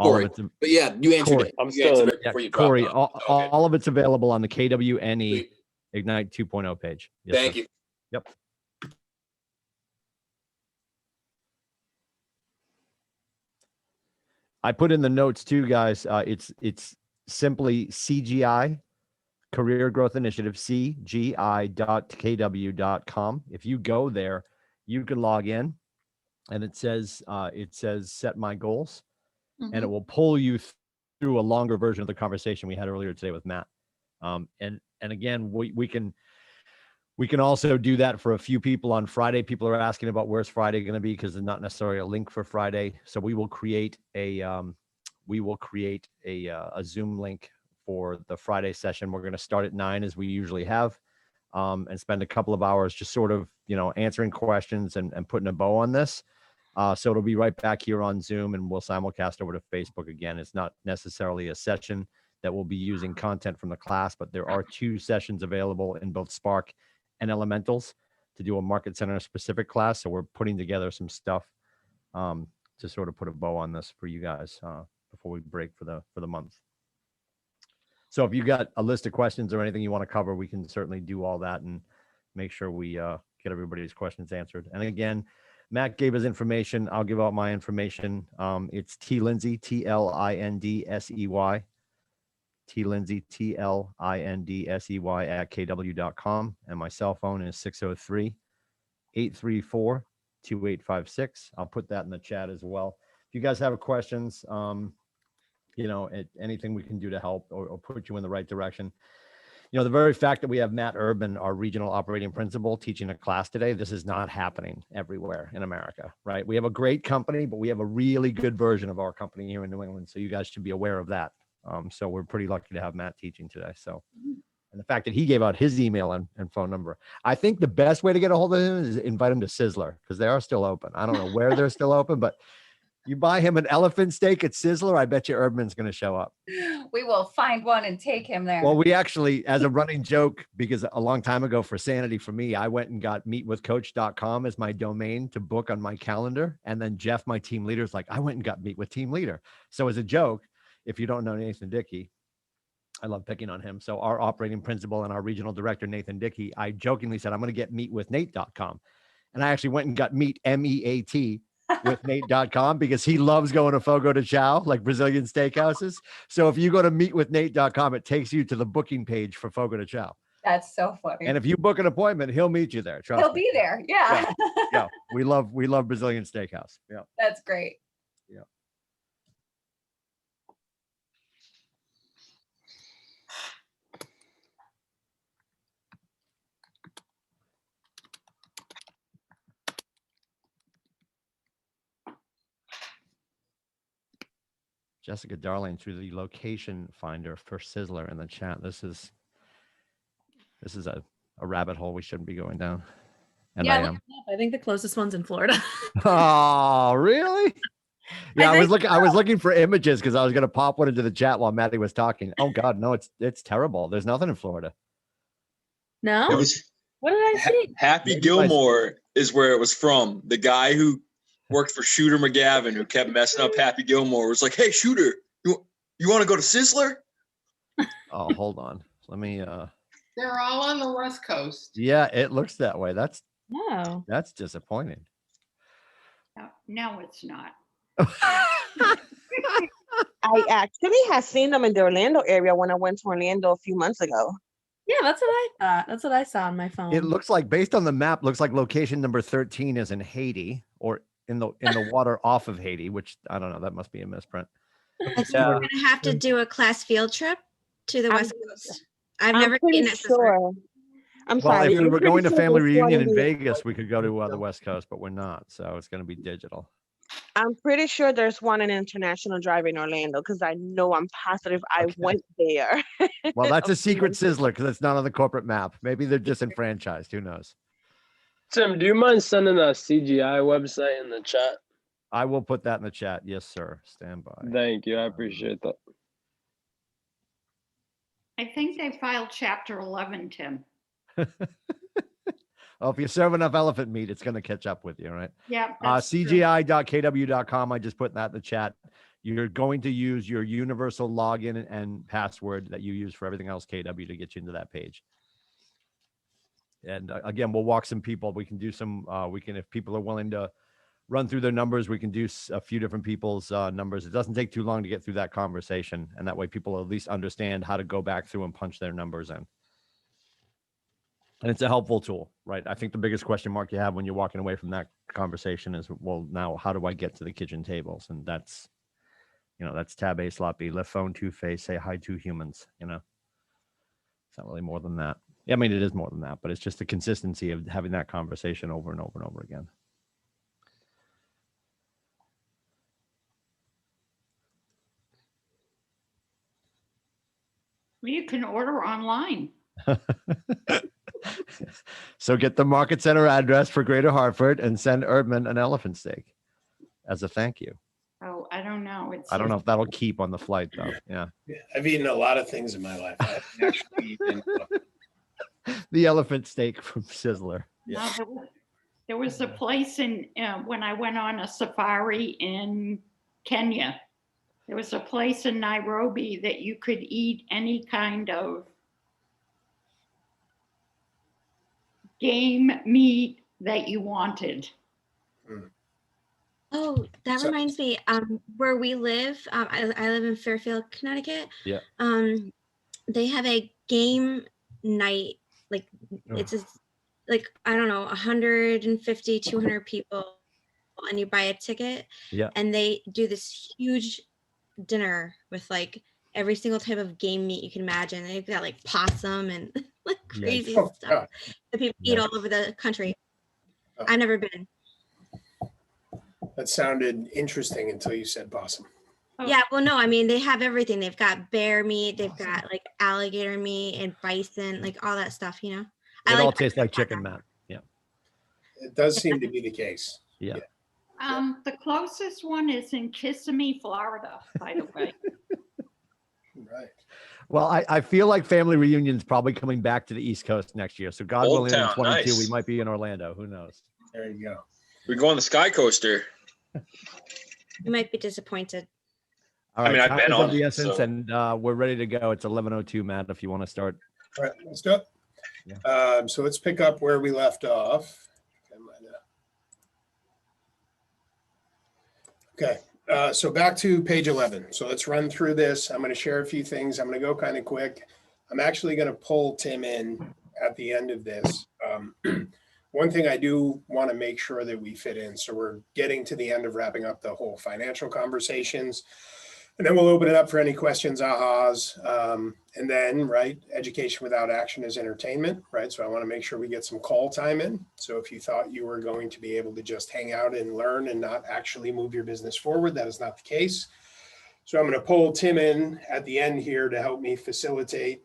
[SPEAKER 23] Corey, but yeah, you answered
[SPEAKER 6] Corey.
[SPEAKER 23] it. I'm still
[SPEAKER 6] Corey, all of it's available on the KWNE Ignite 2.0 page. Yes,
[SPEAKER 23] Thank
[SPEAKER 6] sir.
[SPEAKER 23] you.
[SPEAKER 6] Yep. I put in the notes too, guys. It's simply CGI, Career Growth Initiative, cgi.kw.com. If you go there, you can log in, and it says set my goals, and it will pull you through a longer version of the conversation we had earlier today with Matt. And again, we can also do that for a few people on Friday. People are asking about where's Friday going to be because there's not necessarily a link for Friday. So we will create a Zoom link for the Friday session. We're going to start at 9 as we usually have, and spend a couple of hours just sort of, answering questions and putting a bow on this. So it'll be right back here on Zoom, and we'll simulcast over to Facebook again. It's not necessarily a session that will be using content from the class, but there are 2 sessions available in both Spark and Elementals to do a Market Center specific class. So we're putting together some stuff to to sort of put a bow on this for you guys before we break for the month. So if you got a list of questions or anything you want to cover, we can certainly do all that and make sure we get everybody's questions answered. And again, Matt gave his information. I'll give out my information. It's T Lindsey, TLINDSEY, T Lindsey, TLINDSEY at KW.com. And my cell phone is 603-834-2856. I'll put that in the chat as well. If you guys have questions, anything we can do to help or put you in the right direction. The very fact that we have Matt Urban, our regional operating principal, teaching a class today, this is not happening everywhere in America, right? We have a great company, but we have a really good version of our company here in New England. So you guys should be aware of that. So we're pretty lucky to have Matt teaching today. So, and the fact that he gave out his email and phone number, I think the best way to get a hold of him is invite him to Sizzler, because they are still open. I don't know where they're still open, but you buy him an elephant steak at Sizzler, I bet you Urban's going to show up.
[SPEAKER 2] We will find one and take him there.
[SPEAKER 6] Well, we actually, as a running joke, because a long time ago for sanity for me, I went and got meetwithcoach.com as my domain to book on my calendar. And then Jeff, my team leader, is like, I went and got Meet with Team Leader. So as a joke, if you don't know Nathan Dickey, I love picking on him. So our operating principal and our regional director, Nathan Dickey, I jokingly said, I'm going to get meetwithnate.com. And I actually went and got meet, MEAT, with Nate.com, because he loves going to Fogo de Chao, like Brazilian steakhouses. So if you go to meetwithnate.com, it takes you to the booking page for Fogo de Chao.
[SPEAKER 2] That's so funny.
[SPEAKER 6] And if you book an appointment, he'll meet you there. Trust
[SPEAKER 2] He'll
[SPEAKER 6] me.
[SPEAKER 2] be there. Yeah.
[SPEAKER 6] Yeah. We love Brazilian steakhouse. Yeah.
[SPEAKER 2] That's great.
[SPEAKER 6] Yeah. Jessica Darling through the location finder for Sizzler in the chat. This is a rabbit hole we shouldn't be going down. And
[SPEAKER 14] yeah,
[SPEAKER 6] I
[SPEAKER 14] look
[SPEAKER 6] am.
[SPEAKER 14] it up. I think the closest one's in Florida.
[SPEAKER 6] Oh, really? Yeah, I was
[SPEAKER 14] think
[SPEAKER 6] looking for images because I was going to pop one into the chat while Maddie was talking. Oh God, no, it's terrible. There's nothing in Florida.
[SPEAKER 14] No?
[SPEAKER 17] It was
[SPEAKER 14] What did I see?
[SPEAKER 17] Happy Gilmore is where it was from. The guy who worked for Shooter McGavin, who kept messing up Happy Gilmore, was like, "Hey, Shooter, you want to go to Sizzler?"
[SPEAKER 6] Oh, hold on. Let me.
[SPEAKER 18] They're all on the West Coast.
[SPEAKER 6] Yeah, it looks that way. That's disappointing.
[SPEAKER 3] No, it's not.
[SPEAKER 15] I actually have seen them in the Orlando area when I went to Orlando a few months ago.
[SPEAKER 14] Yeah, that's what I thought. That's what I saw on my phone.
[SPEAKER 6] It looks like, based on the map, looks like location number 13 is in Haiti, or in the water off of Haiti, which I don't know. That must be a misprint.
[SPEAKER 4] I think we're gonna have to do a class field trip to the West Coast. I've never seen it before.
[SPEAKER 15] I'm
[SPEAKER 6] Well,
[SPEAKER 15] sorry.
[SPEAKER 6] if we were
[SPEAKER 15] pretty
[SPEAKER 6] going to
[SPEAKER 15] sure
[SPEAKER 6] family
[SPEAKER 15] there's one
[SPEAKER 6] reunion
[SPEAKER 15] in
[SPEAKER 6] in
[SPEAKER 15] the-
[SPEAKER 6] Vegas, we could go to the West Coast, but we're not. So it's going to be digital.
[SPEAKER 15] I'm pretty sure there's one in International Drive in Orlando because I know I'm positive I went there.
[SPEAKER 6] Well, that's a secret Sizzler because it's not on the corporate map. Maybe they're disenfranchised. Who knows?
[SPEAKER 21] Tim, do you mind sending a CGI website in the chat?
[SPEAKER 6] I will put that in the chat. Yes, sir. Stand by.
[SPEAKER 21] Thank you. I appreciate that.
[SPEAKER 3] I think they filed Chapter 11, Tim.
[SPEAKER 6] Well, if you serve enough elephant meat, it's going to catch up with you, right?
[SPEAKER 3] Yeah. that's true.
[SPEAKER 6] CGI.kw.com. I just put that in the chat. You're going to use your universal login and password that you use for everything else KW to get you into that page. And again, we'll walk some people. We can do some, if people are willing to run through their numbers, we can do a few different people's numbers. It doesn't take too long to get through that conversation. And that way people at least understand how to go back through and punch their numbers in. And it's a helpful tool, right? I think the biggest question mark you have when you're walking away from that conversation is, well, now how do I get to the kitchen tables? And that's, that's tab A, slot B, left phone, two face, say hi to humans, It's not really more than that. Yeah, I mean, it is more than that, but it's just the consistency of having that conversation over and over and over again.
[SPEAKER 3] Well, you can order online.
[SPEAKER 6] So get the Market Center address for Greater Hartford and send Erdman an elephant steak as a thank you.
[SPEAKER 3] Oh, I don't know.
[SPEAKER 6] I don't know if that'll keep on the flight though. Yeah.
[SPEAKER 1] I've eaten a lot of things in my life. I haven't actually eaten
[SPEAKER 6] The elephant steak from Sizzler.
[SPEAKER 3] No, There was a place in, when I went on a safari in Kenya, there was a place in Nairobi that you could eat any kind of game meat that you wanted.
[SPEAKER 4] Oh, that
[SPEAKER 1] So-
[SPEAKER 4] reminds me, where we live, I live in Fairfield, Connecticut.
[SPEAKER 6] Yeah.
[SPEAKER 4] They have a game night, like it's like, I don't know, 150, 200 people, and you buy a ticket.
[SPEAKER 6] Yeah.
[SPEAKER 4] And they do this huge dinner with like every single type of game meat you can imagine. They've got like possum and like crazy
[SPEAKER 1] Oh,
[SPEAKER 4] stuff
[SPEAKER 1] God.
[SPEAKER 4] that people eat all over the country. I've never been.
[SPEAKER 1] That sounded interesting until you said possum.
[SPEAKER 4] Yeah, well, no, I mean, they have everything. They've got bear meat, they've got like alligator meat and bison, like all that stuff, you know?
[SPEAKER 6] It all tastes like chicken, Matt. Yeah.
[SPEAKER 1] It does seem to be the case.
[SPEAKER 6] Yeah.
[SPEAKER 3] The closest one is in Kissimmee, Florida, by the way.
[SPEAKER 1] Right.
[SPEAKER 6] Well, I feel like family reunion's probably coming back to the East Coast next year. So God
[SPEAKER 17] Old
[SPEAKER 6] willing, in
[SPEAKER 17] Town,
[SPEAKER 6] 22,
[SPEAKER 17] nice.
[SPEAKER 6] we might be in Orlando. Who knows?
[SPEAKER 1] There you go.
[SPEAKER 17] We go on the Sky Coaster.
[SPEAKER 4] You might be disappointed.
[SPEAKER 6] All
[SPEAKER 17] I
[SPEAKER 6] right,
[SPEAKER 17] mean, I've
[SPEAKER 6] time
[SPEAKER 17] been
[SPEAKER 6] is
[SPEAKER 17] on
[SPEAKER 6] of the
[SPEAKER 17] it,
[SPEAKER 6] essence,
[SPEAKER 17] so-
[SPEAKER 6] and we're ready to go. It's 11:02, Matt, if you want to start.
[SPEAKER 1] All right, let's do it. So let's pick up where we left off. Okay, so back to page 11. So let's run through this. I'm going to share a few things. I'm going to go kind of quick. I'm actually going to pull Tim in at the end of this. One thing I do want to make sure that we fit in. So we're getting to the end of wrapping up the whole financial conversations. And then we'll open it up for any questions, ahas. And then, right, education without action is entertainment, right? So I want to make sure we get some call time in. So if you thought you were going to be able to just hang out and learn and not actually move your business forward, that is not the case. So I'm going to pull Tim in at the end here to help me facilitate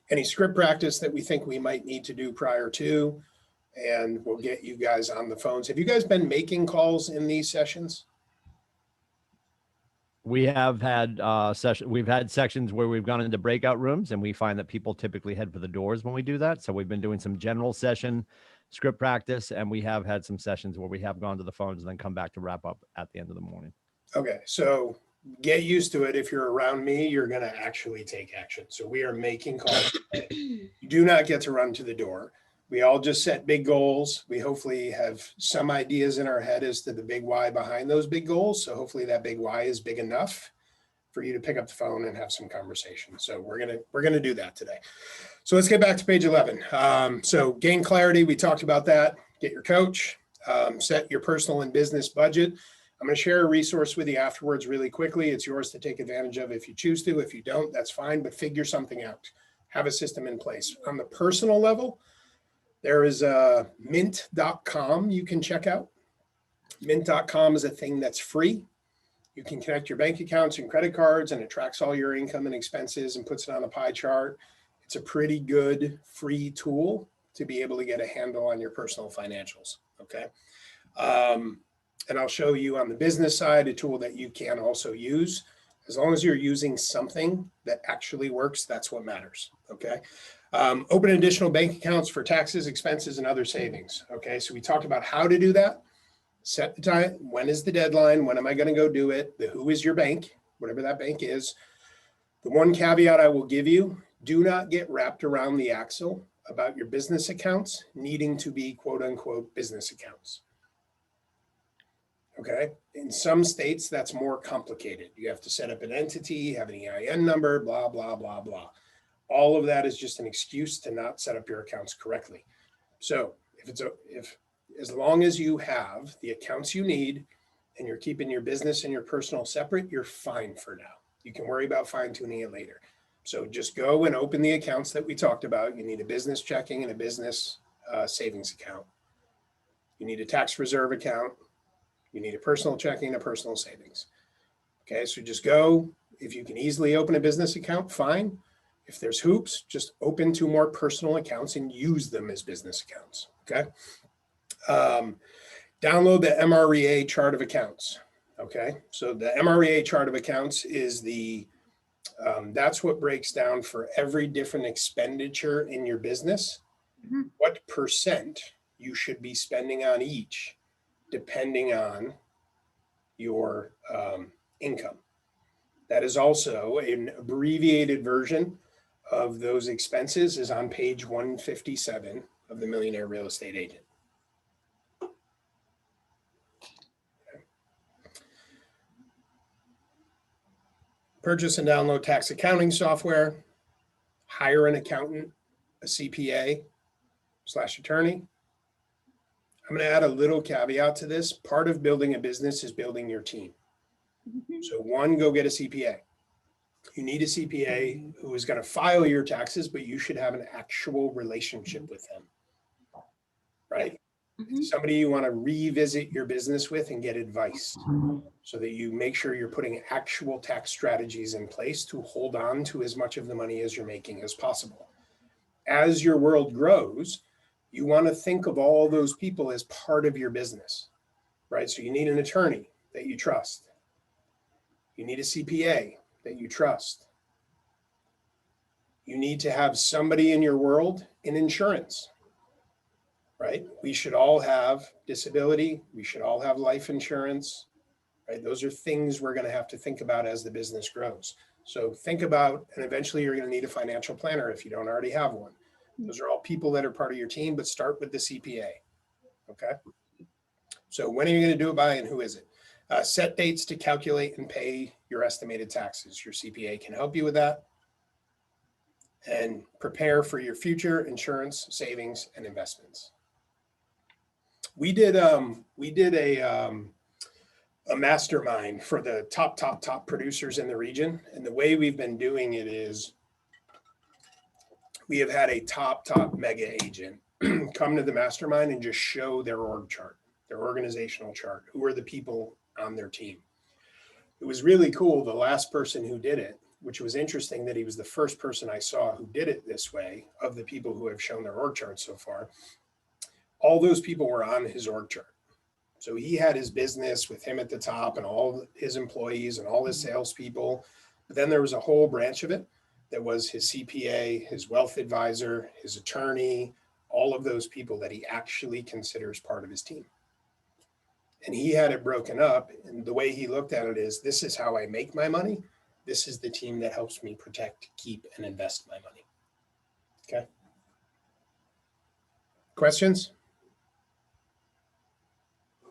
[SPEAKER 1] any script practice that we think we might need to do prior to. And we'll get you guys on the phones. Have you guys been making calls in these sessions?
[SPEAKER 6] We have had we've had sections where we've gone into breakout rooms, and we find that people typically head for the doors when we do that. So we've been doing some general session script practice, and we have had some sessions where we have gone to the phones and then come back to wrap up at the end of the morning.
[SPEAKER 1] Okay, so get used to it. If you're around me, you're going to actually take action. So we are making calls. You do not get to run to the door. We all just set big goals. We hopefully have some ideas in our head as to the big why behind those big goals. So hopefully that big why is big enough for you to pick up the phone and have some conversation. So we're gonna do that today. So let's get back to page 11. So gain clarity. We talked about that. Get your coach. Set your personal and business budget. I'm going to share a resource with you afterwards really quickly. It's yours to take advantage of if you choose to. If you don't, that's fine, but figure something out. Have a system in place. On the personal level, there is mint.com you can check out. Mint.com is a thing that's free. You can connect your bank accounts and credit cards, and it tracks all your income and expenses and puts it on a pie chart. It's a pretty good free tool to be able to get a handle on your personal financials, okay? And I'll show you on the business side a tool that you can also use. As long as you're using something that actually works, that's what matters, okay? Open additional bank accounts for taxes, expenses, and other savings, okay? So we talked about how to do that. Set the time. When is the deadline? When am I going to go do it? The who is your bank, whatever that bank is. The one caveat I will give you, do not get wrapped around the axle about your business accounts needing to be quote unquote business accounts. Okay. In some states, that's more complicated. You have to set up an entity, have an EIN number, blah, blah, blah, blah. All of that is just an excuse to not set up your accounts correctly. So if as long as you have the accounts you need and you're keeping your business and your personal separate, you're fine for now. You can worry about fine tuning it later. So just go and open the accounts that we talked about. You need a business checking and a business savings account. You need a tax reserve account. You need a personal checking, a personal savings. Okay, so just go. If you can easily open a business account, fine. If there's hoops, just open 2 more personal accounts and use them as business accounts. Okay. Download the MREA chart of accounts. Okay, so the MREA chart of accounts is that's what breaks down for every different expenditure in your business. What percent you should be spending on each, depending on your income. That is also an abbreviated version of those expenses is on page 157 of the Millionaire Real Estate Agent. Purchase and download tax accounting software, hire an accountant, a CPA/attorney. I'm going to add a little caveat to this. Part of building a business is building your team. So one, go get a CPA. You need a CPA who is going to file your taxes, but you should have an actual relationship with them, right? Somebody you want to revisit your business with and get advice so that you make sure you're putting actual tax strategies in place to hold on to as much of the money as you're making as possible. As your world grows, you want to think of all those people as part of your business, right? So you need an attorney that you trust. You need a CPA that you trust. You need to have somebody in your world in insurance, right? We should all have disability. We should all have life insurance, right? Those are things we're going to have to think about as the business grows. So think about, and eventually you're going to need a financial planner if you don't already have one. Those are all people that are part of your team, but start with the CPA, okay? So when are you going to do it by and who is it? Set dates to calculate and pay your estimated taxes. Your CPA can help you with that. And prepare for your future insurance, savings, and investments. We did a mastermind for the top producers in the region. And the way we've been doing it is we have had a top mega agent come to the mastermind and just show their org chart, their organizational chart. Who are the people on their team? It was really cool. The last person who did it, which was interesting that he was the first person I saw who did it this way of the people who have shown their org chart so far. All those people were on his org chart. So he had his business with him at the top and all his employees and all his salespeople. But then there was a whole branch of it that was his CPA, his wealth advisor, his attorney, all of those people that he actually considers part of his team. And he had it broken up. And the way he looked at it is, this is how I make my money. This is the team that helps me protect, keep, and invest my money. Okay. Questions?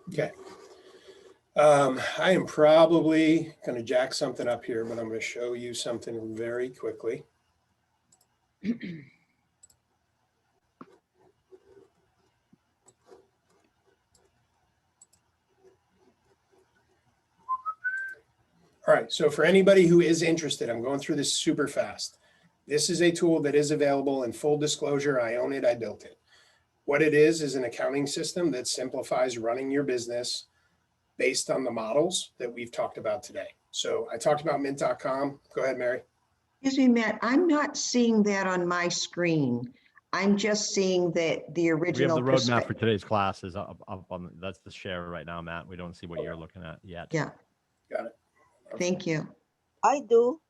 [SPEAKER 1] Okay. I am probably going to jack something up here, but I'm going to show you something very quickly. All right, so for anybody who is interested, I'm going through this super fast. This is a tool that is available in full disclosure. I own it, I built it. What it is an accounting system that simplifies running your business based on the models that we've talked about today. So I talked about mint.com. Go ahead, Mary.
[SPEAKER 16] Excuse me, Matt, I'm not seeing that on my screen. I'm just seeing that the original.
[SPEAKER 6] We have the roadmap for today's class is up on, that's the share right now, Matt. We don't see what you're looking at yet.
[SPEAKER 16] Yeah.
[SPEAKER 1] Got it.
[SPEAKER 16] Thank you.
[SPEAKER 8] I do.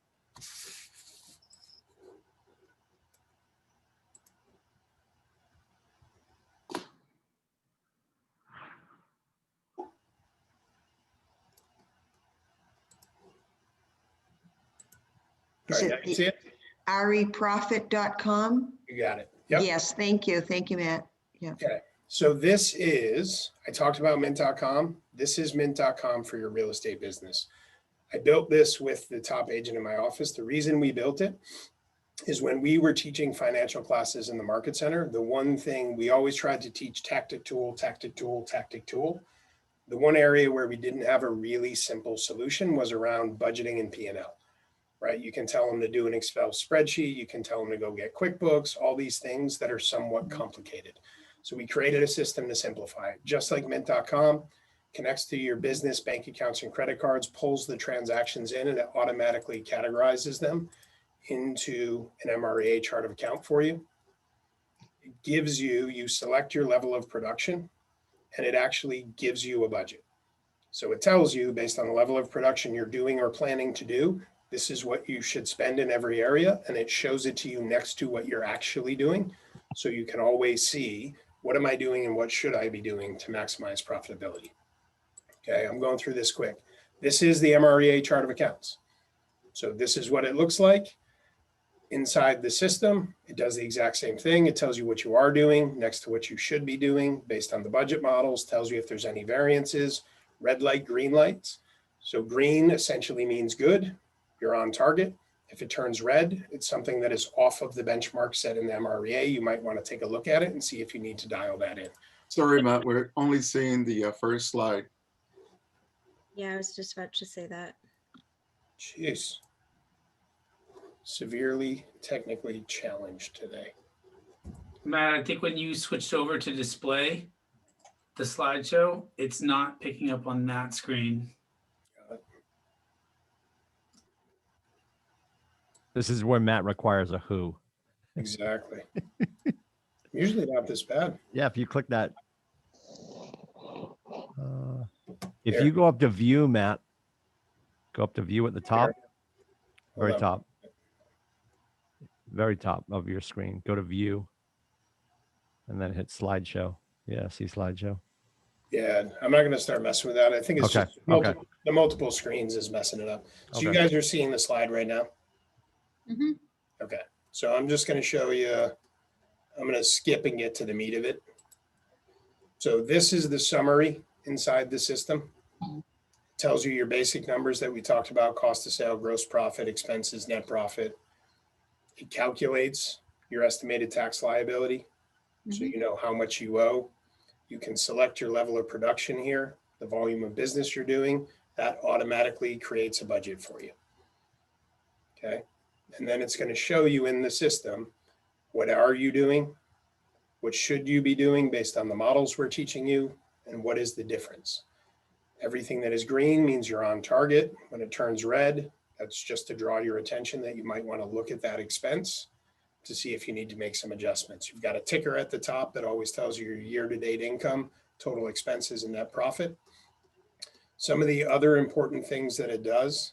[SPEAKER 16] Is
[SPEAKER 1] All right,
[SPEAKER 16] it
[SPEAKER 1] you see it?
[SPEAKER 16] reprofit.com?
[SPEAKER 1] You got it. Yep.
[SPEAKER 16] Yes, thank you. Thank you, Matt. Yeah.
[SPEAKER 1] Okay. So this is, I talked about mint.com. This is mint.com for your real estate business. I built this with the top agent in my office. The reason we built it is when we were teaching financial classes in the Market Center, the one thing we always tried to teach tactic tool. The one area where we didn't have a really simple solution was around budgeting and P&L, right? You can tell them to do an Excel spreadsheet. You can tell them to go get QuickBooks, all these things that are somewhat complicated. So we created a system to simplify it, just like mint.com. Connects to your business bank accounts and credit cards, pulls the transactions in, and it automatically categorizes them into an MREA chart of account for you. It gives you, you select your level of production, and it actually gives you a budget. So it tells you, based on the level of production you're doing or planning to do, this is what you should spend in every area, and it shows it to you next to what you're actually doing. So you can always see what am I doing and what should I be doing to maximize profitability? Okay, I'm going through this quick. This is the MREA chart of accounts. So this is what it looks like inside the system. It does the exact same thing. It tells you what you are doing next to what you should be doing based on the budget models, tells you if there's any variances, red light, green lights. So green essentially means good, you're on target. If it turns red, it's something that is off of the benchmark set in the MREA. You might want to take a look at it and see if you need to dial that in.
[SPEAKER 8] Sorry, Matt, we're only seeing the first slide.
[SPEAKER 4] Yeah, I was just about to say that.
[SPEAKER 1] Jeez. Severely technically challenged today.
[SPEAKER 13] Matt, I think when you switched over to display the slideshow, it's not picking up on that screen.
[SPEAKER 6] This is where Matt requires a who.
[SPEAKER 1] Exactly. Usually not this bad.
[SPEAKER 6] Yeah, if you click that. If you go up to view, Matt, go up to view at the top, very
[SPEAKER 1] Hold on.
[SPEAKER 6] top. Very top of your screen. Go to view and then hit slideshow. Yeah, see slideshow.
[SPEAKER 1] Yeah, I'm not going to start messing with that. I think it's
[SPEAKER 6] Okay,
[SPEAKER 1] just the multiple screens is messing it up. So you
[SPEAKER 6] Okay.
[SPEAKER 1] guys are seeing the slide right now? Okay, so I'm just going to show you, I'm going to skip and get to the meat of it. So this is the summary inside the system. Tells you your basic numbers that we talked about, cost of sale, gross profit, expenses, net profit. It calculates your estimated tax liability. So you know how much you owe. You can select your level of production here, the volume of business you're doing. That automatically creates a budget for you. Okay. And then it's going to show you in the system, what are you doing? What should you be doing based on the models we're teaching you? And what is the difference? Everything that is green means you're on target. When it turns red, that's just to draw your attention that you might want to look at that expense to see if you need to make some adjustments. You've got a ticker at the top that always tells you your year-to-date income, total expenses, and net profit. Some of the other important things that it does,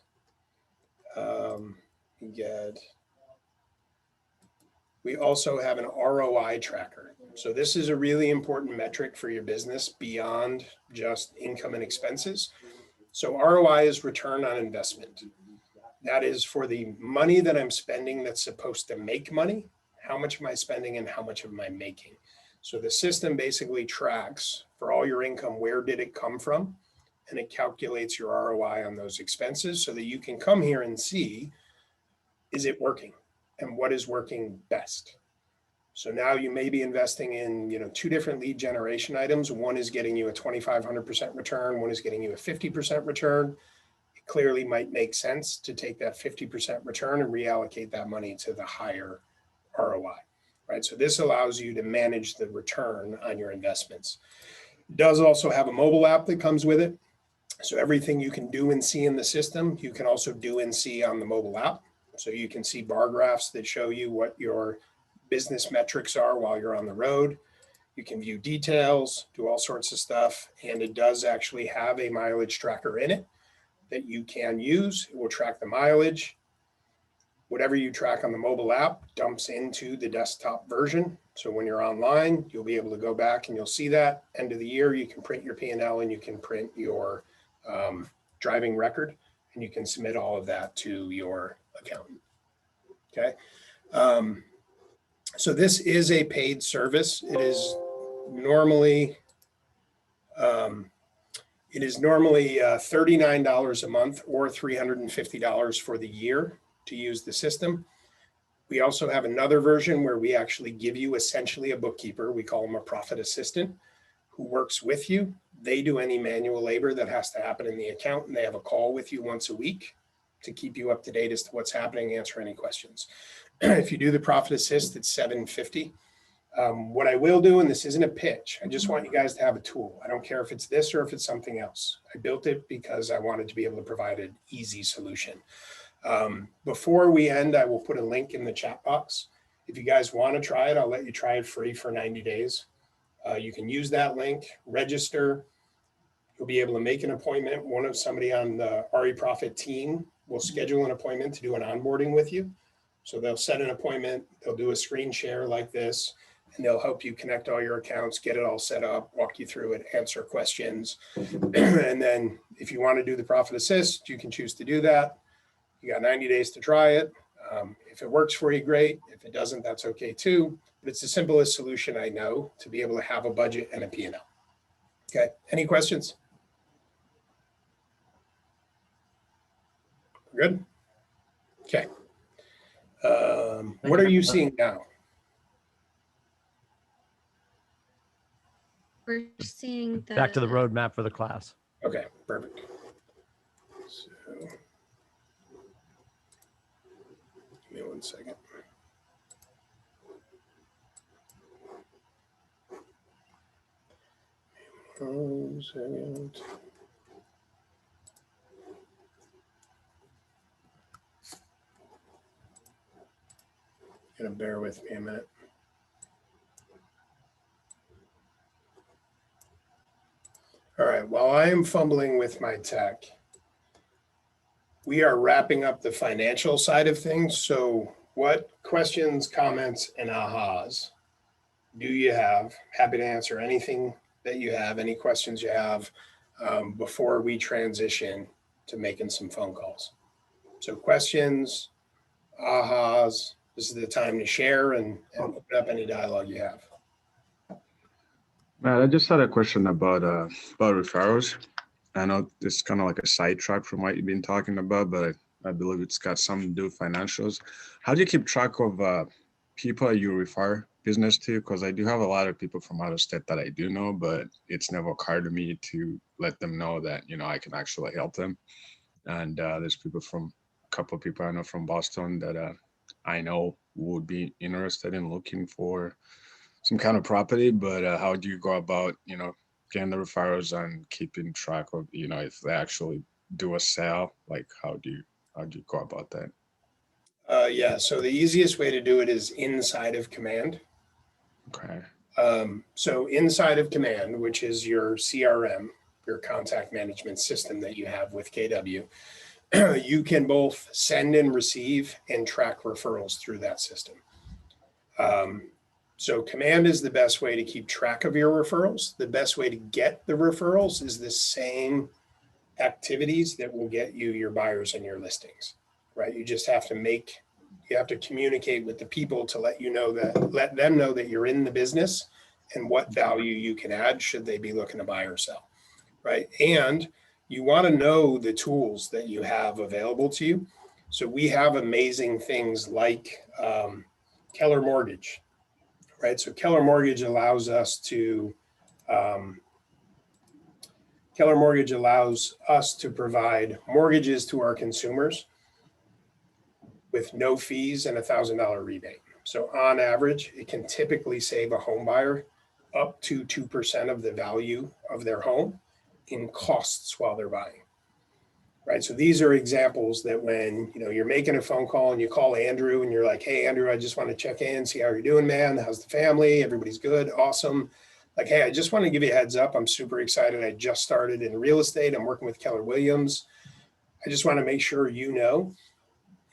[SPEAKER 1] we also have an ROI tracker. So this is a really important metric for your business beyond just income and expenses. So ROI is return on investment. That is for the money that I'm spending that's supposed to make money. How much am I spending and how much am I making? So the system basically tracks for all your income, where did it come from? And it calculates your ROI on those expenses so that you can come here and see, is it working? And what is working best? So now you may be investing in, two different lead generation items. One is getting you a 2,500% return. One is getting you a 50% return. It clearly might make sense to take that 50% return and reallocate that money to the higher ROI, right? So this allows you to manage the return on your investments. It does also have a mobile app that comes with it. So everything you can do and see in the system, you can also do and see on the mobile app. So you can see bar graphs that show you what your business metrics are while you're on the road. You can view details, do all sorts of stuff. And it does actually have a mileage tracker in it that you can use. It will track the mileage. Whatever you track on the mobile app dumps into the desktop version. So when you're online, you'll be able to go back and you'll see that. End of the year, you can print your P&L and you can print your driving record, and you can submit all of that to your accountant. Okay. So this is a paid service. It is normally $39 a month or $350 for the year to use the system. We also have another version where we actually give you essentially a bookkeeper. We call them a profit assistant who works with you. They do any manual labor that has to happen in the account, and they have a call with you once a week to keep you up to date as to what's happening, answer any questions. If you do the profit assist, it's $750. What I will do, and this isn't a pitch, I just want you guys to have a tool. I don't care if it's this or if it's something else. I built it because I wanted to be able to provide an easy solution. Before we end, I will put a link in the chat box. If you guys want to try it, I'll let you try it free for 90 days. You can use that link, register. You'll be able to make an appointment. Somebody on the RE Profit team will schedule an appointment to do an onboarding with you. So they'll set an appointment, they'll do a screen share like this, and they'll help you connect all your accounts, get it all set up, walk you through it, answer questions. And then if you want to do the Profit Assist, you can choose to do that. You got 90 days to try it. If it works for you, great. If it doesn't, that's okay too. But it's the simplest solution I know to be able to have a budget and a P&L. Okay, any questions? Good? Okay. What are you seeing now?
[SPEAKER 4] We're seeing the.
[SPEAKER 6] Back to the roadmap for the class.
[SPEAKER 1] Okay, perfect. So, give me 1 second. One second. Gonna bear with me a minute. All right, while I am fumbling with my tech, we are wrapping up the financial side of things. So what questions, comments, and ahas do you have? Happy to answer anything that you have, any questions you have before we transition to making some phone calls. So questions, ahas, this is the time to share and open up any dialogue you have.
[SPEAKER 5] Matt, I just had a question about referrals. I know it's kind of like a sidetrack from what you've been talking about, but I believe it's got something to do with financials. How do you keep track of people you refer business to? Because I do have a lot of people from out of state that I do know, but it's never occurred to me to let them know that, you know, I can actually help them. And there's people from, a couple of people I know from Boston that I know would be interested in looking for some kind of property, but how do you go about, you know, getting the referrals and keeping track of, you know, if they actually do a sale? Like, how do you go about that?
[SPEAKER 1] Yeah, so the easiest way to do it is inside of Command.
[SPEAKER 5] Okay.
[SPEAKER 1] So inside of Command, which is your CRM, your contact management system that you have with KW, you can both send and receive and track referrals through that system. So Command is the best way to keep track of your referrals. The best way to get the referrals is the same activities that will get you your buyers and your listings, right? You just have to communicate with the people to let them know that you're in the business and what value you can add should they be looking to buy or sell, right? And you want to know the tools that you have available to you. So we have amazing things like Keller Mortgage, right? So Keller Mortgage allows us to provide mortgages to our consumers with no fees and $1,000 rebate. So on average, it can typically save a home buyer up to 2% of the value of their home in costs while they're buying, right? So these are examples that when, you know, you're making a phone call and you call Andrew and you're like, hey, Andrew, I just want to check in, see how you're doing, man. How's the family? Everybody's good. Awesome. Like, hey, I just want to give you a heads up. I'm super excited. I just started in real estate. I'm working with Keller Williams. I just want to make sure you know,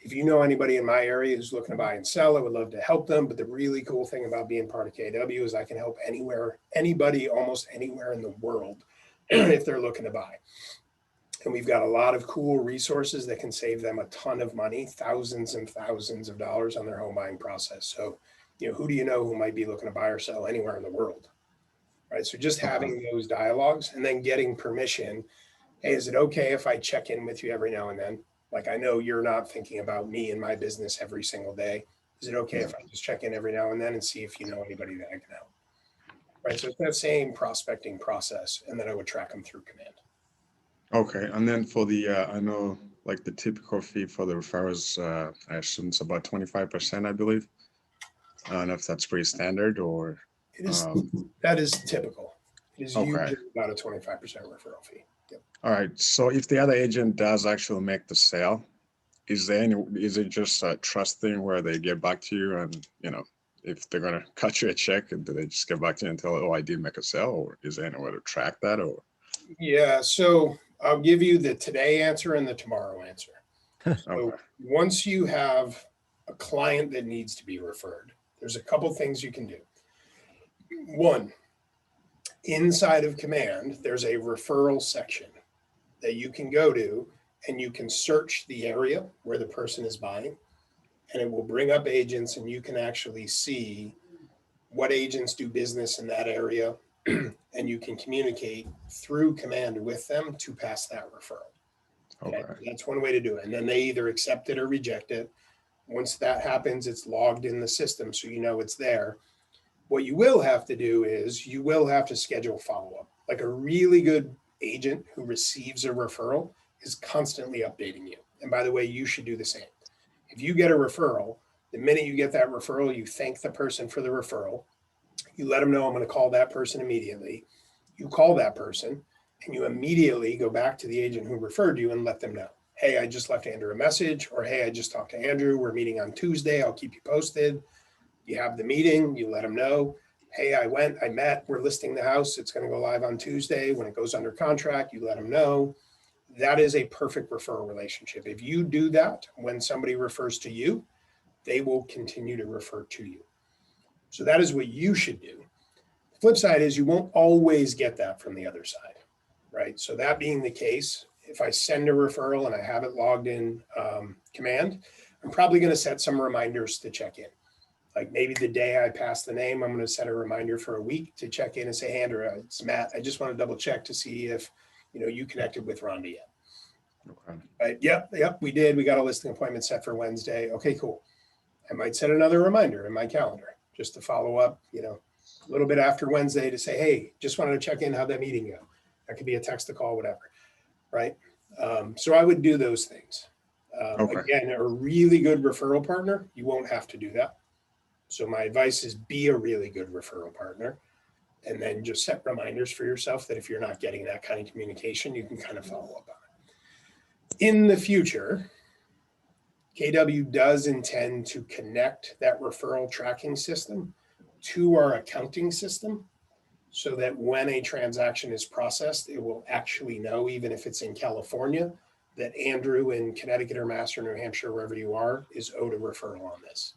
[SPEAKER 1] if you know anybody in my area who's looking to buy and sell, I would love to help them. But the really cool thing about being part of KW is I can help anybody, almost anywhere in the world if they're looking to buy. And we've got a lot of cool resources that can save them a ton of money, thousands and thousands of dollars on their home buying process. So, you know, who do you know who might be looking to buy or sell anywhere in the world, right? So just having those dialogues and then getting permission. Hey, is it okay if I check in with you every now and then? Like, I know you're not thinking about me and my business every single day. Is it okay if I just check in every now and then and see if you know anybody that I can help? Right, so it's that same prospecting process, and then I would track them through Command.
[SPEAKER 5] Okay, and then for the, I know like the typical fee for the referrals, I assume it's about 25%, I believe. I don't know if that's pretty standard or.
[SPEAKER 1] It is, that is typical. It is
[SPEAKER 5] Okay.
[SPEAKER 1] usually about a 25% referral fee. Yep.
[SPEAKER 5] All right, so if the other agent does actually make the sale, is it just a trust thing where they get back to you and, you know, if they're gonna cut you a check, do they just get back to you and tell, oh, I did make a sale, or is there any way to track that? Or
[SPEAKER 1] Yeah, so I'll give you the today answer and the tomorrow answer. So once you have a client that needs to be referred, there's a couple things you can do. One, inside of Command, there's a referral section that you can go to, and you can search the area where the person is buying, and it will bring up agents, and you can actually see what agents do business in that area, and you can communicate through Command with them to pass that referral. Okay. That's one way to do it. And then they either accept it or reject it. Once that happens, it's logged in the system, so you know it's there. What you will have to do is you will have to schedule follow-up. Like a really good agent who receives a referral is constantly updating you. And by the way, you should do the same. If you get a referral, the minute you get that referral, you thank the person for the referral. You let them know I'm going to call that person immediately. You call that person and you immediately go back to the agent who referred you and let them know, hey, I just left Andrew a message, or hey, I just talked to Andrew. We're meeting on Tuesday. I'll keep you posted. You have the meeting, you let them know, hey, I met, we're listing the house. It's going to go live on Tuesday. When it goes under contract, you let them know. That is a perfect referral relationship. If you do that, when somebody refers to you, they will continue to refer to you. So that is what you should do. The flip side is you won't always get that from the other side, right? So that being the case, if I send a referral and I have it logged in Command, I'm probably going to set some reminders to check in. Like maybe the day I pass the name, I'm going to set a reminder for a week to check in and say, hey, Andrew, it's Matt. I just want to double check to see if, you connected with Rhonda yet. Okay. Yep, we did. We got a listing appointment set for Wednesday. Okay, cool. I might set another reminder in my calendar just to follow up, a little bit after Wednesday to say, hey, just wanted to check in, how'd that meeting go? That could be a text, a call, whatever, right? So I would do those things. Again, a really good referral partner, you won't have to do that. So my advice is be a really good referral partner, and then just set reminders for yourself that if you're not getting that kind of communication, you can kind of follow up on it. In the future, KW does intend to connect that referral tracking system to our accounting system so that when a transaction is processed, it will actually know, even if it's in California, that Andrew in Connecticut or Mass or New Hampshire, wherever you are, is owed a referral on this.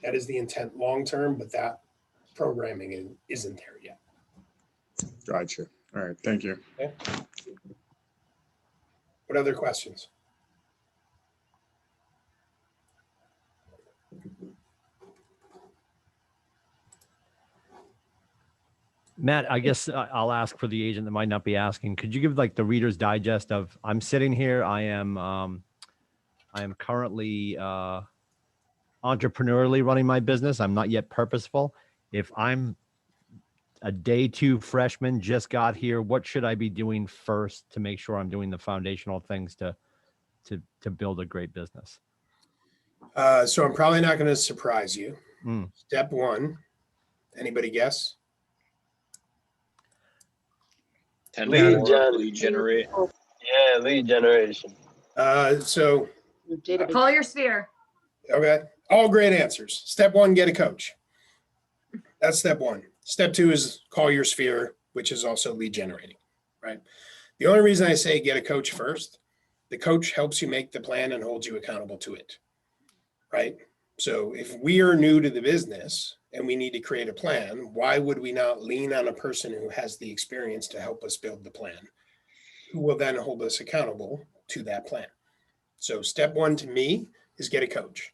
[SPEAKER 1] That is the intent long-term, but that programming isn't there yet.
[SPEAKER 5] Gotcha. All right. Thank you.
[SPEAKER 1] Okay. What other questions?
[SPEAKER 6] Matt, I guess I'll ask for the agent that might not be asking. Could you give like the Reader's Digest of, I'm sitting here, I am currently entrepreneurially running my business. I'm not yet purposeful. If I'm a day 2 freshman, just got here, what should I be doing first to make sure I'm doing the foundational things to build a great business?
[SPEAKER 1] So I'm probably not going to surprise you. Step 1, anybody guess?
[SPEAKER 17] Lead generate.
[SPEAKER 21] Yeah, lead generation.
[SPEAKER 1] So
[SPEAKER 2] Call your sphere.
[SPEAKER 1] okay, all great answers. Step 1, get a coach. That's step 1. Step 2 is call your sphere, which is also lead generating, right? The only reason I say get a coach first, the coach helps you make the plan and holds you accountable to it, right? So if we are new to the business and we need to create a plan, why would we not lean on a person who has the experience to help us build the plan, who will then hold us accountable to that plan? So step 1 to me is get a coach.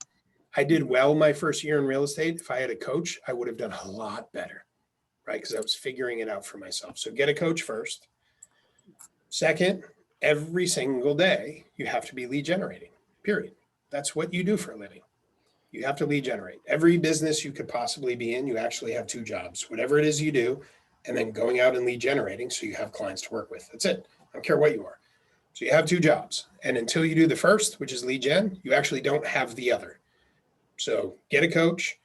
[SPEAKER 1] I did well my first year in real estate. If I had a coach, I would have done a lot better, right? Because I was figuring it out for myself. So get a coach first. Second, every single day, you have to be lead generating, period. That's what you do for a living. You have to lead generate. Every business you could possibly be in, you actually have 2 jobs, whatever it is you do, and then going out and lead generating so you have clients to work with. That's it. I don't care what you are. So you have 2 jobs. And until you do the first, which is lead gen, you actually don't have the other. So get a coach,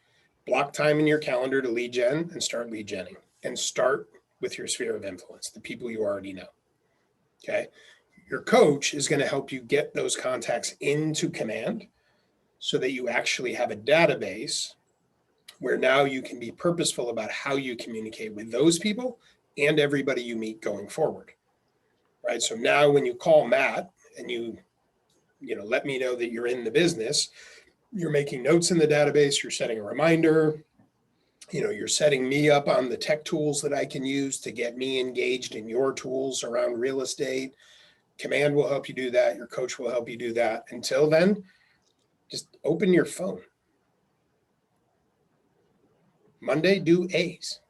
[SPEAKER 1] block time in your calendar to lead gen and start lead genning, and start with your sphere of influence, the people you already know. Okay. Your coach is going to help you get those contacts into Command so that you actually have a database where now you can be purposeful about how you communicate with those people and everybody you meet going forward. Right. So now when you call Matt and you let me know that you're in the business, you're making notes in the database, you're setting a reminder. You're setting me up on the tech tools that I can use to get me engaged in your tools around real estate. Command will help you do that. Your coach will help you do that. Until then, just open your phone. Monday, do A's.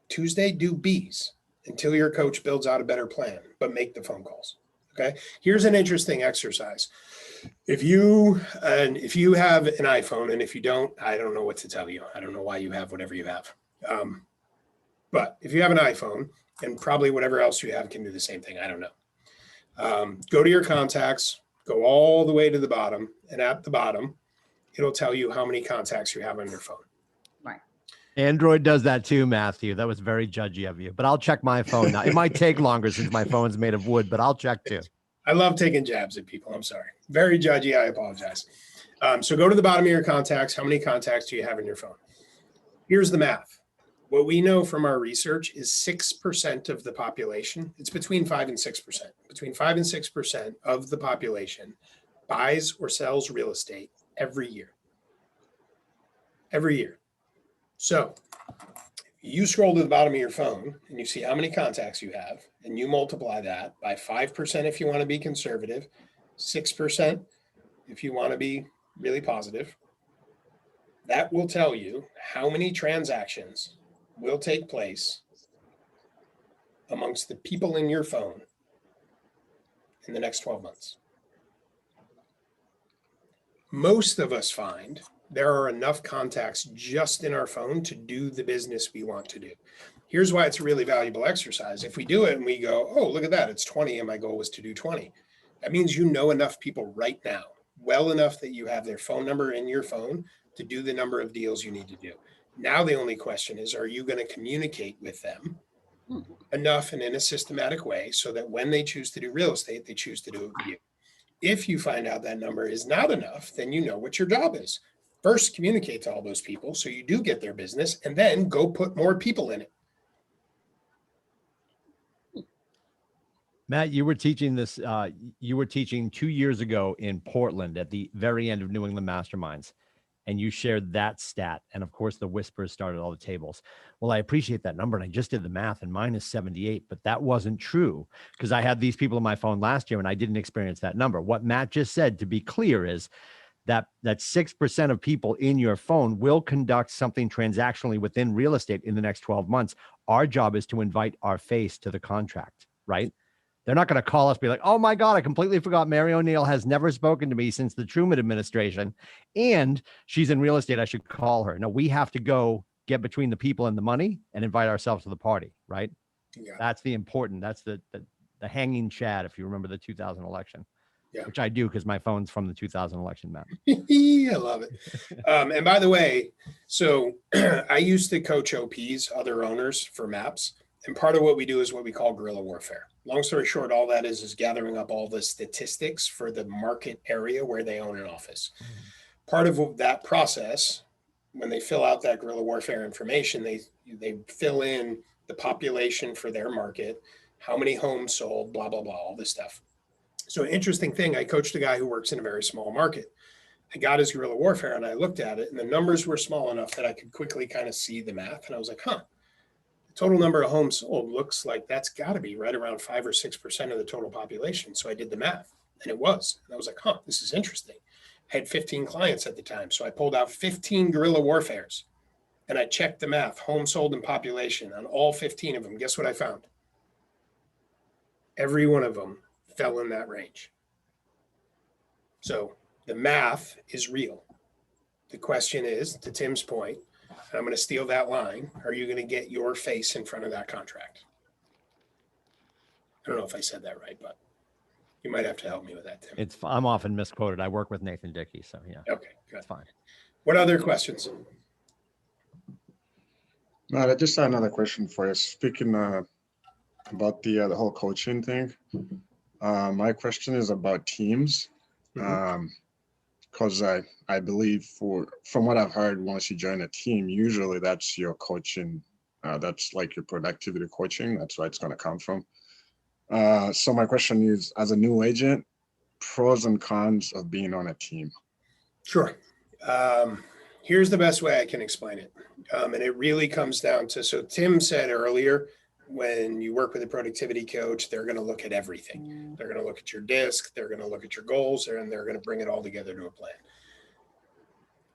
[SPEAKER 1] Tuesday, do B's until your coach builds out a better plan, but make the phone calls. Okay. Here's an interesting exercise. If you have an iPhone, and if you don't, I don't know what to tell you. I don't know why you have whatever you have. But if you have an iPhone, and probably whatever else you have can do the same thing. I don't know. Go to your contacts, go all the way to the bottom, and at the bottom, it'll tell you how many contacts you have on your phone.
[SPEAKER 10] Right.
[SPEAKER 6] Android does that too, Matthew. That was very judgy of you, but I'll check my phone now. It might take longer since my phone's made of wood, but I'll check too.
[SPEAKER 1] I love taking jabs at people. I'm sorry. Very judgy. I apologize. So go to the bottom of your contacts. How many contacts do you have in your phone? Here's the math. What we know from our research is 6% of the population. It's between 5 and 6%. Between 5 and 6% of the population buys or sells real estate every year. Every year. So you scroll to the bottom of your phone and you see how many contacts you have, and you multiply that by 5% if you want to be conservative, 6% if you want to be really positive. That will tell you how many transactions will take place amongst the people in your phone in the next 12 months. Most of us find there are enough contacts just in our phone to do the business we want to do. Here's why it's a really valuable exercise. If we do it and we go, oh, look at that, it's 20 and my goal was to do 20. That means you know enough people right now, well enough that you have their phone number in your phone to do the number of deals you need to do. Now the only question is, are you going to communicate with them enough and in a systematic way so that when they choose to do real estate, they choose to do it with you? If you find out that number is not enough, then you know what your job is. First, communicate to all those people so you do get their business, and then go put more people in it.
[SPEAKER 6] Matt, you were teaching this, you were teaching 2 years ago in Portland at the very end of New England Masterminds, and you shared that stat. And of course, the whispers started all the tables. Well, I appreciate that number. And I just did the math, and mine is 78, but that wasn't true because I had these people on my phone last year and I didn't experience that number. What Matt just said, to be clear, is that 6% of people in your phone will conduct something transactionally within real estate in the next 12 months. Our job is to invite our face to the contract, right? They're not going to call us, be like, oh my God, I completely forgot Mary O'Neill has never spoken to me since the Truman administration, and she's in real estate, I should call her. No, we have to go get between the people and the money and invite ourselves to the party, right?
[SPEAKER 1] Yeah.
[SPEAKER 6] That's the important, that's the hanging chad, if you remember the 2000 election.
[SPEAKER 1] Yeah.
[SPEAKER 6] Which I do because my phone's from the 2000 election, Matt.
[SPEAKER 1] I love it. And by the way, so I used to coach OPs, other owners, for MAPS. And part of what we do is what we call guerrilla warfare. Long story short, all that is gathering up all the statistics for the market area where they own an office. Part of that process, when they fill out that guerrilla warfare information, they fill in the population for their market, how many homes sold, blah, blah, blah, all this stuff. So an interesting thing, I coached a guy who works in a very small market. I got his guerrilla warfare and I looked at it, and the numbers were small enough that I could quickly kind of see the math. And I was like, the total number of homes sold looks like that's got to be right around 5 or 6% of the total population. So I did the math, and it was. And I was like, this is interesting. I had 15 clients at the time. So I pulled out 15 guerrilla warfares and I checked the math, homes sold and population on all 15 of them. Guess what I found? Every one of them fell in that range. So the math is real. The question is, to Tim's point, I'm going to steal that line, are you going to get your face in front of that contract? I don't know if I said that right, but you might have to help me with that, Tim.
[SPEAKER 6] I'm often misquoted. I work with Nathan Dickey, so yeah.
[SPEAKER 1] Okay, good.
[SPEAKER 6] That's fine.
[SPEAKER 1] What other questions?
[SPEAKER 5] No, I just had another question for you. Speaking about the whole coaching thing, my question is about teams. Because I believe from what I've heard, once you join a team, usually that's your coaching, that's like your productivity coaching. That's where it's going to come from. So my question is, as a new agent, pros and cons of being on a team.
[SPEAKER 1] Sure. Here's the best way I can explain it. And it really comes down to, so Tim said earlier, when you work with a productivity coach, they're going to look at everything. They're going to look at your disc, they're going to look at your goals, and they're going to bring it all together to a plan.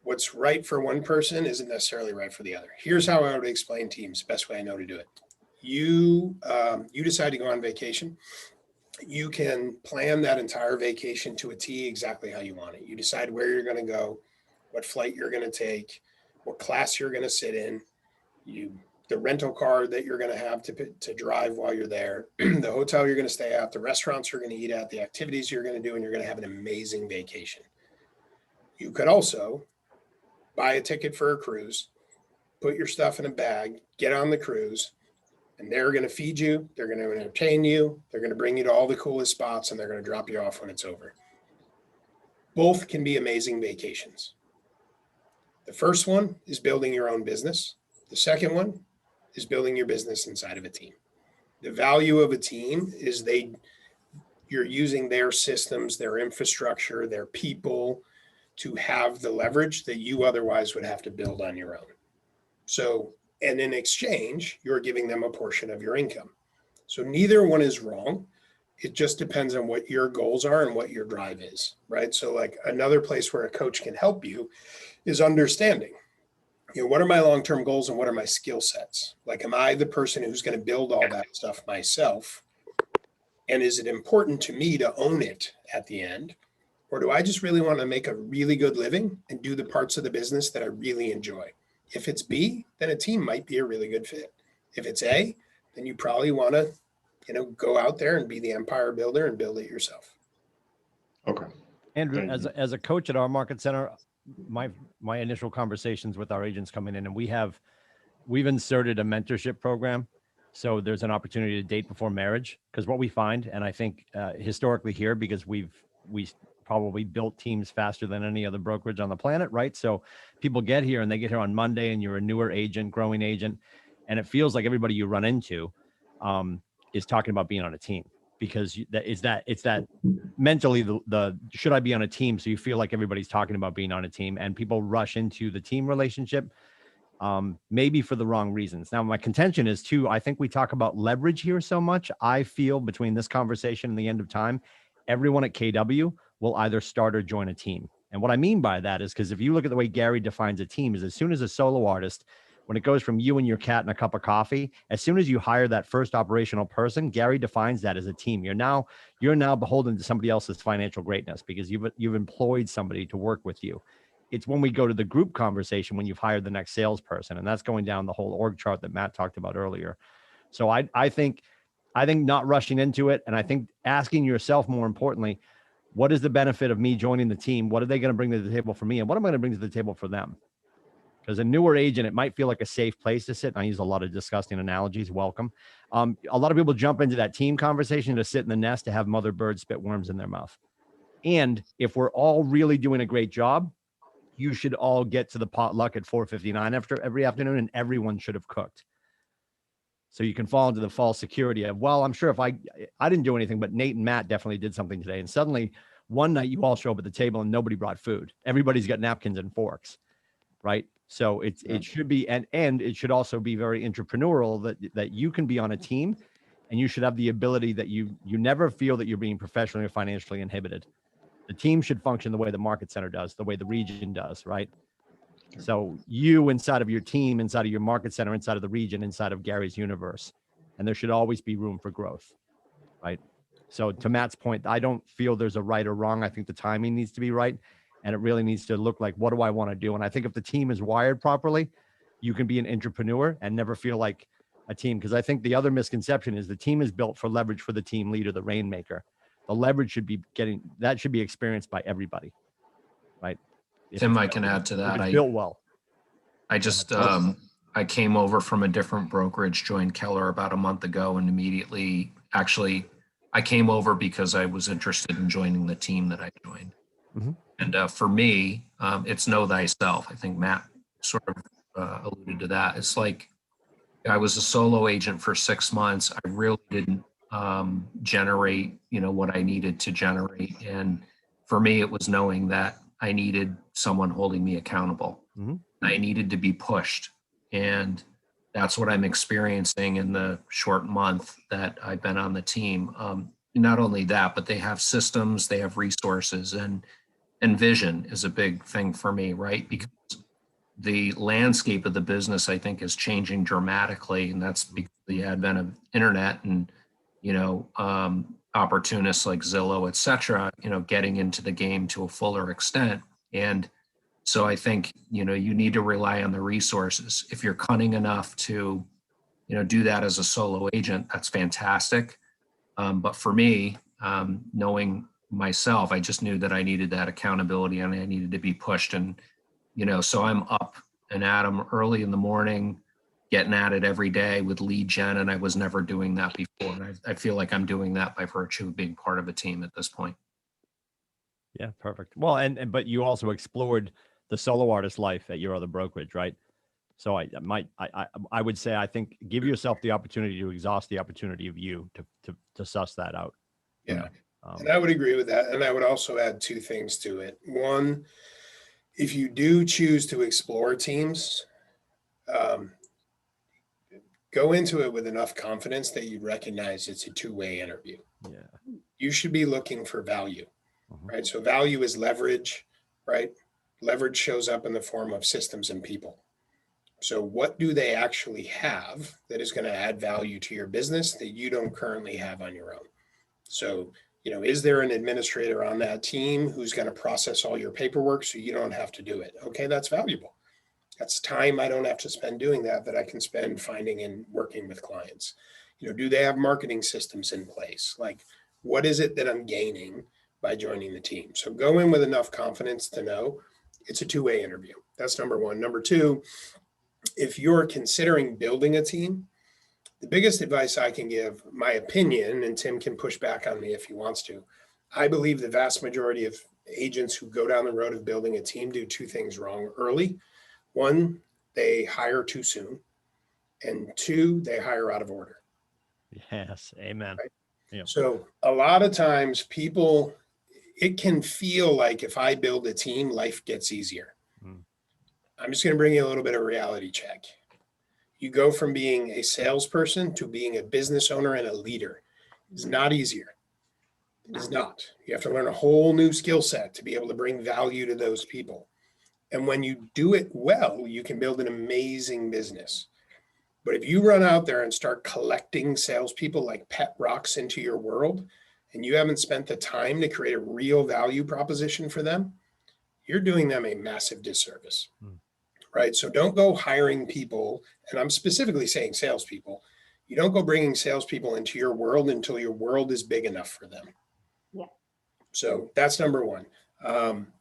[SPEAKER 1] What's right for one person isn't necessarily right for the other. Here's how I would explain teams, best way I know to do it. You decide to go on vacation. You can plan that entire vacation to a T exactly how you want it. You decide where you're going to go, what flight you're going to take, what class you're going to sit in, the rental car that you're going to have to drive while you're there, the hotel you're going to stay at, the restaurants you're going to eat at, the activities you're going to do, and you're going to have an amazing vacation. You could also buy a ticket for a cruise, put your stuff in a bag, get on the cruise, and they're going to feed you, they're going to entertain you, they're going to bring you to all the coolest spots, and they're going to drop you off when it's over. Both can be amazing vacations. The first one is building your own business. The second one is building your business inside of a team. The value of a team is you're using their systems, their infrastructure, their people to have the leverage that you otherwise would have to build on your own. So, and in exchange, you're giving them a portion of your income. So neither one is wrong. It just depends on what your goals are and what your drive is, right? So like another place where a coach can help you is understanding, what are my long-term goals and what are my skill sets? Like, am I the person who's going to build all that stuff myself? And is it important to me to own it at the end? Or do I just really want to make a really good living and do the parts of the business that I really enjoy? If it's B, then a team might be a really good fit. If it's A, then you probably want to, go out there and be the empire builder and build it yourself.
[SPEAKER 5] Okay.
[SPEAKER 6] Andrew, as a coach at our market center, my initial conversations with our agents coming in, and we've inserted a mentorship program. So there's an opportunity to date before marriage, because what we find, and I think historically here, because we probably built teams faster than any other brokerage on the planet, right? So people get here and they get here on Monday, and you're a newer agent, growing agent, and it feels like everybody you run into is talking about being on a team, because it's that mentally the should I be on a team? So you feel like everybody's talking about being on a team, and people rush into the team relationship maybe for the wrong reasons. Now, my contention is too, I think we talk about leverage here so much. I feel between this conversation and the end of time, everyone at KW will either start or join a team. And what I mean by that is, because if you look at the way Gary defines a team, is as soon as a solo artist, when it goes from you and your cat and a cup of coffee, as soon as you hire that first operational person, Gary defines that as a team. You're now beholden to somebody else's financial greatness because you've employed somebody to work with you. It's when we go to the group conversation when you've hired the next salesperson, and that's going down the whole org chart that Matt talked about earlier. So I think not rushing into it, and I think asking yourself, more importantly, what is the benefit of me joining the team? What are they going to bring to the table for me, and what am I going to bring to the table for them? Because a newer agent, it might feel like a safe place to sit. And I use a lot of disgusting analogies. Welcome. A lot of people jump into that team conversation to sit in the nest to have mother birds spit worms in their mouth. And if we're all really doing a great job, you should all get to the potluck at 4:59 after every afternoon, and everyone should have cooked. So you can fall into the false security of, well, I'm sure if I didn't do anything, but Nate and Matt definitely did something today. And suddenly one night you all show up at the table and nobody brought food. Everybody's got napkins and forks, right? So it should be, and it should also be very entrepreneurial that you can be on a team, and you should have the ability that you never feel that you're being professionally or financially inhibited. The team should function the way the market center does, the way the region does, right? So you inside of your team, inside of your market center, inside of the region, inside of Gary's universe, and there should always be room for growth, right? So to Matt's point, I don't feel there's a right or wrong. I think the timing needs to be right. And it really needs to look like, what do I want to do? And I think if the team is wired properly, you can be an entrepreneur and never feel like a team. Because I think the other misconception is the team is built for leverage for the team leader, the rainmaker. The leverage should be experienced by everybody, right?
[SPEAKER 9] Tim, I can add to that.
[SPEAKER 6] I built well.
[SPEAKER 9] I just, I came over from a different brokerage, joined Keller about a month ago, and immediately, actually, I came over because I was interested in joining the team that I joined.
[SPEAKER 6] Mm-hmm.
[SPEAKER 9] And for me, it's know thyself. I think Matt sort of alluded to that. It's like I was a solo agent for 6 months. I really didn't generate, what I needed to generate. And for me, it was knowing that I needed someone holding me accountable.
[SPEAKER 6] Mhm.
[SPEAKER 9] I needed to be pushed. And that's what I'm experiencing in the short month that I've been on the team. Not only that, but they have systems, they have resources, and vision is a big thing for me, right? Because the landscape of the business, I think, is changing dramatically, and that's because of the advent of internet and, opportunists like Zillow, et cetera, getting into the game to a fuller extent. And so I think, you need to rely on the resources. If you're cunning enough to, do that as a solo agent, that's fantastic. But for me, knowing myself, I just knew that I needed that accountability and I needed to be pushed. And, so I'm up and at 'em early in the morning, getting at it every day with lead gen. And I was never doing that before. And I feel like I'm doing that by virtue of being part of a team at this point.
[SPEAKER 6] Yeah, perfect. Well, but you also explored the solo artist life at your other brokerage, right? So I would say, I think, give yourself the opportunity to exhaust the opportunity of you to suss that out.
[SPEAKER 1] Yeah. And I would agree with that. And I would also add two things to it. One, if you do choose to explore teams, go into it with enough confidence that you recognize it's a two-way interview.
[SPEAKER 6] Yeah.
[SPEAKER 1] You should be looking for value, right? So value is leverage, right? Leverage shows up in the form of systems and people. So what do they actually have that is going to add value to your business that you don't currently have on your own? So, is there an administrator on that team who's going to process all your paperwork so you don't have to do it? Okay, that's valuable. That's time I don't have to spend doing that I can spend finding and working with clients. Do they have marketing systems in place? Like, what is it that I'm gaining by joining the team? So go in with enough confidence to know it's a two-way interview. That's number one. Number two, if you're considering building a team, the biggest advice I can give, my opinion, and Tim can push back on me if he wants to, I believe the vast majority of agents who go down the road of building a team do two things wrong early. One, they hire too soon. And two, they hire out of order.
[SPEAKER 6] Yes. Amen.
[SPEAKER 1] Right?
[SPEAKER 6] Yeah.
[SPEAKER 1] So a lot of times it can feel like if I build a team, life gets easier. I'm just going to bring you a little bit of reality check. You go from being a salesperson to being a business owner and a leader. It's not easier. It is not. You have to learn a whole new skill set to be able to bring value to those people. And when you do it well, you can build an amazing business. But if you run out there and start collecting salespeople like pet rocks into your world, and you haven't spent the time to create a real value proposition for them, you're doing them a massive disservice. Right? So don't go hiring people, and I'm specifically saying salespeople. You don't go bringing salespeople into your world until your world is big enough for them.
[SPEAKER 10] Yeah.
[SPEAKER 1] So that's number one.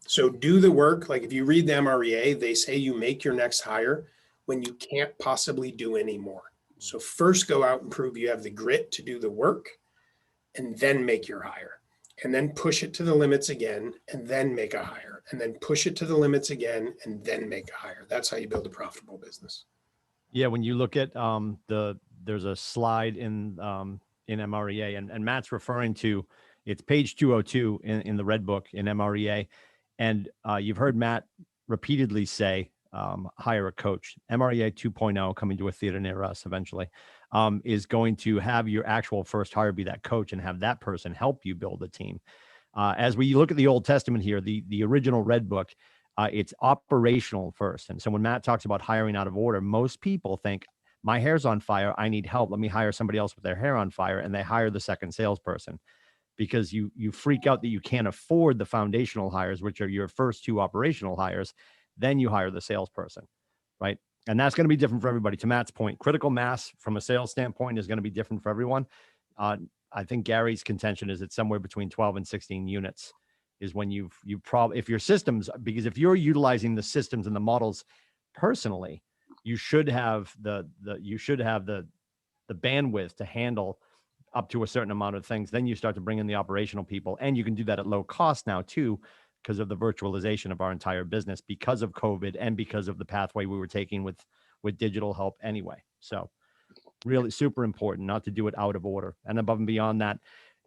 [SPEAKER 1] So do the work. Like if you read the MREA, they say you make your next hire when you can't possibly do any more. So first go out and prove you have the grit to do the work, and then make your hire. And then push it to the limits again, and then make a hire, and then push it to the limits again, and then make a hire. That's how you build a profitable business.
[SPEAKER 6] Yeah. When you look at there's a slide in MREA, and Matt's referring to, it's page 202 in the red book in MREA. And you've heard Matt repeatedly say, hire a coach. MREA 2.0, coming to a theater near us eventually, is going to have your actual first hire be that coach and have that person help you build a team. As we look at the Old Testament here, the original red book, it's operational first. And so when Matt talks about hiring out of order, most people think, my hair's on fire, I need help, let me hire somebody else with their hair on fire, and they hire the second salesperson. Because you freak out that you can't afford the foundational hires, which are your first two operational hires, then you hire the salesperson, right? And that's going to be different for everybody. To Matt's point, critical mass from a sales standpoint is going to be different for everyone. I think Gary's contention is it's somewhere between 12 and 16 units is when you probably, if your systems, because if you're utilizing the systems and the models personally, you should have the bandwidth to handle up to a certain amount of things. Then you start to bring in the operational people, and you can do that at low cost now too, because of the virtualization of our entire business, because of COVID, and because of the pathway we were taking with digital help anyway. So really super important not to do it out of order. And above and beyond that,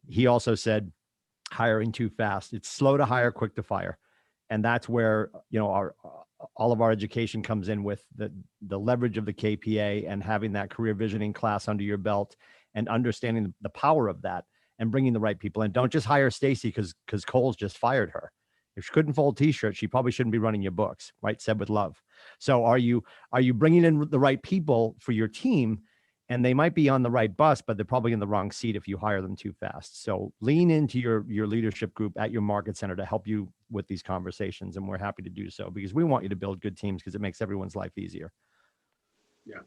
[SPEAKER 6] he also said hiring too fast. It's slow to hire, quick to fire. And that's where, you know, all of our education comes in with the leverage of the KPA and having that career visioning class under your belt and understanding the power of that and bringing the right people in. Don't just hire Stacy because Cole's just fired her. If she couldn't fold t-shirts, she probably shouldn't be running your books, right? Said with love. So are you bringing in the right people for your team? And they might be on the right bus, but they're probably in the wrong seat if you hire them too fast. So lean into your leadership group at your market center to help you with these conversations. And we're happy to do so because we want you to build good teams because it makes everyone's life easier.
[SPEAKER 1] Yeah.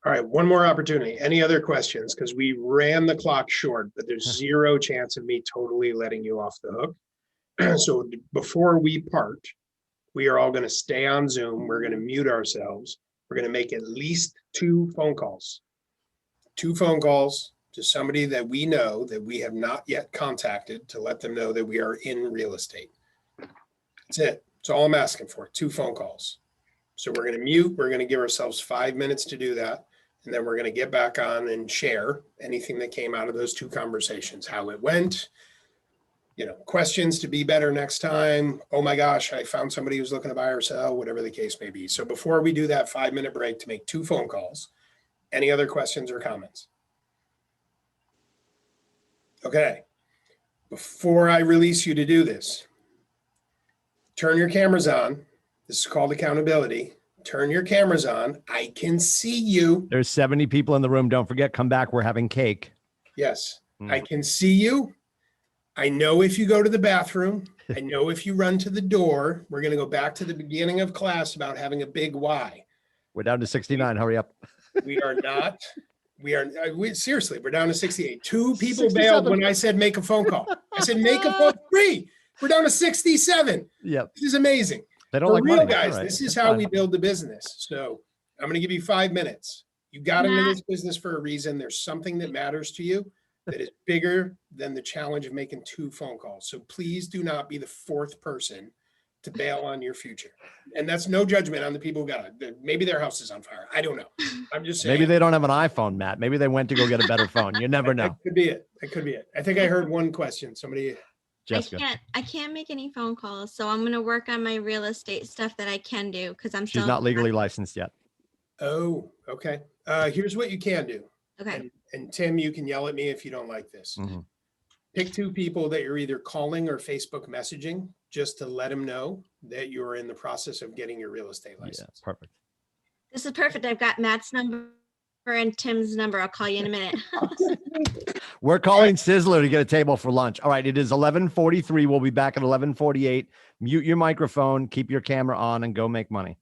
[SPEAKER 1] All right, one more opportunity. Any other questions? Because we ran the clock short, but there's zero chance of me totally letting you off the hook. So before we part, we are all going to stay on Zoom. We're going to mute ourselves. We're going to make at least 2 phone calls. 2 phone calls to somebody that we know that we have not yet contacted to let them know that we are in real estate. That's it. That's all I'm asking for, 2 phone calls. So we're going to mute. We're going to give ourselves 5 minutes to do that. And then we're going to get back on and share anything that came out of those 2 conversations, how it went, you know, questions to be better next time. Oh my gosh, I found somebody who's looking to buy or sell, whatever the case may be. So before we do that 5-minute break to make 2 phone calls, any other questions or comments? Okay. Before I release you to do this, turn your cameras on. This is called accountability. Turn your cameras on. I can see you.
[SPEAKER 6] There's 70 people in the room. Don't forget, come back. We're having cake.
[SPEAKER 1] Yes, I can see you. I know if you go to the bathroom. I know if you run to the door. We're going to go back to the beginning of class about having a big why.
[SPEAKER 6] We're down to 69. Hurry up.
[SPEAKER 1] We are not. Seriously, we're down to 68. 2 people bailed when I said make a phone call. I said make a phone. 3. We're down to 67.
[SPEAKER 6] Yep.
[SPEAKER 1] This is amazing.
[SPEAKER 6] They don't
[SPEAKER 1] For
[SPEAKER 6] like
[SPEAKER 1] real,
[SPEAKER 6] money.
[SPEAKER 1] guys,
[SPEAKER 6] All right.
[SPEAKER 1] this is
[SPEAKER 6] It's
[SPEAKER 1] how
[SPEAKER 6] fine.
[SPEAKER 1] we build the business. So I'm going to give you 5 minutes. You got into this business for a reason. There's something that matters to you that is bigger than the challenge of making 2 phone calls. So please do not be the 4th person to bail on your future. And that's no judgment on the people who got it. Maybe their house is on fire. I don't know. I'm just saying.
[SPEAKER 6] Maybe they don't have an iPhone, Matt. Maybe they went to go get a better phone. You never know.
[SPEAKER 1] That could be it. That could be it. I think I heard one question. Somebody.
[SPEAKER 6] Jessica.
[SPEAKER 4] I can't make any phone calls, so I'm gonna work on my real estate stuff that I can do because I'm
[SPEAKER 6] She's
[SPEAKER 4] still
[SPEAKER 6] not legally licensed yet.
[SPEAKER 1] Oh, okay. Here's what you can do.
[SPEAKER 4] Okay.
[SPEAKER 1] And Tim, you can yell at me if you don't like this. Pick 2 people that you're either calling or Facebook messaging just to let them know that you're in the process of getting your real estate license.
[SPEAKER 6] Yeah, perfect.
[SPEAKER 4] This is perfect. I've got Matt's number and Tim's number. I'll call you in a minute.
[SPEAKER 6] We're calling Sizzler to get a table for lunch. All right, it is 11:43. We'll be back at 11:48. Mute your microphone, keep your camera on, and go make money.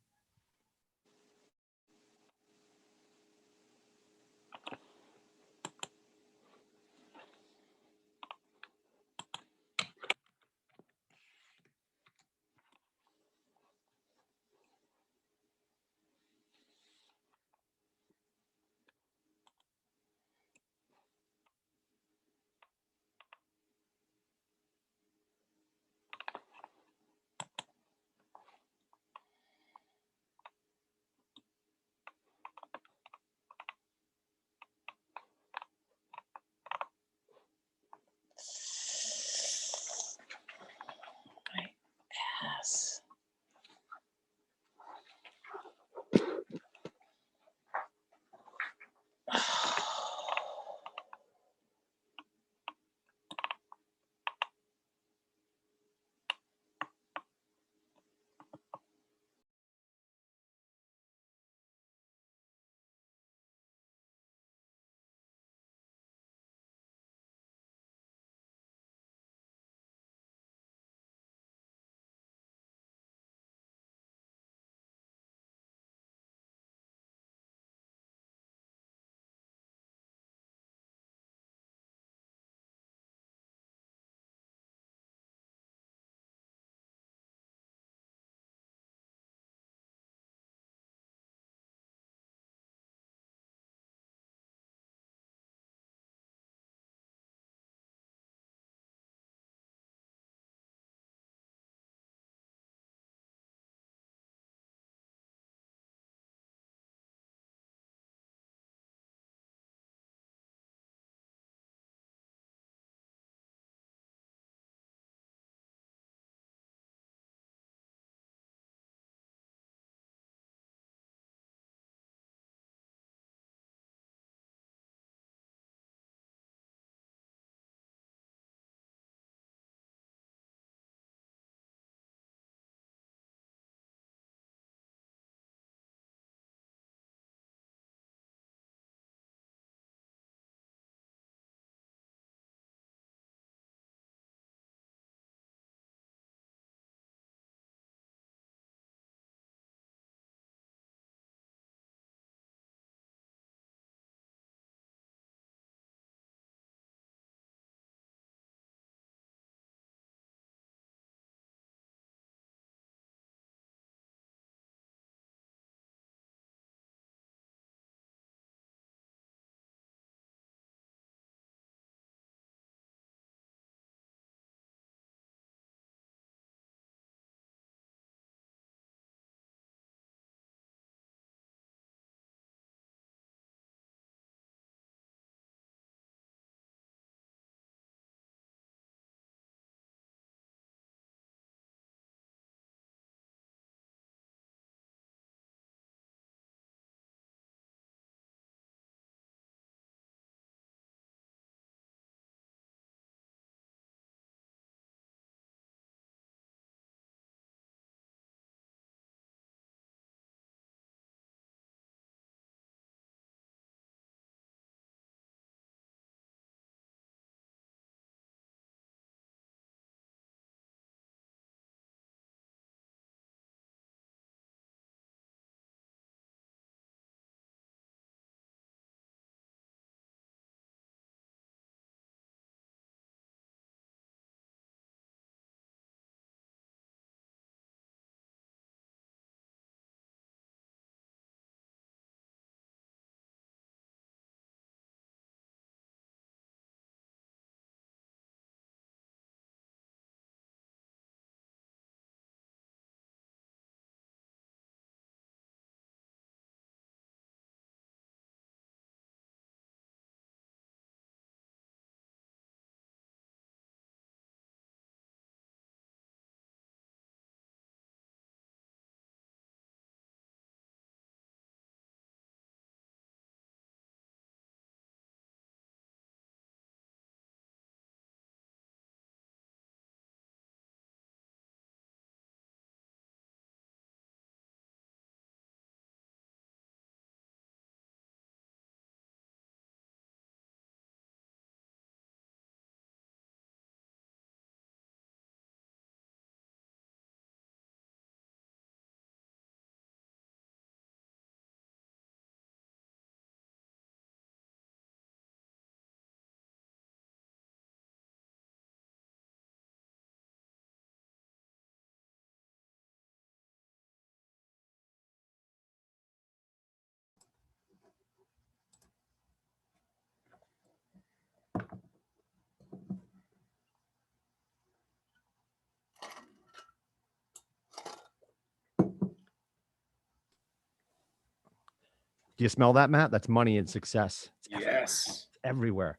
[SPEAKER 6] Do you smell that, Matt? That's money and success. It's
[SPEAKER 1] Yes.
[SPEAKER 6] everywhere.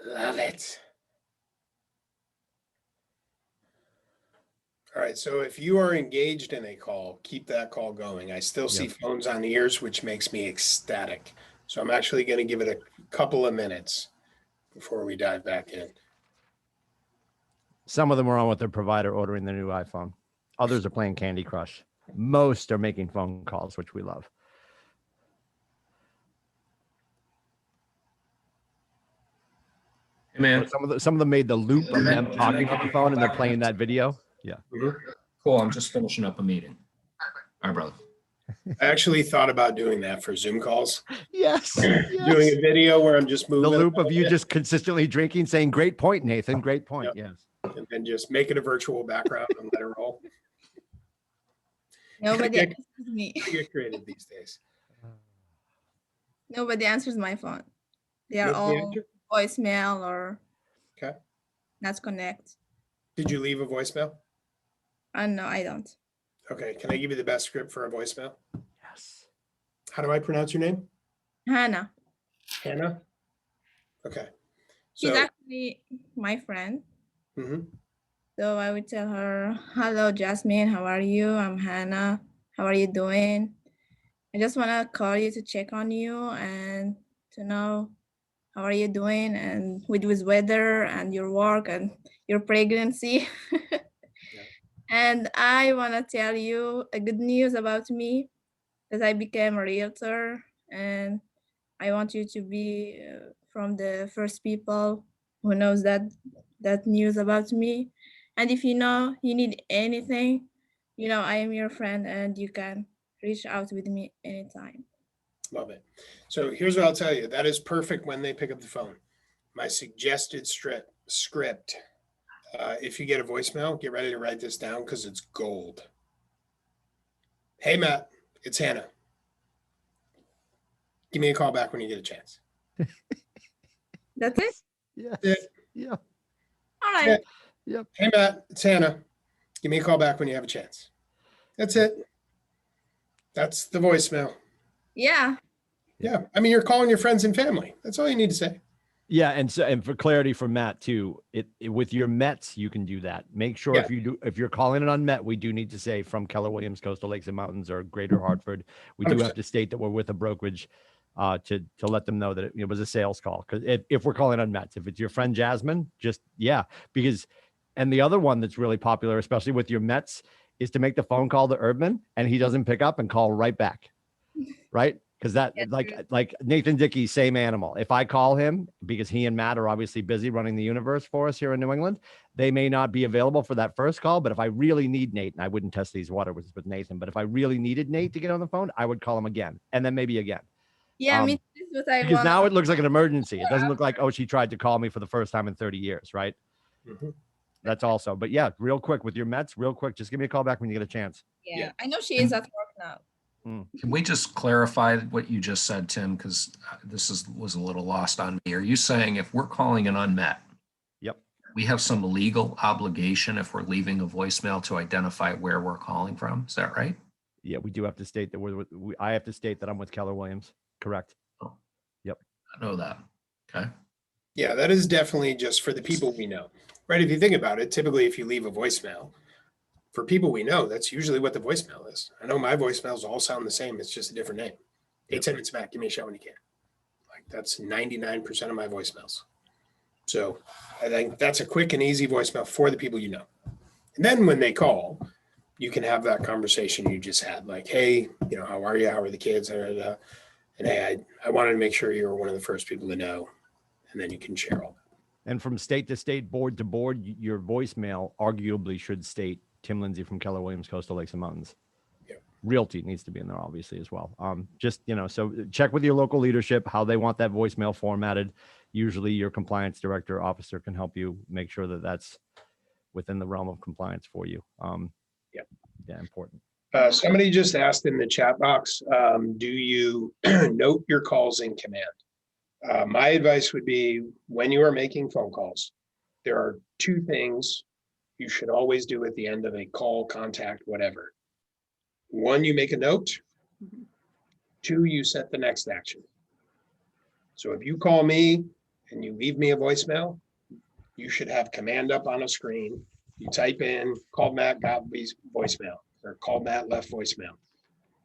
[SPEAKER 1] Love it. All right, so if you are engaged in a call, keep that call going. I still see phones on ears, which makes me ecstatic. So I'm actually going to give it a couple of minutes before we dive back in.
[SPEAKER 6] Some of them are on with their provider ordering their new iPhone. Others are playing Candy Crush. Most are making phone calls, which we love.
[SPEAKER 9] Hey, man.
[SPEAKER 6] Some of them made the loop of them talking on the phone and they're playing that video. Yeah.
[SPEAKER 9] Cool. I'm just finishing up a meeting. All right, brother.
[SPEAKER 1] I actually thought about doing that for Zoom calls.
[SPEAKER 6] Yes.
[SPEAKER 1] Doing a video where I'm just moving.
[SPEAKER 6] The loop of you just consistently drinking, saying, "Great point, Nathan. Great point." Yes.
[SPEAKER 1] And then just make it a virtual background and let it roll.
[SPEAKER 7] Nobody
[SPEAKER 1] Get-
[SPEAKER 7] answers me.
[SPEAKER 1] Get creative these days.
[SPEAKER 7] Nobody answers my phone. They are
[SPEAKER 1] Nobody
[SPEAKER 7] all
[SPEAKER 1] answer?
[SPEAKER 7] voicemail or
[SPEAKER 1] Okay.
[SPEAKER 7] not connect.
[SPEAKER 1] Did you leave a voicemail?
[SPEAKER 7] No, I don't.
[SPEAKER 1] Okay. Can I give you the best script for a voicemail?
[SPEAKER 6] Yes.
[SPEAKER 1] How do I pronounce your name?
[SPEAKER 7] Hannah.
[SPEAKER 1] Hannah? Okay.
[SPEAKER 7] She's
[SPEAKER 1] So,
[SPEAKER 7] actually my friend.
[SPEAKER 1] mhm.
[SPEAKER 7] So I would tell her, "Hello, Jasmine. How are you? I'm Hannah. How are you doing? I just want to call you to check on you and to know how are you doing and with weather and your work and your pregnancy." And I want to tell you a good news about me that I became a realtor, and I want you to be from the first people who knows that news about me. And if you know you need anything, you know I am your friend and you can reach out with me anytime.
[SPEAKER 1] Love it. So here's what I'll tell you. That is perfect when they pick up the phone. My suggested script. If you get a voicemail, get ready to write this down because it's gold. Hey, Matt, it's Hannah. Give me a call back when you get a chance.
[SPEAKER 7] That's it?
[SPEAKER 6] Yeah. Yeah.
[SPEAKER 7] All right.
[SPEAKER 6] Yep.
[SPEAKER 1] Hey, Matt, it's Hannah. Give me a call back when you have a chance. That's it. That's the voicemail.
[SPEAKER 7] Yeah.
[SPEAKER 1] Yeah. I mean, you're calling your friends and family. That's all you need to say.
[SPEAKER 6] Yeah, and for clarity from Matt too, it with your Mets you can do that. Make sure
[SPEAKER 1] Yeah.
[SPEAKER 6] if you're calling it on Met, we do need to say from Keller Williams, Coastal Lakes and Mountains, or Greater Hartford. We do
[SPEAKER 1] 100%.
[SPEAKER 6] have to state that we're with a brokerage to let them know that it was a sales call. Because if we're calling on Mets, if it's your friend Jasmine, just because. And the other one that's really popular, especially with your Mets, is to make the phone call to Erdman and he doesn't pick up and call right back, right? Because that like Nathan Dickey, same animal. If I call him, because he and Matt are obviously busy running the universe for us here in New England, they may not be available for that first call. But if I really need Nate, and I wouldn't test these waters with Nathan, but if I really needed Nate to get on the phone, I would call him again and then maybe again.
[SPEAKER 7] Yeah, me too. This is what I
[SPEAKER 6] Because
[SPEAKER 7] want.
[SPEAKER 6] now it looks like an emergency. It doesn't look like, oh, she tried to call me for the first time in 30 years, right? That's also, but yeah, real quick with your Mets, real quick, just give me a call back when you get a chance.
[SPEAKER 7] Yeah, I know she is at work now.
[SPEAKER 9] Can we just clarify what you just said, Tim? Because was a little lost on me. Are you saying if we're calling an unmet,
[SPEAKER 6] yep,
[SPEAKER 9] we have some legal obligation if we're leaving a voicemail to identify where we're calling from? Is that right?
[SPEAKER 6] Yeah, we do have to state that I have to state that I'm with Keller Williams. Correct.
[SPEAKER 9] Oh.
[SPEAKER 6] Yep.
[SPEAKER 9] I know that. Okay.
[SPEAKER 1] Yeah, that is definitely just for the people we know, right? If you think about it, typically if you leave a voicemail, for people we know, that's usually what the voicemail is. I know my voicemails all sound the same. It's just a different name. Hey, Tim, it's Matt. Give me a shout when you can. Like that's 99% of my voicemails. So I think that's a quick and easy voicemail for the people you know. And then when they call, you can have that conversation you just had. Like, hey, how are you? How are the kids? And hey, I wanted to make sure you were one of the first people to know. And then you can share all that.
[SPEAKER 6] And from state to state, board to board, your voicemail arguably should state Tim Lindsay from Keller Williams, Coastal Lakes and Mountains.
[SPEAKER 1] Yeah.
[SPEAKER 6] Realty needs to be in there, obviously, as well. So check with your local leadership how they want that voicemail formatted. Usually your compliance director or officer can help you make sure that that's within the realm of compliance for you. Yeah, important.
[SPEAKER 1] Somebody just asked in the chat box, do you note your calls in command? My advice would be when you are making phone calls, there are two things you should always do at the end of a call, contact, whatever. One, you make a note. 2, you set the next action. So if you call me and you leave me a voicemail, you should have command up on a screen. You type in, called Matt, got voicemail, or called Matt, left voicemail.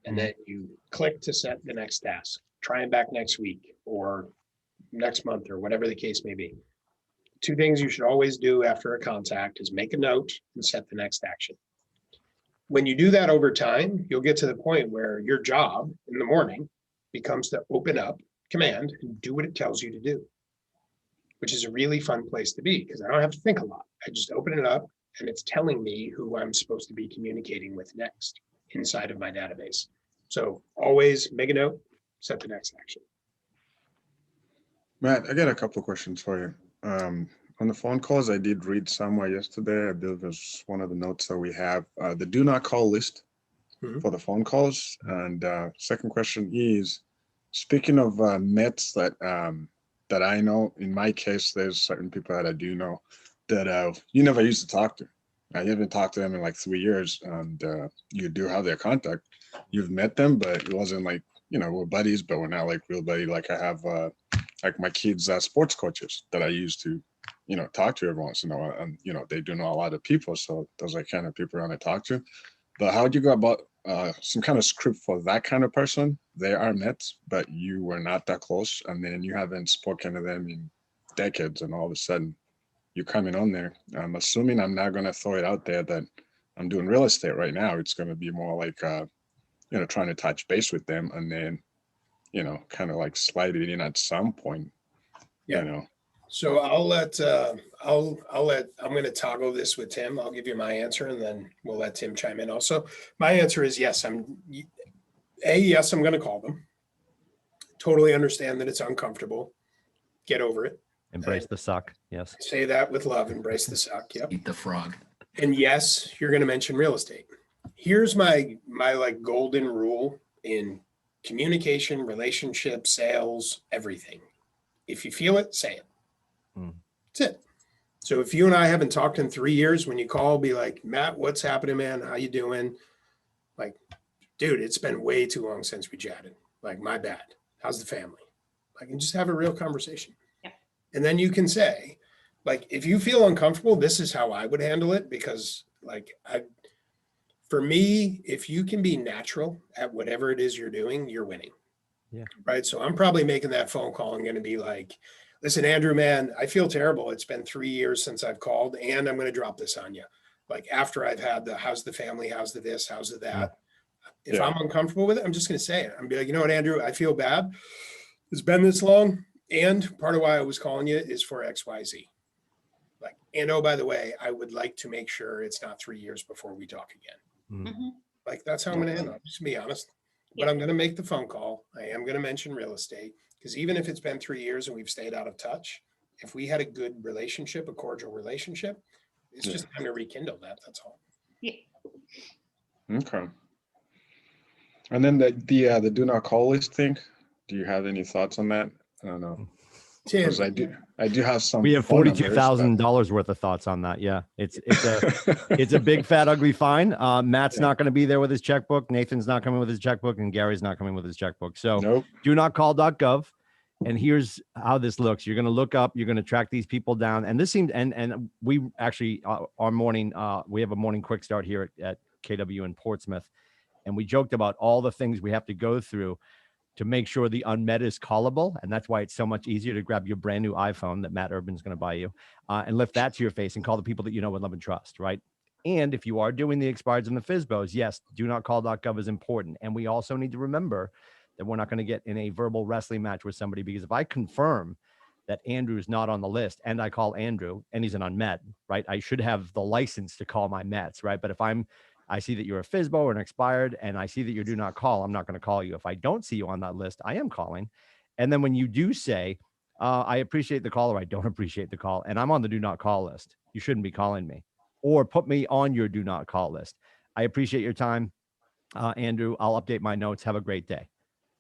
[SPEAKER 1] And then you click to set the next task. Try him back next week or next month or whatever the case may be. 2 things you should always do after a contact is make a note and set the next action. When you do that over time, you'll get to the point where your job in the morning becomes to open up command and do what it tells you to do, which is a really fun place to be because I don't have to think a lot. I just open it up and it's telling me who I'm supposed to be communicating with next inside of my database. So always make a note, set the next action.
[SPEAKER 5] Matt, I got a couple of questions for you. On the phone calls, I did read somewhere yesterday, I believe it was one of the notes that we have, the do not call list for the phone calls. And second question is, speaking of Mets that I know, in my case, there's certain people that I do know that you never used to talk to. I haven't talked to them in like 3 years, and you do have their contact. You've met them, but it wasn't like, you know, we're buddies, but we're not like real buddy. Like I have like my kids' sports coaches that I used to, you know, talk to every once in a while, and you know, they do know a lot of people, so those are kind of people I want to talk to. But how would you go about some kind of script for that kind of person? They are Mets, but you were not that close, and then you haven't spoken to them in decades, and all of a sudden you're coming on there. I'm assuming I'm not going to throw it out there that I'm doing real estate right now. It's going to be more like, you know, trying to touch base with them, and then, you know, kind of like slide it in at some point.
[SPEAKER 1] Yeah.
[SPEAKER 5] You know.
[SPEAKER 1] So I'm going to toggle this with Tim. I'll give you my answer and then we'll let Tim chime in also. My answer is yes. Yes, I'm going to call them. Totally understand that it's uncomfortable. Get over it.
[SPEAKER 6] Embrace the suck. Yes.
[SPEAKER 1] Say that with love. Embrace the suck. Yep.
[SPEAKER 9] Eat the frog.
[SPEAKER 1] And yes, you're going to mention real estate. Here's my like golden rule in communication, relationship, sales, everything. If you feel it, say it. That's it. So if you and I haven't talked in 3 years, when you call, be like, Matt, what's happening, man? How you doing? Like, dude, it's been way too long since we chatted. Like, my bad. How's the family? I can just have a real conversation.
[SPEAKER 3] Yeah.
[SPEAKER 1] And then you can say, like, if you feel uncomfortable, this is how I would handle it, because like for me, if you can be natural at whatever it is you're doing, you're winning.
[SPEAKER 6] Yeah.
[SPEAKER 1] Right. So I'm probably making that phone call and going to be like, listen, Andrew, man, I feel terrible. It's been 3 years since I've called, and I'm going to drop this on you. Like after I've had the, how's the family? How's the this? How's the that? If I'm uncomfortable with it, I'm just going to say it. I'm be like, you know what, Andrew, I feel bad. It's been this long. And part of why I was calling you is for X, Y, Z. Like, and oh, by the way, I would like to make sure it's not 3 years before we talk again. Like, that's how I'm going to handle it. Just to be honest. But I'm going to make the phone call. I am going to mention real estate, because even if it's been 3 years and we've stayed out of touch, if we had a good relationship, a cordial relationship, it's just time to rekindle that. That's all.
[SPEAKER 3] Yeah.
[SPEAKER 5] Okay. And then the do not call list thing. Do you have any thoughts on that? I don't know. Because I do have some.
[SPEAKER 6] We have
[SPEAKER 5] phone numbers, but-
[SPEAKER 6] $42,000 worth of thoughts on that. Yeah, it's a big fat ugly fine. Matt's not going to be there with his checkbook. Nathan's not coming with his checkbook, and Gary's not coming with his checkbook. So do not call.gov. And here's how this looks. You're going to look up. You're going to track these people down. And this seemed and we actually our morning we have a morning quick start here at KW in Portsmouth, and we joked about all the things we have to go through to make sure the unmet is callable. And that's why it's so much easier to grab your brand new iPhone that Matt Urban's going to buy you and lift that to your face and call the people that you know and love and trust, right? And if you are doing the expireds and the FSBOs, yes, do not call.gov is important. And we also need to remember that we're not going to get in a verbal wrestling match with somebody, because if I confirm that Andrew's not on the list and I call Andrew and he's an unmet, right? I should have the license to call my Mets, right? But if I see that you're a FSBO or an expired, and I see that you do not call, I'm not going to call you. If I don't see you on that list, I am calling. And then when you do say, I appreciate the call or I don't appreciate the call, and I'm on the do not call list, you shouldn't be calling me, or put me on your do not call list. I appreciate your time, Andrew. I'll update my notes. Have a great day.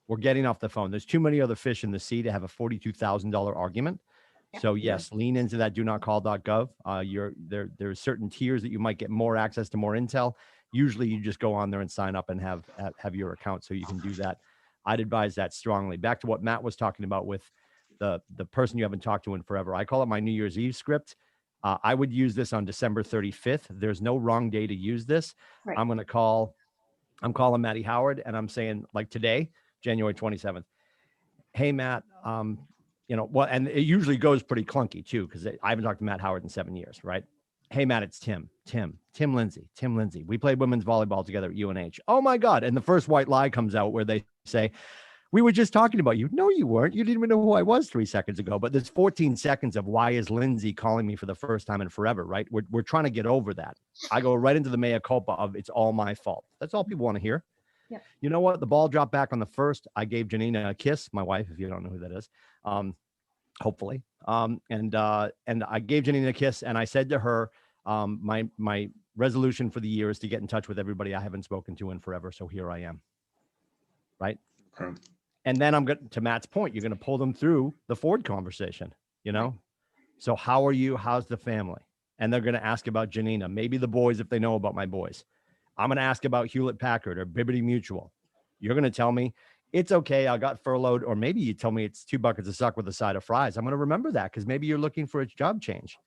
[SPEAKER 6] We're getting off the phone. There's too many other fish in the sea to have a $42,000 argument. So yes, lean into that do not call.gov. There's certain tiers that you might get more access to more intel. Usually you just go on there and sign up and have your account, so you can do that. I'd advise that strongly. Back to what Matt was talking about with the person you haven't talked to in forever. I call it my New Year's Eve script. I would use this on December 35th. There's no wrong day to use this.
[SPEAKER 10] Right.
[SPEAKER 6] I'm calling Matty Howard and I'm saying, like today, January 27th. Hey, Matt, and it usually goes pretty clunky too, because I haven't talked to Matt Howard in 7 years, right? Hey, Matt, it's Tim Lindsay. We played women's volleyball together at UNH. Oh my God. And the first white lie comes out where they say, we were just talking about you. No, you weren't. You didn't even know who I was 3 seconds ago. But there's 14 seconds of why is Lindsay calling me for the first time in forever, right? We're trying to get over that. I go right into the mea culpa of it's all my fault. That's all people want to hear.
[SPEAKER 10] Yeah.
[SPEAKER 6] You know what? The ball dropped back on the first. I gave Janina a kiss, my wife, if you don't know who that is, hopefully. And I gave Janina a kiss and I said to her, my resolution for the year is to get in touch with everybody I haven't spoken to in forever. So here I am. Right.
[SPEAKER 5] Okay.
[SPEAKER 6] And then I'm going to Matt's point. You're going to pull them through the Ford conversation, So how are you? How's the family? And they're going to ask about Janina, maybe the boys, if they know about my boys. I'm going to ask about Hewlett Packard or Bibbidi Mutual. You're going to tell me it's okay. I got furloughed. Or maybe you tell me it's 2 buckets of suck with a side of fries. I'm going to remember that because maybe you're looking for a job change.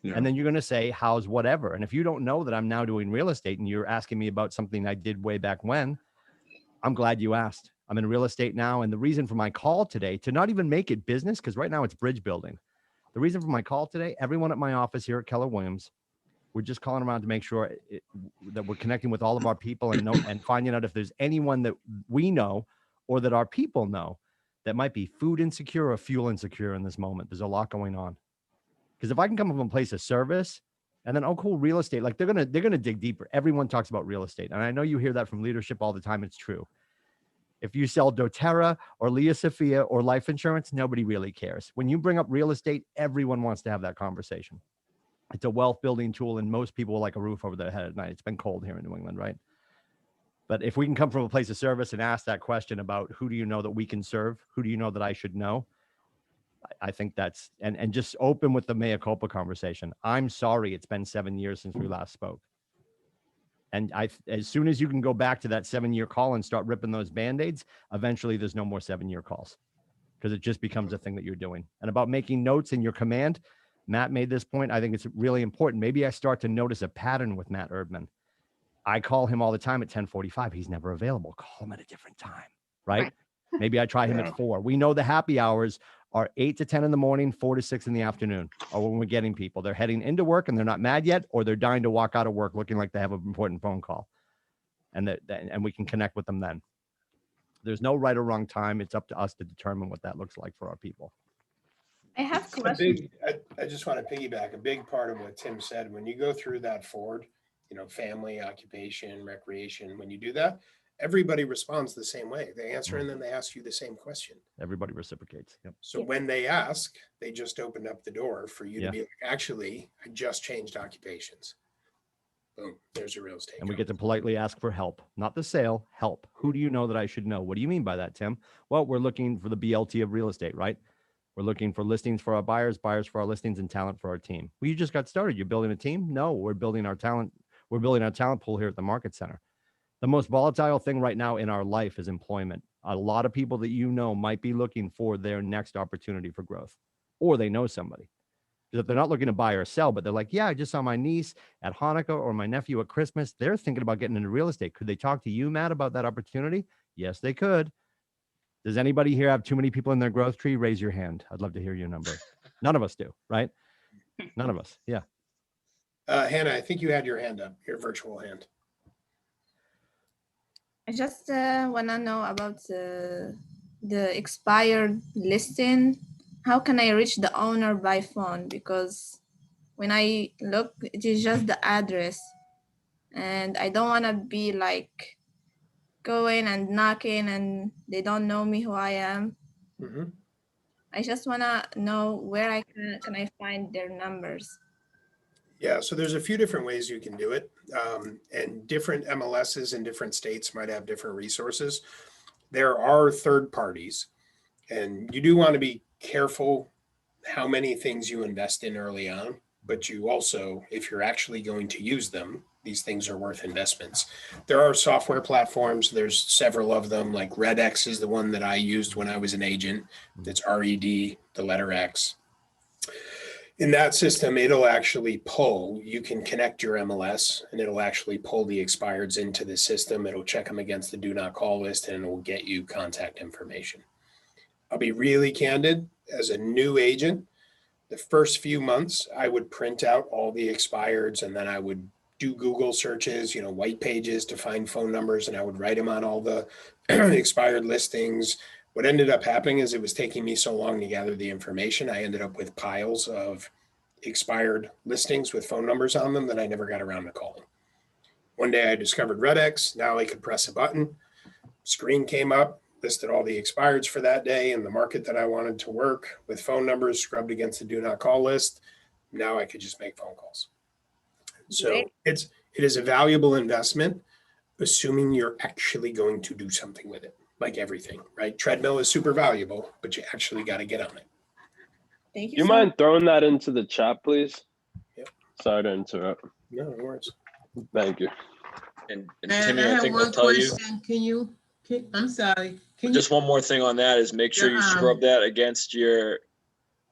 [SPEAKER 5] Yeah.
[SPEAKER 6] And then you're going to say, how's whatever. And if you don't know that I'm now doing real estate and you're asking me about something I did way back when, I'm glad you asked. I'm in real estate now. And the reason for my call today, to not even make it business, because right now it's bridge building. The reason for my call today, everyone at my office here at Keller Williams, we're just calling around to make sure that we're connecting with all of our people and finding out if there's anyone that we know or that our people know that might be food insecure or fuel insecure in this moment. There's a lot going on. Because if I can come from a place of service and then, oh, cool, real estate, like they're gonna dig deeper. Everyone talks about real estate. And I know you hear that from leadership all the time. It's true. If you sell doTERRA or Leah Sophia or life insurance, nobody really cares. When you bring up real estate, everyone wants to have that conversation. It's a wealth building tool and most people like a roof over their head at night. It's been cold here in New England, right? But if we can come from a place of service and ask that question about who do you know that we can serve? Who do you know that I should know? I think that's, and just open with the mea culpa conversation. I'm sorry. It's been 7 years since we last spoke. And as soon as you can go back to that 7-year call and start ripping those Band-Aids, eventually there's no more 7-year calls because it just becomes a thing that you're doing. And about making notes in your command, Matt made this point. I think it's really important. Maybe I start to notice a pattern with Matt Erdman. I call him all the time at 10:45. He's never available. Call him at a different time, right? Maybe I try him at 4. We know the happy hours are 8 to 10 in the morning, 4 to 6 in the afternoon, or when we're getting people. They're heading into work and they're not mad yet, or they're dying to walk out of work looking like they have an important phone call. And we can connect with them then. There's no right or wrong time. It's up to us to determine what that looks like for our people.
[SPEAKER 7] I have questions.
[SPEAKER 1] I just want to piggyback a big part of what Tim said. When you go through that Ford, family, occupation, recreation, when you do that, everybody responds the same way. They answer and then they ask you the same question.
[SPEAKER 6] Everybody reciprocates. Yep.
[SPEAKER 1] So when they ask, they just opened up the door for you to be like, actually, I just changed occupations. Boom, there's your real estate.
[SPEAKER 6] And we get to politely ask for help, not the sale, help. Who do you know that I should know? What do you mean by that, Tim? Well, we're looking for the BLT of real estate, right? We're looking for listings for our buyers for our listings, and talent for our team. Well, you just got started. You're building a team? No, we're building our talent. We're building our talent pool here at the Market Center. The most volatile thing right now in our life is employment. A lot of people that you know might be looking for their next opportunity for growth, or they know somebody. Because if they're not looking to buy or sell, but they're like, yeah, I just saw my niece at Hanukkah or my nephew at Christmas. They're thinking about getting into real estate. Could they talk to you, Matt, about that opportunity? Yes, they could. Does anybody here have too many people in their growth tree? Raise your hand. I'd love to hear your number. None of us do, right? None of us. Yeah.
[SPEAKER 1] Hannah, I think you had your hand up, your virtual hand.
[SPEAKER 7] I just want to know about the expired listing. How can I reach the owner by phone? Because when I look, it is just the address. And I don't want to be like going and knocking and they don't know me who I am.
[SPEAKER 1] Mm-hmm.
[SPEAKER 7] I just want to know where I can I find their numbers.
[SPEAKER 1] Yeah, so there's a few different ways you can do it. And different MLSs in different states might have different resources. There are third parties, and you do want to be careful how many things you invest in early on, but you also, if you're actually going to use them, these things are worth investments. There are software platforms. There's several of them, like RedX is the one that I used when I was an agent. It's RED, the letter X. In that system, it'll actually pull, you can connect your MLS and it'll actually pull the expireds into the system. It'll check them against the do not call list and it will get you contact information. I'll be really candid, as a new agent, the first few months, I would print out all the expireds and then I would do Google searches, white pages to find phone numbers, and I would write them on all the expired listings. What ended up happening is it was taking me so long to gather the information. I ended up with piles of expired listings with phone numbers on them that I never got around to calling. One day I discovered RedX. Now I could press a button, screen came up, listed all the expireds for that day and the market that I wanted to work with phone numbers scrubbed against the do not call list. Now I could just make phone calls. So it is a valuable investment, assuming you're actually going to do something with it, like everything, right? Treadmill is super valuable, but you actually got to get on it.
[SPEAKER 7] Thank
[SPEAKER 21] Do you mind throwing that into the chat, please?
[SPEAKER 1] Yep.
[SPEAKER 21] Sorry to interrupt.
[SPEAKER 1] No worries.
[SPEAKER 21] Thank you.
[SPEAKER 17] And
[SPEAKER 18] And
[SPEAKER 17] Timmy,
[SPEAKER 18] I
[SPEAKER 17] I
[SPEAKER 18] have
[SPEAKER 17] think I'll
[SPEAKER 18] one
[SPEAKER 17] tell you,
[SPEAKER 18] question. I'm sorry.
[SPEAKER 17] just one more thing on that is make sure you
[SPEAKER 18] Yeah,
[SPEAKER 17] scrub that against your,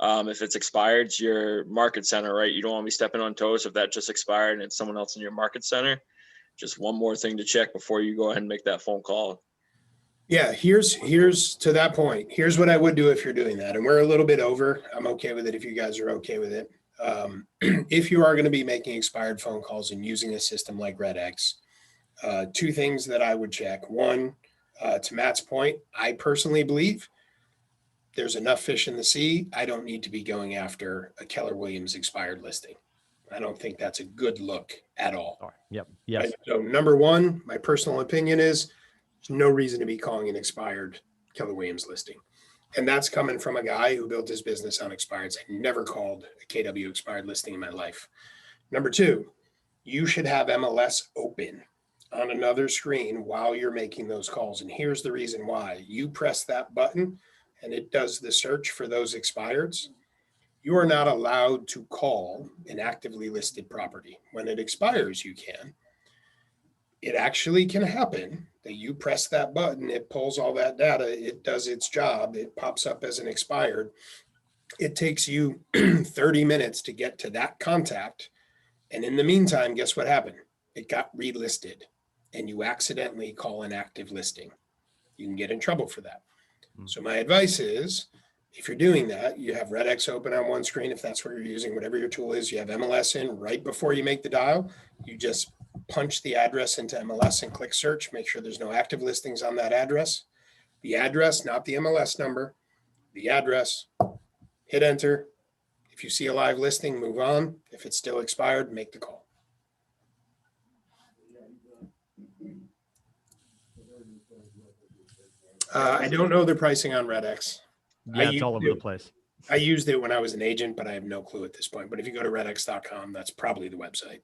[SPEAKER 17] if it's expired, it's your market center, right? You don't want to be stepping on toes if that just expired and it's someone else in your market center. Just one more thing to check before you go ahead and make that phone call.
[SPEAKER 1] Yeah, here's to that point. Here's what I would do if you're doing that. And we're a little bit over. I'm okay with it if you guys are okay with it. If you are going to be making expired phone calls and using a system like RedX, two things that I would check. One, to Matt's point, I personally believe there's enough fish in the sea. I don't need to be going after a Keller Williams expired listing. I don't think that's a good look at all.
[SPEAKER 6] All right. Yep. Yes.
[SPEAKER 1] Right? So number one, my personal opinion is there's no reason to be calling an expired Keller Williams listing. And that's coming from a guy who built his business on expireds. I never called a KW expired listing in my life. Number two, you should have MLS open on another screen while you're making those calls. And here's the reason why. You press that button and it does the search for those expireds. You are not allowed to call an actively listed property. When it expires, you can. It actually can happen that you press that button, it pulls all that data, it does its job, it pops up as an expired. It takes you 30 minutes to get to that contact. And in the meantime, guess what happened? It got relisted and you accidentally call an active listing. You can get in trouble for that. So my advice is, if you're doing that, you have RedX open on one screen. If that's what you're using, whatever your tool is, you have MLS in right before you make the dial. You just punch the address into MLS and click search. Make sure there's no active listings on that address. The address, not the MLS number, the address, hit enter. If you see a live listing, move on. If it's still expired, make the call. I don't know the pricing on RedX.
[SPEAKER 6] Yeah, it's all over the place.
[SPEAKER 1] I used it when I was an agent, but I have no clue at this point. But if you go to redx.com, that's probably the website.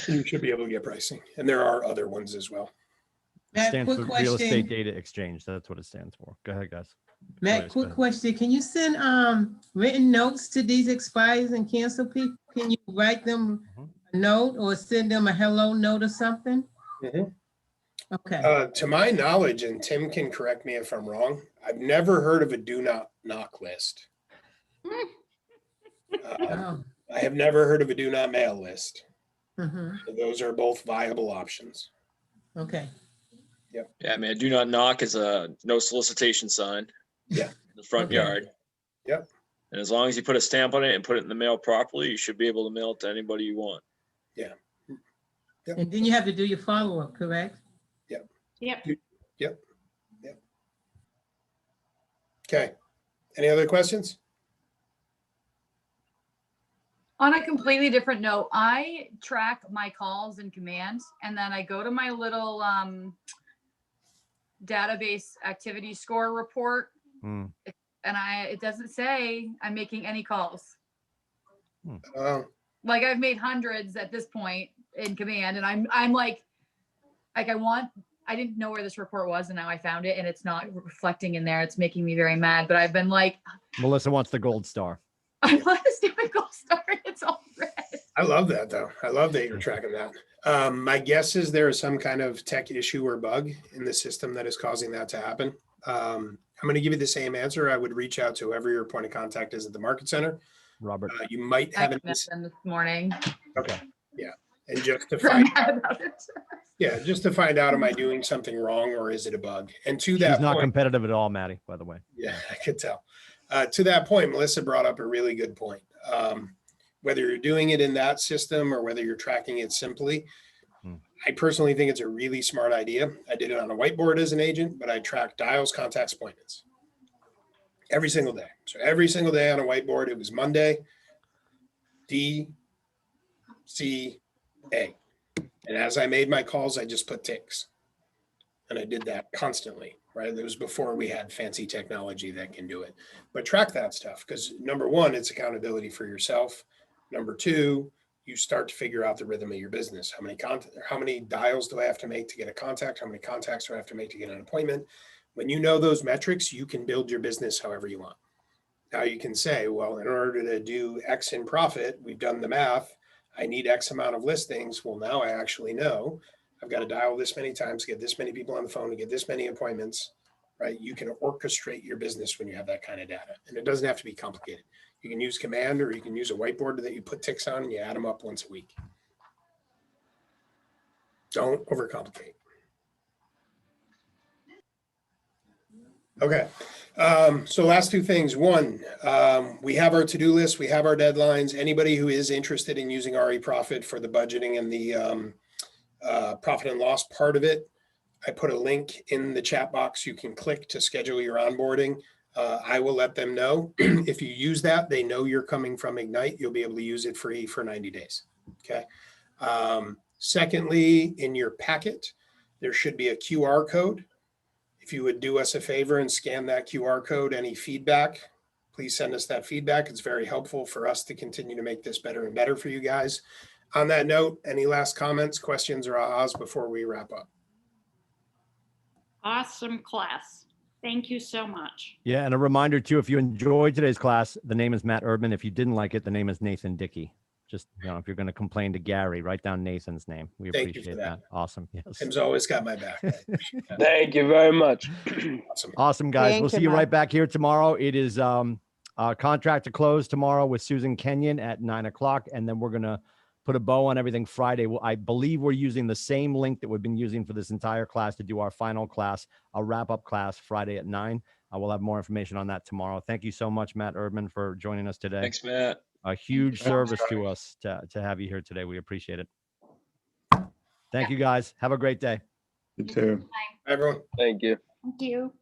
[SPEAKER 1] You should be able to get pricing. And there are other ones as well.
[SPEAKER 18] Matt,
[SPEAKER 6] Stands
[SPEAKER 18] quick
[SPEAKER 6] for Real Estate
[SPEAKER 18] question.
[SPEAKER 6] Data Exchange. That's what it stands for. Go ahead, guys.
[SPEAKER 18] Matt, quick question. Can you send written notes to these expires and cancel people? Can you write them a note or send them a hello note or something? Okay.
[SPEAKER 1] To my knowledge, and Tim can correct me if I'm wrong, I've never heard of a do not knock list. I have never heard of a do not mail list.
[SPEAKER 18] Mhm.
[SPEAKER 1] So those are both viable options.
[SPEAKER 18] Okay.
[SPEAKER 1] Yep.
[SPEAKER 17] Yeah, man, do not knock is a no solicitation sign.
[SPEAKER 1] Yeah.
[SPEAKER 17] In the front
[SPEAKER 18] Okay.
[SPEAKER 17] yard.
[SPEAKER 1] Yep.
[SPEAKER 17] And as long as you put a stamp on it and put it in the mail properly, you should be able to mail it to anybody you want.
[SPEAKER 1] Yeah.
[SPEAKER 18] And then you have to do your follow-up, correct?
[SPEAKER 1] Yep.
[SPEAKER 3] Yep.
[SPEAKER 1] Yep. Yep. Okay. Any other questions?
[SPEAKER 11] On a completely different note, I track my calls in Command, and then I go to my little database activity score report, and it doesn't say I'm making any calls. Like I've made hundreds at this point in Command, and I'm like I didn't know where this report was, and now I found it, and it's not reflecting in there. It's making me very mad. But I've been like,
[SPEAKER 6] Melissa wants the gold star.
[SPEAKER 11] I want to stay my gold star. It's all red.
[SPEAKER 1] I love that though. I love that you're tracking that. My guess is there is some kind of tech issue or bug in the system that is causing that to happen. I'm going to give you the same answer. I would reach out to whoever your point of contact is at the market center.
[SPEAKER 6] Robert.
[SPEAKER 1] You might
[SPEAKER 11] I
[SPEAKER 1] have an
[SPEAKER 11] met them this morning.
[SPEAKER 1] Okay. Yeah. And just to
[SPEAKER 11] I'm
[SPEAKER 1] find
[SPEAKER 11] mad about it.
[SPEAKER 1] yeah, just to find out, am I doing something wrong or is it a bug? And to
[SPEAKER 6] She's
[SPEAKER 1] that
[SPEAKER 6] not
[SPEAKER 1] point,
[SPEAKER 6] competitive at all, Maddie, by the way.
[SPEAKER 1] yeah, I could tell. To that point, Melissa brought up a really good point. Whether you're doing it in that system or whether you're tracking it simply, I personally think it's a really smart idea. I did it on a whiteboard as an agent, but I tracked dials, contacts, appointments every single day. So every single day on a whiteboard, it was Monday, D, C, A. And as I made my calls, I just put ticks. And I did that constantly, right? It was before we had fancy technology that can do it. But track that stuff because number one, it's accountability for yourself. Number two, you start to figure out the rhythm of your business. How many dials do I have to make to get a contact? How many contacts do I have to make to get an appointment? When you know those metrics, you can build your business however you want. Now you can say, well, in order to do X in profit, we've done the math. I need X amount of listings. Well, now I actually know I've got to dial this many times, get this many people on the phone, to get this many appointments, right? You can orchestrate your business when you have that kind of data. And it doesn't have to be complicated. You can use command or you can use a whiteboard that you put ticks on and you add them up once a week. Don't overcomplicate. Okay. So last two things. One, we have our to-do list. We have our deadlines. Anybody who is interested in using RE Profit for the budgeting and the profit and loss part of it, I put a link in the chat box. You can click to schedule your onboarding. I will let them know. If you use that, they know you're coming from Ignite. You'll be able to use it free for 90 days. Okay. Secondly, in your packet, there should be a QR code. If you would do us a favor and scan that QR code, any feedback, please send us that feedback. It's very helpful for us to continue to make this better and better for you guys. On that note, any last comments, questions, or ahas before we wrap up?
[SPEAKER 3] Awesome class. Thank you so much.
[SPEAKER 6] Yeah, and a reminder too, if you enjoyed today's class, the name is Matt Erdman. If you didn't like it, the name is Nathan Dickey. Just, if you're going to complain to Gary, write down Nathan's name. We
[SPEAKER 1] Thank you
[SPEAKER 6] appreciate
[SPEAKER 1] for that.
[SPEAKER 6] Awesome. Yes.
[SPEAKER 1] Tim's always got my back.
[SPEAKER 21] Thank you very much.
[SPEAKER 6] Awesome, guys.
[SPEAKER 15] Thank
[SPEAKER 6] We'll
[SPEAKER 15] you,
[SPEAKER 6] see you
[SPEAKER 15] Matt.
[SPEAKER 6] right back here tomorrow. It is contract to close tomorrow with Susan Kenyon at 9:00. And then we're going to put a bow on everything Friday. I believe we're using the same link that we've been using for this entire class to do our final class, a wrap-up class Friday at 9. We'll have more information on that tomorrow. Thank you so much, Matt Erdman, for joining us today.
[SPEAKER 17] Thanks, Matt.
[SPEAKER 6] A huge service to us to have you here today. We appreciate it. Thank you, guys. Have a great day.
[SPEAKER 5] You too.
[SPEAKER 1] Everyone.
[SPEAKER 21] Thank you.
[SPEAKER 3] Thank you.